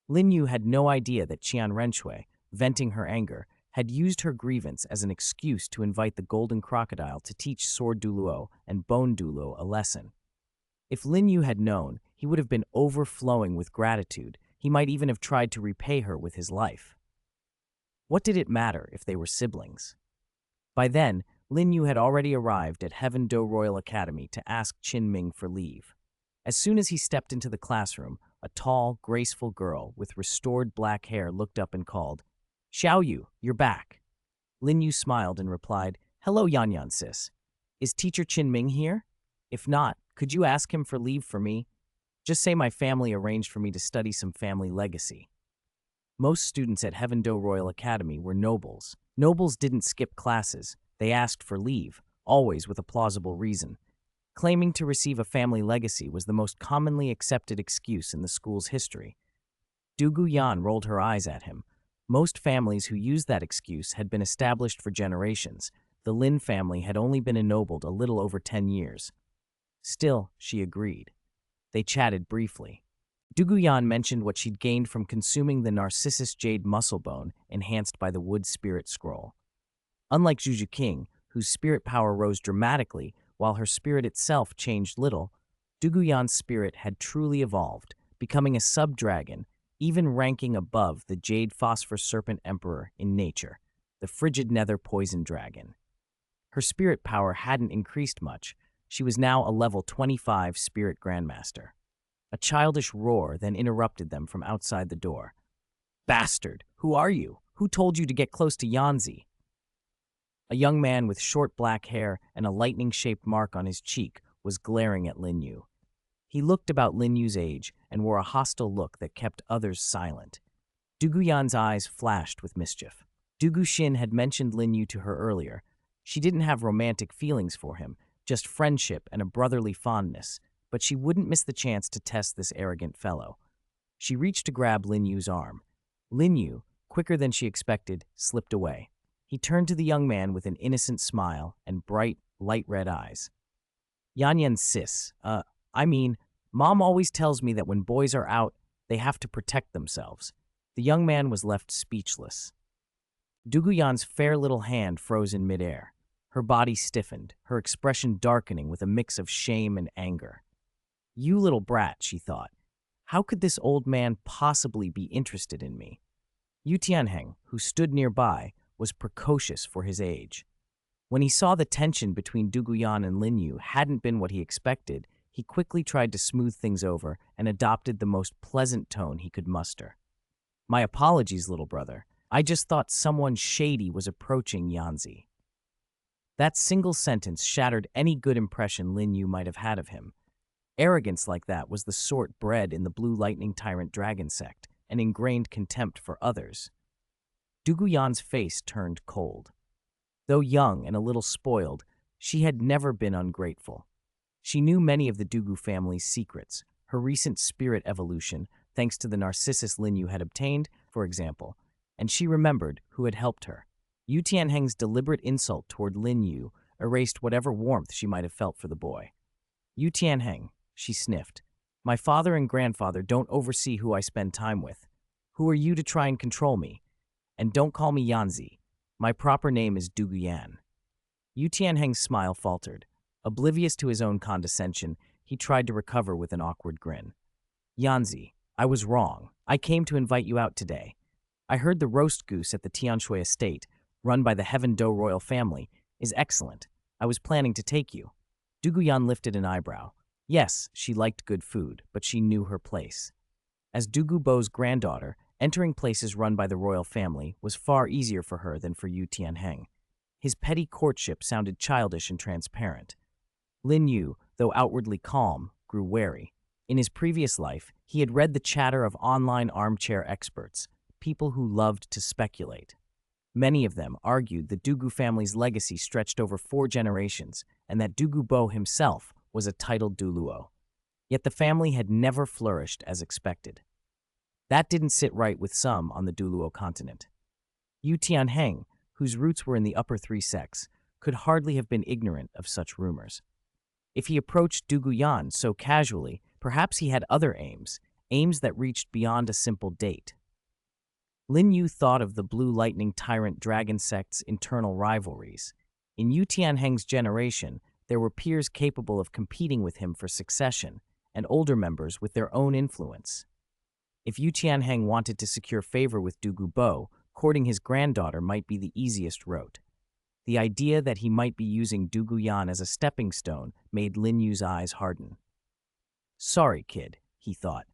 Lin Yu had no idea that Qian Renxue, venting her anger, had used her grievance as an excuse to invite the Golden Crocodile to teach Sword Duoluo and Bone Duoluo a lesson. If Lin Yu had known, he would have been overflowing with gratitude. He might even have tried to repay her with his life. What did it matter if they were siblings? By then, Lin Yu had already arrived at Heaven Do Royal Academy to ask Qin Ming for leave. As soon as he stepped into the classroom, a tall, graceful girl with restored black hair looked up and called, "Xiao Yu, you're back." Lin Yu smiled and replied, "Hello, Yan sis. Is teacher Qin Ming here? If not, could you ask him for leave for me? Just say my family arranged for me to study some family legacy. Most students at Heaven-Do Royal Academy were nobles. Nobles didn't skip classes. They asked for leave, always with a plausible reason. Claiming to receive a family legacy was the most commonly accepted excuse in the school's history. Dugu Yan rolled her eyes at him. Most families who used that excuse had been established for generations. The Lin family had only been ennobled a little over 10 years. Still, she agreed. They chatted briefly. Dugu Yan mentioned what she'd gained from consuming the Narcissus Jade muscle bone enhanced by the Wood Spirit Scroll. Unlike Juju King, whose spirit power rose dramatically while her spirit itself changed little, Dugu Yan's spirit had truly evolved, becoming a sub-dragon, even ranking above the Jade Phosphor Serpent Emperor in nature, the frigid nether poison dragon. Her spirit power hadn't increased much. She was now a level 25 spirit grandmaster. A childish roar then interrupted them from outside the door. "Bastard! Who are you? Who told you to get close to Yanzi?" A young man with short black hair and a lightning-shaped mark on his cheek was glaring at Lin Yu. He looked about Lin Yu's age and wore a hostile look that kept others silent. Dugu Yan's eyes flashed with mischief. Dugu Xin had mentioned Lin Yu to her earlier. She didn't have romantic feelings for him, just friendship and a brotherly fondness, but she wouldn't miss the chance to test this arrogant fellow. She reached to grab Lin Yu's arm. Lin Yu, quicker than she expected, slipped away. He turned to the young man with an innocent smile and bright, light red eyes. "Yan sis, Mom always tells me that when boys are out, they have to protect themselves." The young man was left speechless. Dugu Yan's fair little hand froze in midair. Her body stiffened, her expression darkening with a mix of shame and anger. "You little brat," she thought. "How could this old man possibly be interested in me?" Yu Tianheng, who stood nearby, was precocious for his age. When he saw the tension between Dugu Yan and Lin Yu hadn't been what he expected, he quickly tried to smooth things over and adopted the most pleasant tone he could muster. "My apologies, little brother. I just thought someone shady was approaching Yanzi." That single sentence shattered any good impression Lin Yu might have had of him. Arrogance like that was the sort bred in the Blue Lightning Tyrant Dragon sect, an ingrained contempt for others. Dugu Yan's face turned cold. Though young and a little spoiled, she had never been ungrateful. She knew many of the Dugu family's secrets, her recent spirit evolution, thanks to the Narcissus Lin Yu had obtained, for example, and she remembered who had helped her. Yu Tianheng's deliberate insult toward Lin Yu erased whatever warmth she might have felt for the boy. "Yu Tianheng," she sniffed, "my father and grandfather don't oversee who I spend time with. Who are you to try and control me? And don't call me Yanzi. My proper name is Dugu Yan." Yu Tianheng's smile faltered. Oblivious to his own condescension, he tried to recover with an awkward grin. "Yanzi, I was wrong. I came to invite you out today. I heard the roast goose at the Tianshui estate, run by the Heaven-Do royal family, is excellent. I was planning to take you." Dugu Yan lifted an eyebrow. Yes, she liked good food, but she knew her place. As Dugu Bo's granddaughter, entering places run by the royal family was far easier for her than for Yu Tianheng. His petty courtship sounded childish and transparent. Lin Yu, though outwardly calm, grew wary. In his previous life, he had read the chatter of online armchair experts, people who loved to speculate. Many of them argued the Dugu family's legacy stretched over 4 generations and that Dugu Bo himself was a titled Douluo. Yet the family had never flourished as expected. That didn't sit right with some on the Douluo Continent. Yu Tianheng, whose roots were in the upper 3 sects, could hardly have been ignorant of such rumors. If he approached Dugu Yan so casually, perhaps he had other aims that reached beyond a simple date. Lin Yu thought of the Blue Lightning Tyrant Dragon sect's internal rivalries. In Yu Tianheng's generation, there were peers capable of competing with him for succession, and older members with their own influence. If Yu Tianheng wanted to secure favor with Dugu Bo, courting his granddaughter might be the easiest route. The idea that he might be using Dugu Yan as a stepping stone made Lin Yu's eyes harden. "Sorry, kid," he thought.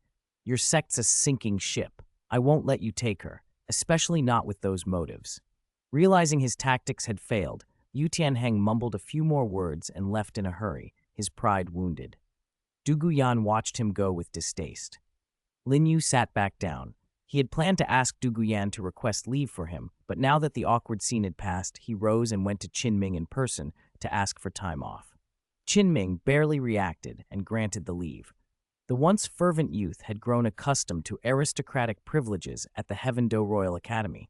"Your sect's a sinking ship. I won't let you take her, especially not with those motives." Realizing his tactics had failed, Yu Tianheng mumbled a few more words and left in a hurry, his pride wounded. Dugu Yan watched him go with distaste. Lin Yu sat back down. He had planned to ask Dugu Yan to request leave for him, but now that the awkward scene had passed, he rose and went to Qin Ming in person to ask for time off. Qin Ming barely reacted and granted the leave. The once fervent youth had grown accustomed to aristocratic privileges at the Heavendo Royal Academy.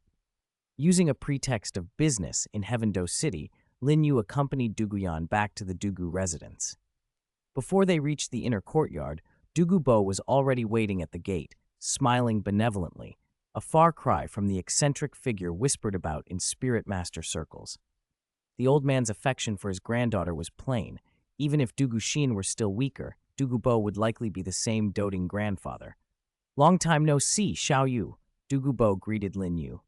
Using a pretext of business in Heavendo City, Lin Yu accompanied Dugu Yan back to the Dugu residence. Before they reached the inner courtyard, Dugu Bo was already waiting at the gate, smiling benevolently, a far cry from the eccentric figure whispered about in spirit master circles. The old man's affection for his granddaughter was plain. Even if Dugu Xin were still weaker, Dugu Bo would likely be the same doting grandfather. "Long time no see, Xiao Wu," Dugu Bo greeted Lin Yu.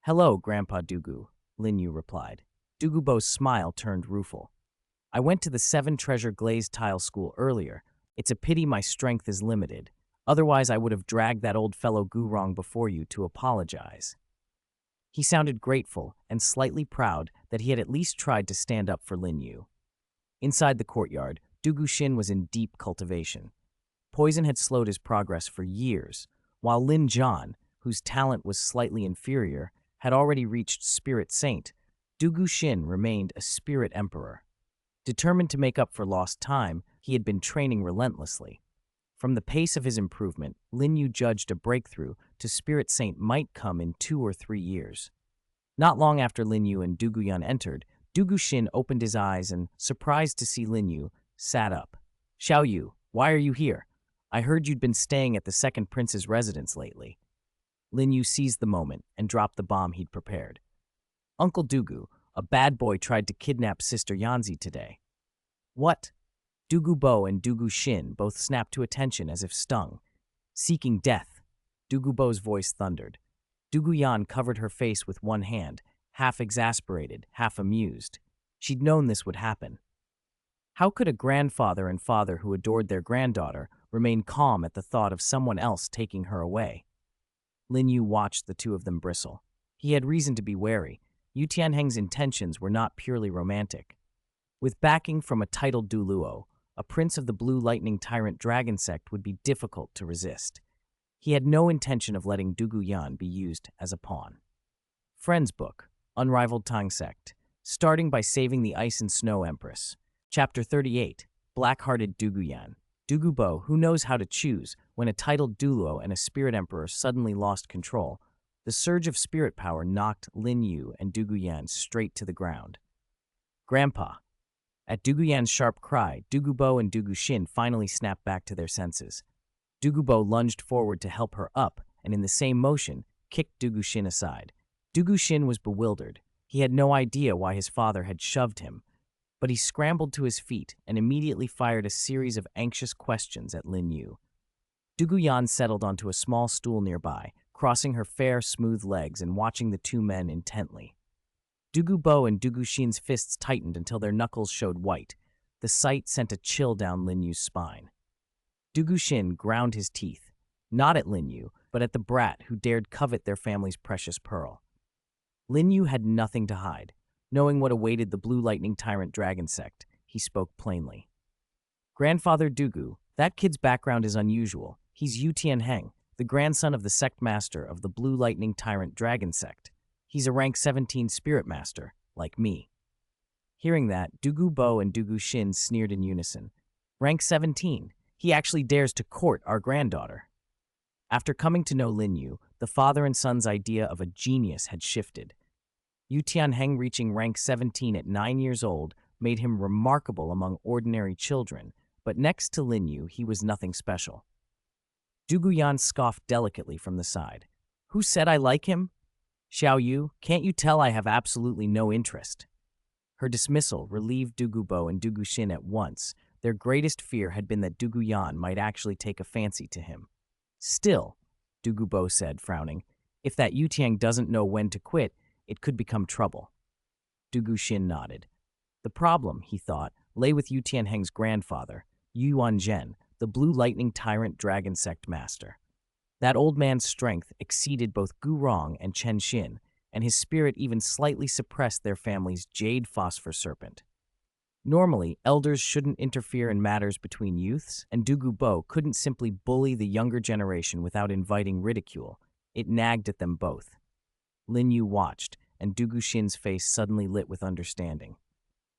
"Hello, Grandpa Dugu," Lin Yu replied. Dugu Bo's smile turned rueful. "I went to the 7-treasure glazed tile school earlier. It's a pity my strength is limited. Otherwise, I would have dragged that old fellow Gurong before you to apologize." He sounded grateful and slightly proud that he had at least tried to stand up for Lin Yu. Inside the courtyard, Dugu Xin was in deep cultivation. Poison had slowed his progress for years, while Lin Zhan, whose talent was slightly inferior, had already reached Spirit Saint. Dugu Xin remained a Spirit Emperor. Determined to make up for lost time, he had been training relentlessly. From the pace of his improvement, Lin Yu judged a breakthrough to Spirit Saint might come in 2 or 3 years. Not long after Lin Yu and Dugu Yan entered, Dugu Xin opened his eyes and, surprised to see Lin Yu, sat up. "Xiao Yu, why are you here? I heard you'd been staying at the second prince's residence lately." Lin Yu seized the moment and dropped the bomb he'd prepared. "Uncle Dugu, a bad boy tried to kidnap Sister Yanzi today." "What?" Dugu Bo and Dugu Xin both snapped to attention as if stung. "Seeking death," Dugu Bo's voice thundered. Dugu Yan covered her face with one hand, half exasperated, half amused. She'd known this would happen. How could a grandfather and father who adored their granddaughter remain calm at the thought of someone else taking her away? Lin Yu watched the two of them bristle. He had reason to be wary. Yu Tianheng's intentions were not purely romantic. With backing from a titled Douluo, a prince of the Blue Lightning Tyrant Dragon Sect would be difficult to resist. He had no intention of letting Dugu Yan be used as a pawn. Friend's Book, Unrivaled Tang Sect, starting by saving the Ice and Snow Empress. Chapter 38, Black-Hearted Dugu Yan. Dugu Bo, who knows how to choose, when a titled Douluo and a spirit emperor suddenly lost control, the surge of spirit power knocked Lin Yu and Dugu Yan straight to the ground. "Grandpa." At Dugu Yan's sharp cry, Dugu Bo and Dugu Xin finally snapped back to their senses. Dugu Bo lunged forward to help her up, and in the same motion, kicked Dugu Xin aside. Dugu Xin was bewildered. He had no idea why his father had shoved him, but he scrambled to his feet and immediately fired a series of anxious questions at Lin Yu. Dugu Yan settled onto a small stool nearby, crossing her fair, smooth legs and watching the two men intently. Dugu Bo and Dugu Xin's fists tightened until their knuckles showed white. The sight sent a chill down Lin Yu's spine. Dugu Xin ground his teeth, not at Lin Yu, but at the brat who dared covet their family's precious pearl. Lin Yu had nothing to hide. Knowing what awaited the Blue Lightning Tyrant Dragon Sect, he spoke plainly. "Grandfather Dugu, that kid's background is unusual. He's Yu Tianheng, the grandson of the sect master of the Blue Lightning Tyrant Dragon Sect. He's a rank 17 spirit master, like me." Hearing that, Dugu Bo and Dugu Xin sneered in unison. "Rank 17? He actually dares to court our granddaughter." After coming to know Lin Yu, the father and son's idea of a genius had shifted. Yu Tianheng reaching rank 17 at 9 years old made him remarkable among ordinary children, but next to Lin Yu, he was nothing special. Dugu Yan scoffed delicately from the side. "Who said I like him? Xiao Yu, can't you tell I have absolutely no interest?" Her dismissal relieved Dugu Bo and Dugu Xin at once. Their greatest fear had been that Dugu Yan might actually take a fancy to him. "Still," Dugu Bo said, frowning, "if that Yu Tiang doesn't know when to quit, it could become trouble." Dugu Xin nodded. The problem, he thought, lay with Yu Tianheng's grandfather, Yu Yuanzhen, the Blue Lightning Tyrant Dragon Sect master. That old man's strength exceeded both Gu Rong and Chen Xin, and his spirit even slightly suppressed their family's jade phosphor serpent. Normally, elders shouldn't interfere in matters between youths, and Dugu Bo couldn't simply bully the younger generation without inviting ridicule. It nagged at them both. Lin Yu watched, and Dugu Xin's face suddenly lit with understanding.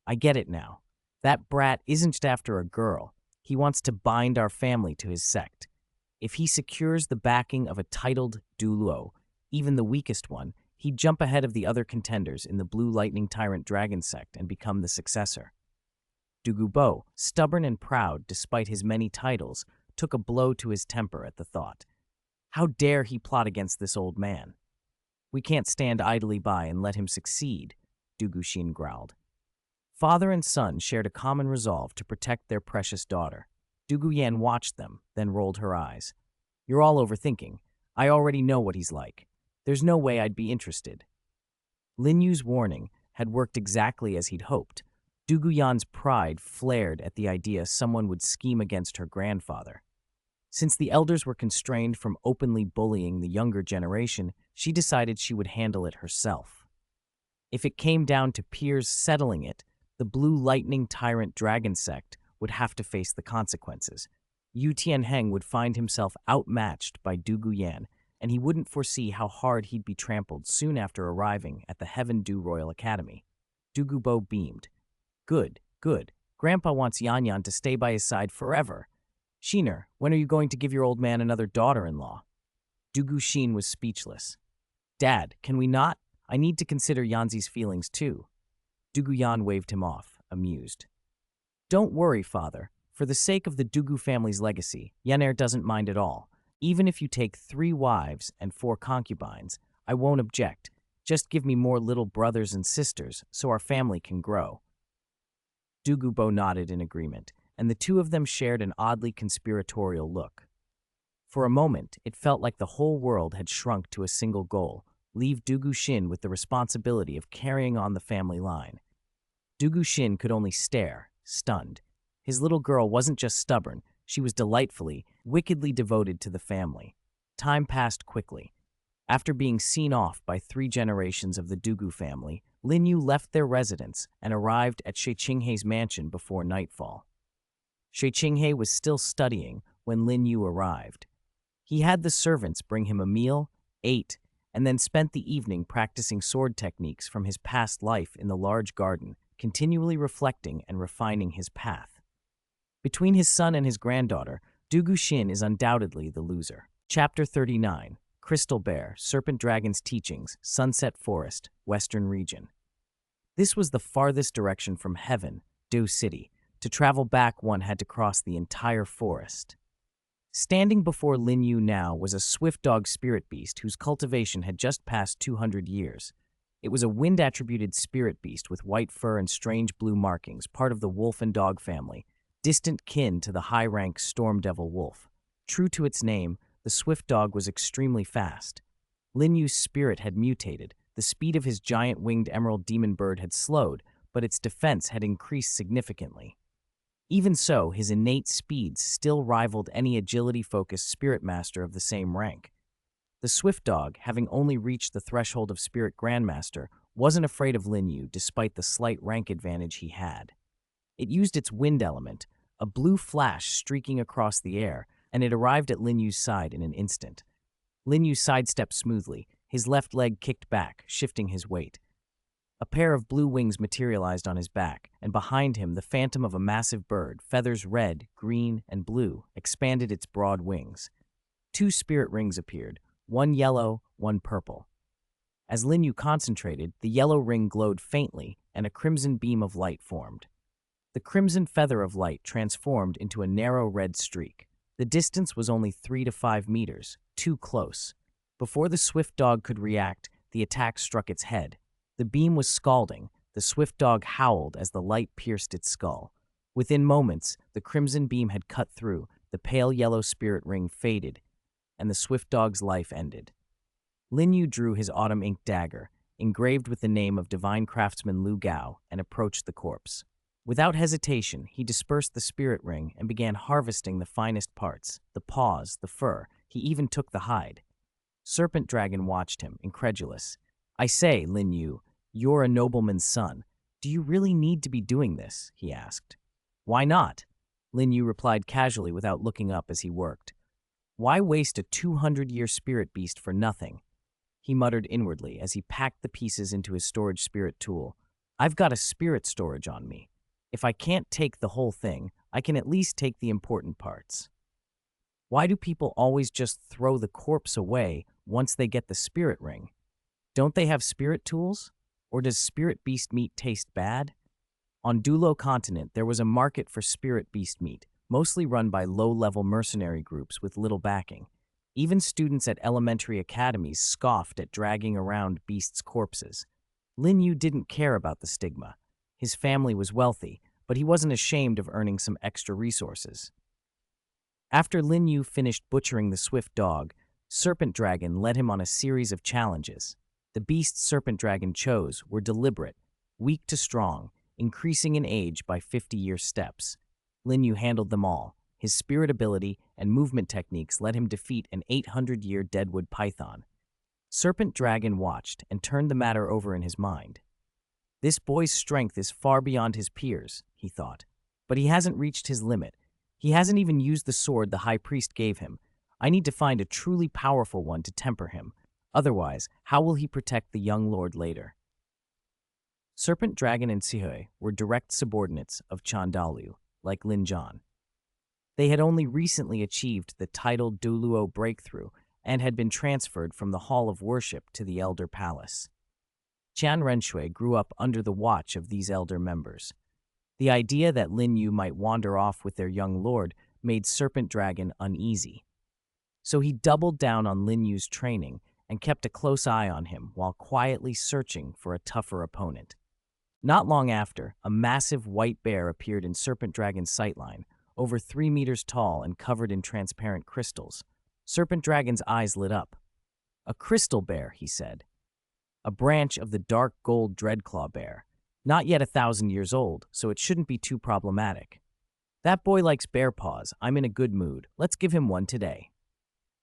I get it now. That brat isn't just after a girl. He wants to bind our family to his sect. If he secures the backing of a titled Douluo, even the weakest one, he'd jump ahead of the other contenders in the Blue Lightning Tyrant Dragon sect and become the successor. Dugu Bo, stubborn and proud despite his many titles, took a blow to his temper at the thought. How dare he plot against this old man? We can't stand idly by and let him succeed, Dugu Xin growled. Father and son shared a common resolve to protect their precious daughter. Dugu Yan watched them, then rolled her eyes. You're all overthinking. I already know what he's like. There's no way I'd be interested. Lin Yu's warning had worked exactly as he'd hoped. Dugu Yan's pride flared at the idea someone would scheme against her grandfather. Since the elders were constrained from openly bullying the younger generation, she decided she would handle it herself. If it came down to peers settling it, the Blue Lightning Tyrant Dragon sect would have to face the consequences. Yu Tianheng would find himself outmatched by Dugu Yan, and he wouldn't foresee how hard he'd be trampled soon after arriving at the Heaven Du Royal Academy. Dugu Bo beamed. Good, good. Grandpa wants Yan Yan to stay by his side forever. Shiner, when are you going to give your old man another daughter-in-law? Dugu Xin was speechless. Dad, can we not? I need to consider Yanzi's feelings too. Dugu Yan waved him off, amused. Don't worry, father. For the sake of the Dugu family's legacy, Yaner doesn't mind at all. Even if you take 3 wives and 4 concubines, I won't object. Just give me more little brothers and sisters so our family can grow. Dugu Bo nodded in agreement, and the two of them shared an oddly conspiratorial look. For a moment, it felt like the whole world had shrunk to a single goal: leave Dugu Xin with the responsibility of carrying on the family line. Dugu Xin could only stare, stunned. His little girl wasn't just stubborn, she was delightfully, wickedly devoted to the family. Time passed quickly. After being seen off by 3 generations of the Dugu family, Lin Yu left their residence and arrived at Shi Qinghei's mansion before nightfall. Shi Qinghei was still studying when Lin Yu arrived. He had the servants bring him a meal, ate, and then spent the evening practicing sword techniques from his past life in the large garden, continually reflecting and refining his path. Between his son and his granddaughter, Dugu Xin is undoubtedly the loser. Chapter 39. Crystal Bear, Serpent Dragon's Teachings, Sunset Forest, Western Region. This was the farthest direction from heaven, Do City. To travel back, one had to cross the entire forest. Standing before Lin Yu now was a swift dog spirit beast whose cultivation had just passed 200 years. It was a wind-attributed spirit beast with white fur and strange blue markings, part of the wolf and dog family, distant kin to the high-rank storm devil wolf. True to its name, the swift dog was extremely fast. Lin Yu's spirit had mutated. The speed of his giant winged emerald demon bird had slowed, but its defense had increased significantly. Even so, his innate speeds still rivaled any agility-focused spirit master of the same rank. The swift dog, having only reached the threshold of spirit grandmaster, wasn't afraid of Lin Yu despite the slight rank advantage he had. It used its wind element, a blue flash streaking across the air, and it arrived at Lin Yu's side in an instant. Lin Yu sidestepped smoothly, his left leg kicked back, shifting his weight. A pair of blue wings materialized on his back, and behind him the phantom of a massive bird, feathers red, green, and blue, expanded its broad wings. 2 spirit rings appeared, one yellow, one purple. As Lin Yu concentrated, the yellow ring glowed faintly, and a crimson beam of light formed. The crimson feather of light transformed into a narrow red streak. The distance was only 3 to 5 meters, too close. Before the swift dog could react, the attack struck its head. The beam was scalding. The swift dog howled as the light pierced its skull. Within moments, the crimson beam had cut through, the pale yellow spirit ring faded, and the swift dog's life ended. Lin Yu drew his autumn ink dagger, engraved with the name of divine craftsman Lu Gao, and approached the corpse. Without hesitation, he dispersed the spirit ring and began harvesting the finest parts, the paws, the fur. He even took the hide. Serpent Dragon watched him, incredulous. I say, Lin Yu, you're a nobleman's son. "Do you really need to be doing this?" he asked. "Why not?" Lin Yu replied casually without looking up as he worked. "Why waste a 200-year spirit beast for nothing?" He muttered inwardly as he packed the pieces into his storage spirit tool. "I've got a spirit storage on me. If I can't take the whole thing, I can at least take the important parts." Why do people always just throw the corpse away once they get the spirit ring? Don't they have spirit tools? Or does spirit beast meat taste bad? On Douluo Continent, there was a market for spirit beast meat, mostly run by low-level mercenary groups with little backing. Even students at elementary academies scoffed at dragging around beasts' corpses. Lin Yu didn't care about the stigma. His family was wealthy, but he wasn't ashamed of earning some extra resources. After Lin Yu finished butchering the swift dog, Serpent Dragon led him on a series of challenges. The beasts Serpent Dragon chose were deliberate, weak to strong, increasing in age by 50-year steps. Lin Yu handled them all. His spirit ability and movement techniques let him defeat an 800-year deadwood python. Serpent Dragon watched and turned the matter over in his mind. This boy's strength is far beyond his peers, he thought. But he hasn't reached his limit. He hasn't even used the sword the High Priest gave him. I need to find a truly powerful one to temper him. Otherwise, how will he protect the young lord later? Serpent Dragon and Sihui were direct subordinates of Chandalu, like Lin Zhan. They had only recently achieved the titled Douluo breakthrough and had been transferred from the Hall of Worship to the Elder Palace. Qian Renxue grew up under the watch of these elder members. The idea that Lin Yu might wander off with their young lord made Serpent Dragon uneasy. So he doubled down on Lin Yu's training and kept a close eye on him while quietly searching for a tougher opponent. Not long after, a massive white bear appeared in Serpent Dragon's sightline, over 3 meters tall and covered in transparent crystals. Serpent Dragon's eyes lit up. "A crystal bear," he said. "A branch of the dark gold dreadclaw bear. Not yet 1,000 years old, so it shouldn't be too problematic. That boy likes bear paws. I'm in a good mood. Let's give him one today."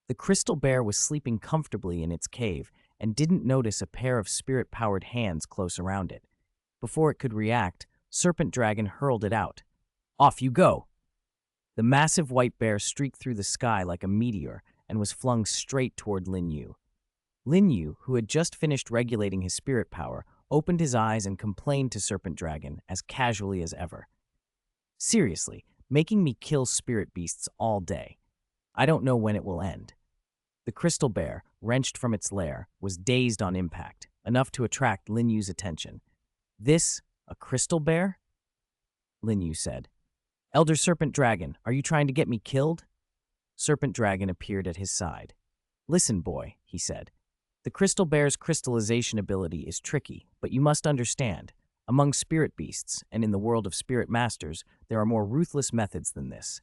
The crystal bear was sleeping comfortably in its cave and didn't notice a pair of spirit-powered hands close around it. Before it could react, Serpent Dragon hurled it out. "Off you go!" The massive white bear streaked through the sky like a meteor and was flung straight toward Lin Yu. Lin Yu, who had just finished regulating his spirit power, opened his eyes and complained to Serpent Dragon as casually as ever. "Seriously, making me kill spirit beasts all day. I don't know when it will end." The crystal bear, wrenched from its lair, was dazed on impact, enough to attract Lin Yu's attention. "This, a crystal bear?" Lin Yu said. "Elder Serpent Dragon, are you trying to get me killed?" Serpent Dragon appeared at his side. "Listen, boy," he said. "The crystal bear's crystallization ability is tricky, but you must understand. Among spirit beasts, and in the world of spirit masters, there are more ruthless methods than this.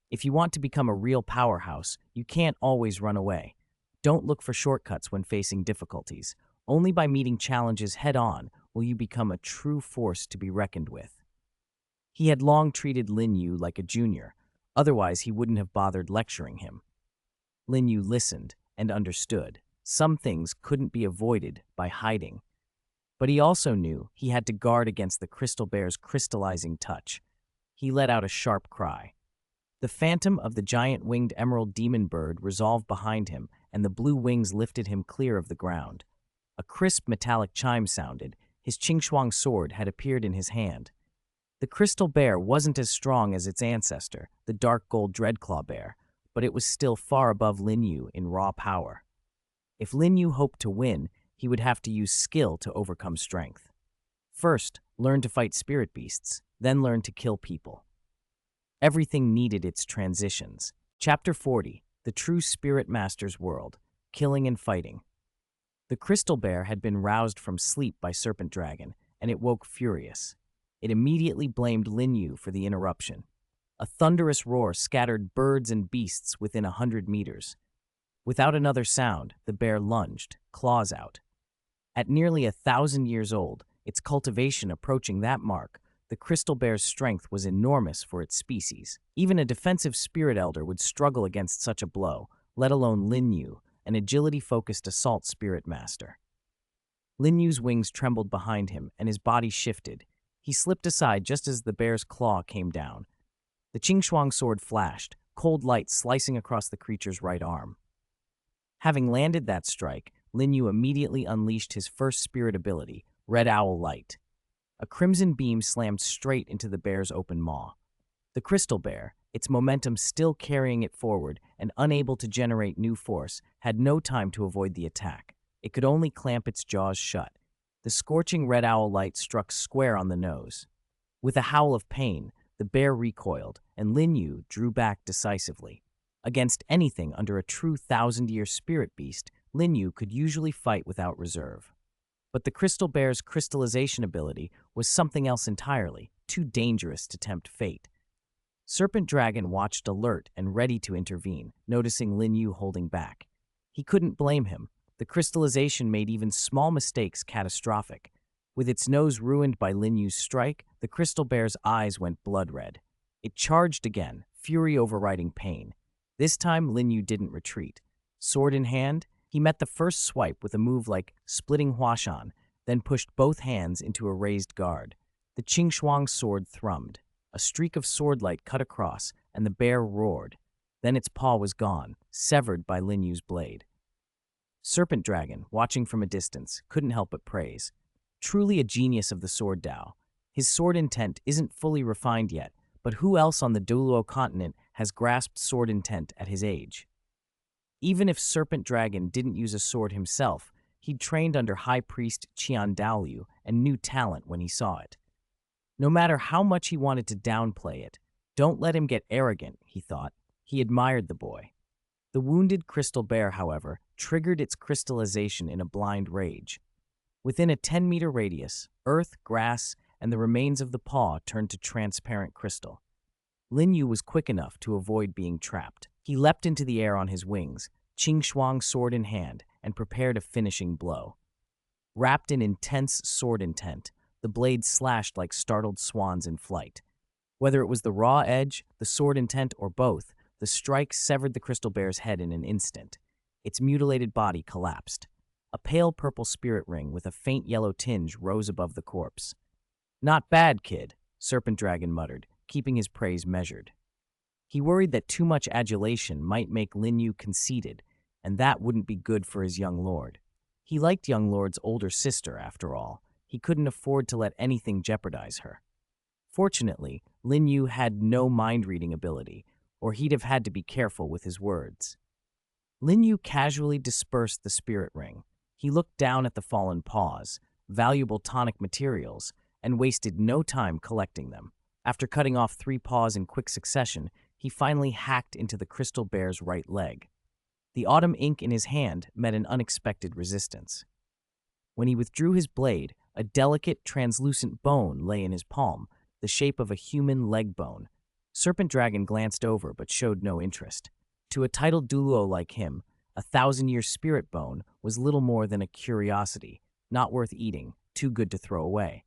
If you want to become a real powerhouse, you can't always run away. Don't look for shortcuts when facing difficulties. Only by meeting challenges head-on will you become a true force to be reckoned with." He had long treated Lin Yu like a junior, otherwise he wouldn't have bothered lecturing him. Lin Yu listened and understood. Some things couldn't be avoided by hiding. But he also knew he had to guard against the crystal bear's crystallizing touch. He let out a sharp cry. The phantom of the giant winged emerald demon bird resolved behind him, and the blue wings lifted him clear of the ground. A crisp metallic chime sounded. His Qingxuang sword had appeared in his hand. The crystal bear wasn't as strong as its ancestor, the dark gold dreadclaw bear, but it was still far above Lin Yu in raw power. If Lin Yu hoped to win, he would have to use skill to overcome strength. First, learn to fight spirit beasts, then learn to kill people. Everything needed its transitions. Chapter 40, The True Spirit Master's World, Killing and Fighting. The crystal bear had been roused from sleep by Serpent Dragon, and it woke furious. It immediately blamed Lin Yu for the interruption. A thunderous roar scattered birds and beasts within 100 meters. Without another sound, the bear lunged, claws out. At nearly 1,000 years old, its cultivation approaching that mark, the crystal bear's strength was enormous for its species. Even a defensive spirit elder would struggle against such a blow, let alone Lin Yu, an agility-focused assault spirit master. Lin Yu's wings trembled behind him, and his body shifted. He slipped aside just as the bear's claw came down. The Qingshuang sword flashed, cold light slicing across the creature's right arm. Having landed that strike, Lin Yu immediately unleashed his first spirit ability, Red Owl Light. A crimson beam slammed straight into the bear's open maw. The crystal bear, its momentum still carrying it forward and unable to generate new force, had no time to avoid the attack. It could only clamp its jaws shut. The scorching red owl light struck square on the nose. With a howl of pain, the bear recoiled, and Lin Yu drew back decisively. Against anything under a true thousand-year spirit beast, Lin Yu could usually fight without reserve. But the crystal bear's crystallization ability was something else entirely, too dangerous to tempt fate. Serpent Dragon watched alert and ready to intervene, noticing Lin Yu holding back. He couldn't blame him. The crystallization made even small mistakes catastrophic. With its nose ruined by Lin Yu's strike, the crystal bear's eyes went blood red. It charged again, fury overriding pain. This time, Lin Yu didn't retreat. Sword in hand, he met the first swipe with a move like splitting Huashan, then pushed both hands into a raised guard. The Qingshuang sword thrummed. A streak of swordlight cut across, and the bear roared. Then its paw was gone, severed by Lin Yu's blade. Serpent Dragon, watching from a distance, couldn't help but praise. Truly a genius of the sword Dao. His sword intent isn't fully refined yet, but who else on the Douluo Continent has grasped sword intent at his age? Even if Serpent Dragon didn't use a sword himself, he'd trained under High Priest Qian Renxue and knew talent when he saw it. No matter how much he wanted to downplay it, don't let him get arrogant, he thought. He admired the boy. The wounded crystal bear, however, triggered its crystallization in a blind rage. Within a 10-meter radius, earth, grass, and the remains of the paw turned to transparent crystal. Lin Yu was quick enough to avoid being trapped. He leapt into the air on his wings, Qingshuang sword in hand, and prepared a finishing blow. Wrapped in intense sword intent, the blade slashed like startled swans in flight. Whether it was the raw edge, the sword intent, or both, the strike severed the crystal bear's head in an instant. Its mutilated body collapsed. A pale purple spirit ring with a faint yellow tinge rose above the corpse. "Not bad, kid," Serpent Dragon muttered, keeping his praise measured. He worried that too much adulation might make Lin Yu conceited, and that wouldn't be good for his young lord. He liked young lord's older sister, after all. He couldn't afford to let anything jeopardize her. Fortunately, Lin Yu had no mind-reading ability, or he'd have had to be careful with his words. Lin Yu casually dispersed the spirit ring. He looked down at the fallen paws, valuable tonic materials, and wasted no time collecting them. After cutting off 3 paws in quick succession, he finally hacked into the crystal bear's right leg. The autumn ink in his hand met an unexpected resistance. When he withdrew his blade, a delicate, translucent bone lay in his palm, the shape of a human leg bone. Serpent Dragon glanced over but showed no interest. To a titled Douluo like him, a 1,000-year spirit bone was little more than a curiosity, not worth eating, too good to throw away.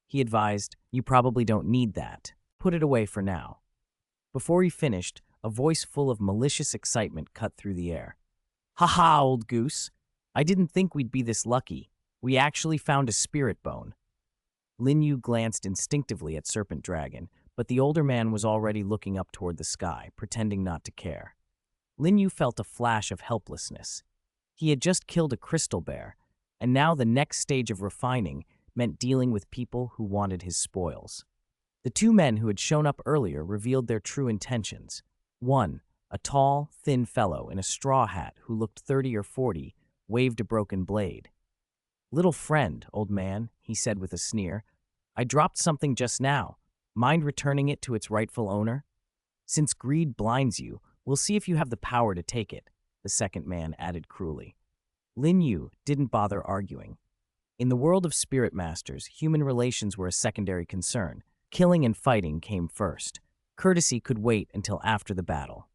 He advised, "You probably don't need that. Put it away for now." Before he finished, a voice full of malicious excitement cut through the air. "Ha ha, old goose! I didn't think we'd be this lucky. We actually found a spirit bone." Lin Yu glanced instinctively at Serpent Dragon, but the older man was already looking up toward the sky, pretending not to care. Lin Yu felt a flash of helplessness. He had just killed a crystal bear, and now the next stage of refining meant dealing with people who wanted his spoils. The 2 men who had shown up earlier revealed their true intentions. One, a tall, thin fellow in a straw hat who looked 30 or 40, waved a broken blade. "Little friend, old man," he said with a sneer. "I dropped something just now. Mind returning it to its rightful owner? Since greed blinds you, we'll see if you have the power to take it," the second man added cruelly. Lin Yu didn't bother arguing. In the world of spirit masters, human relations were a secondary concern. Killing and fighting came first. Courtesy could wait until after the battle.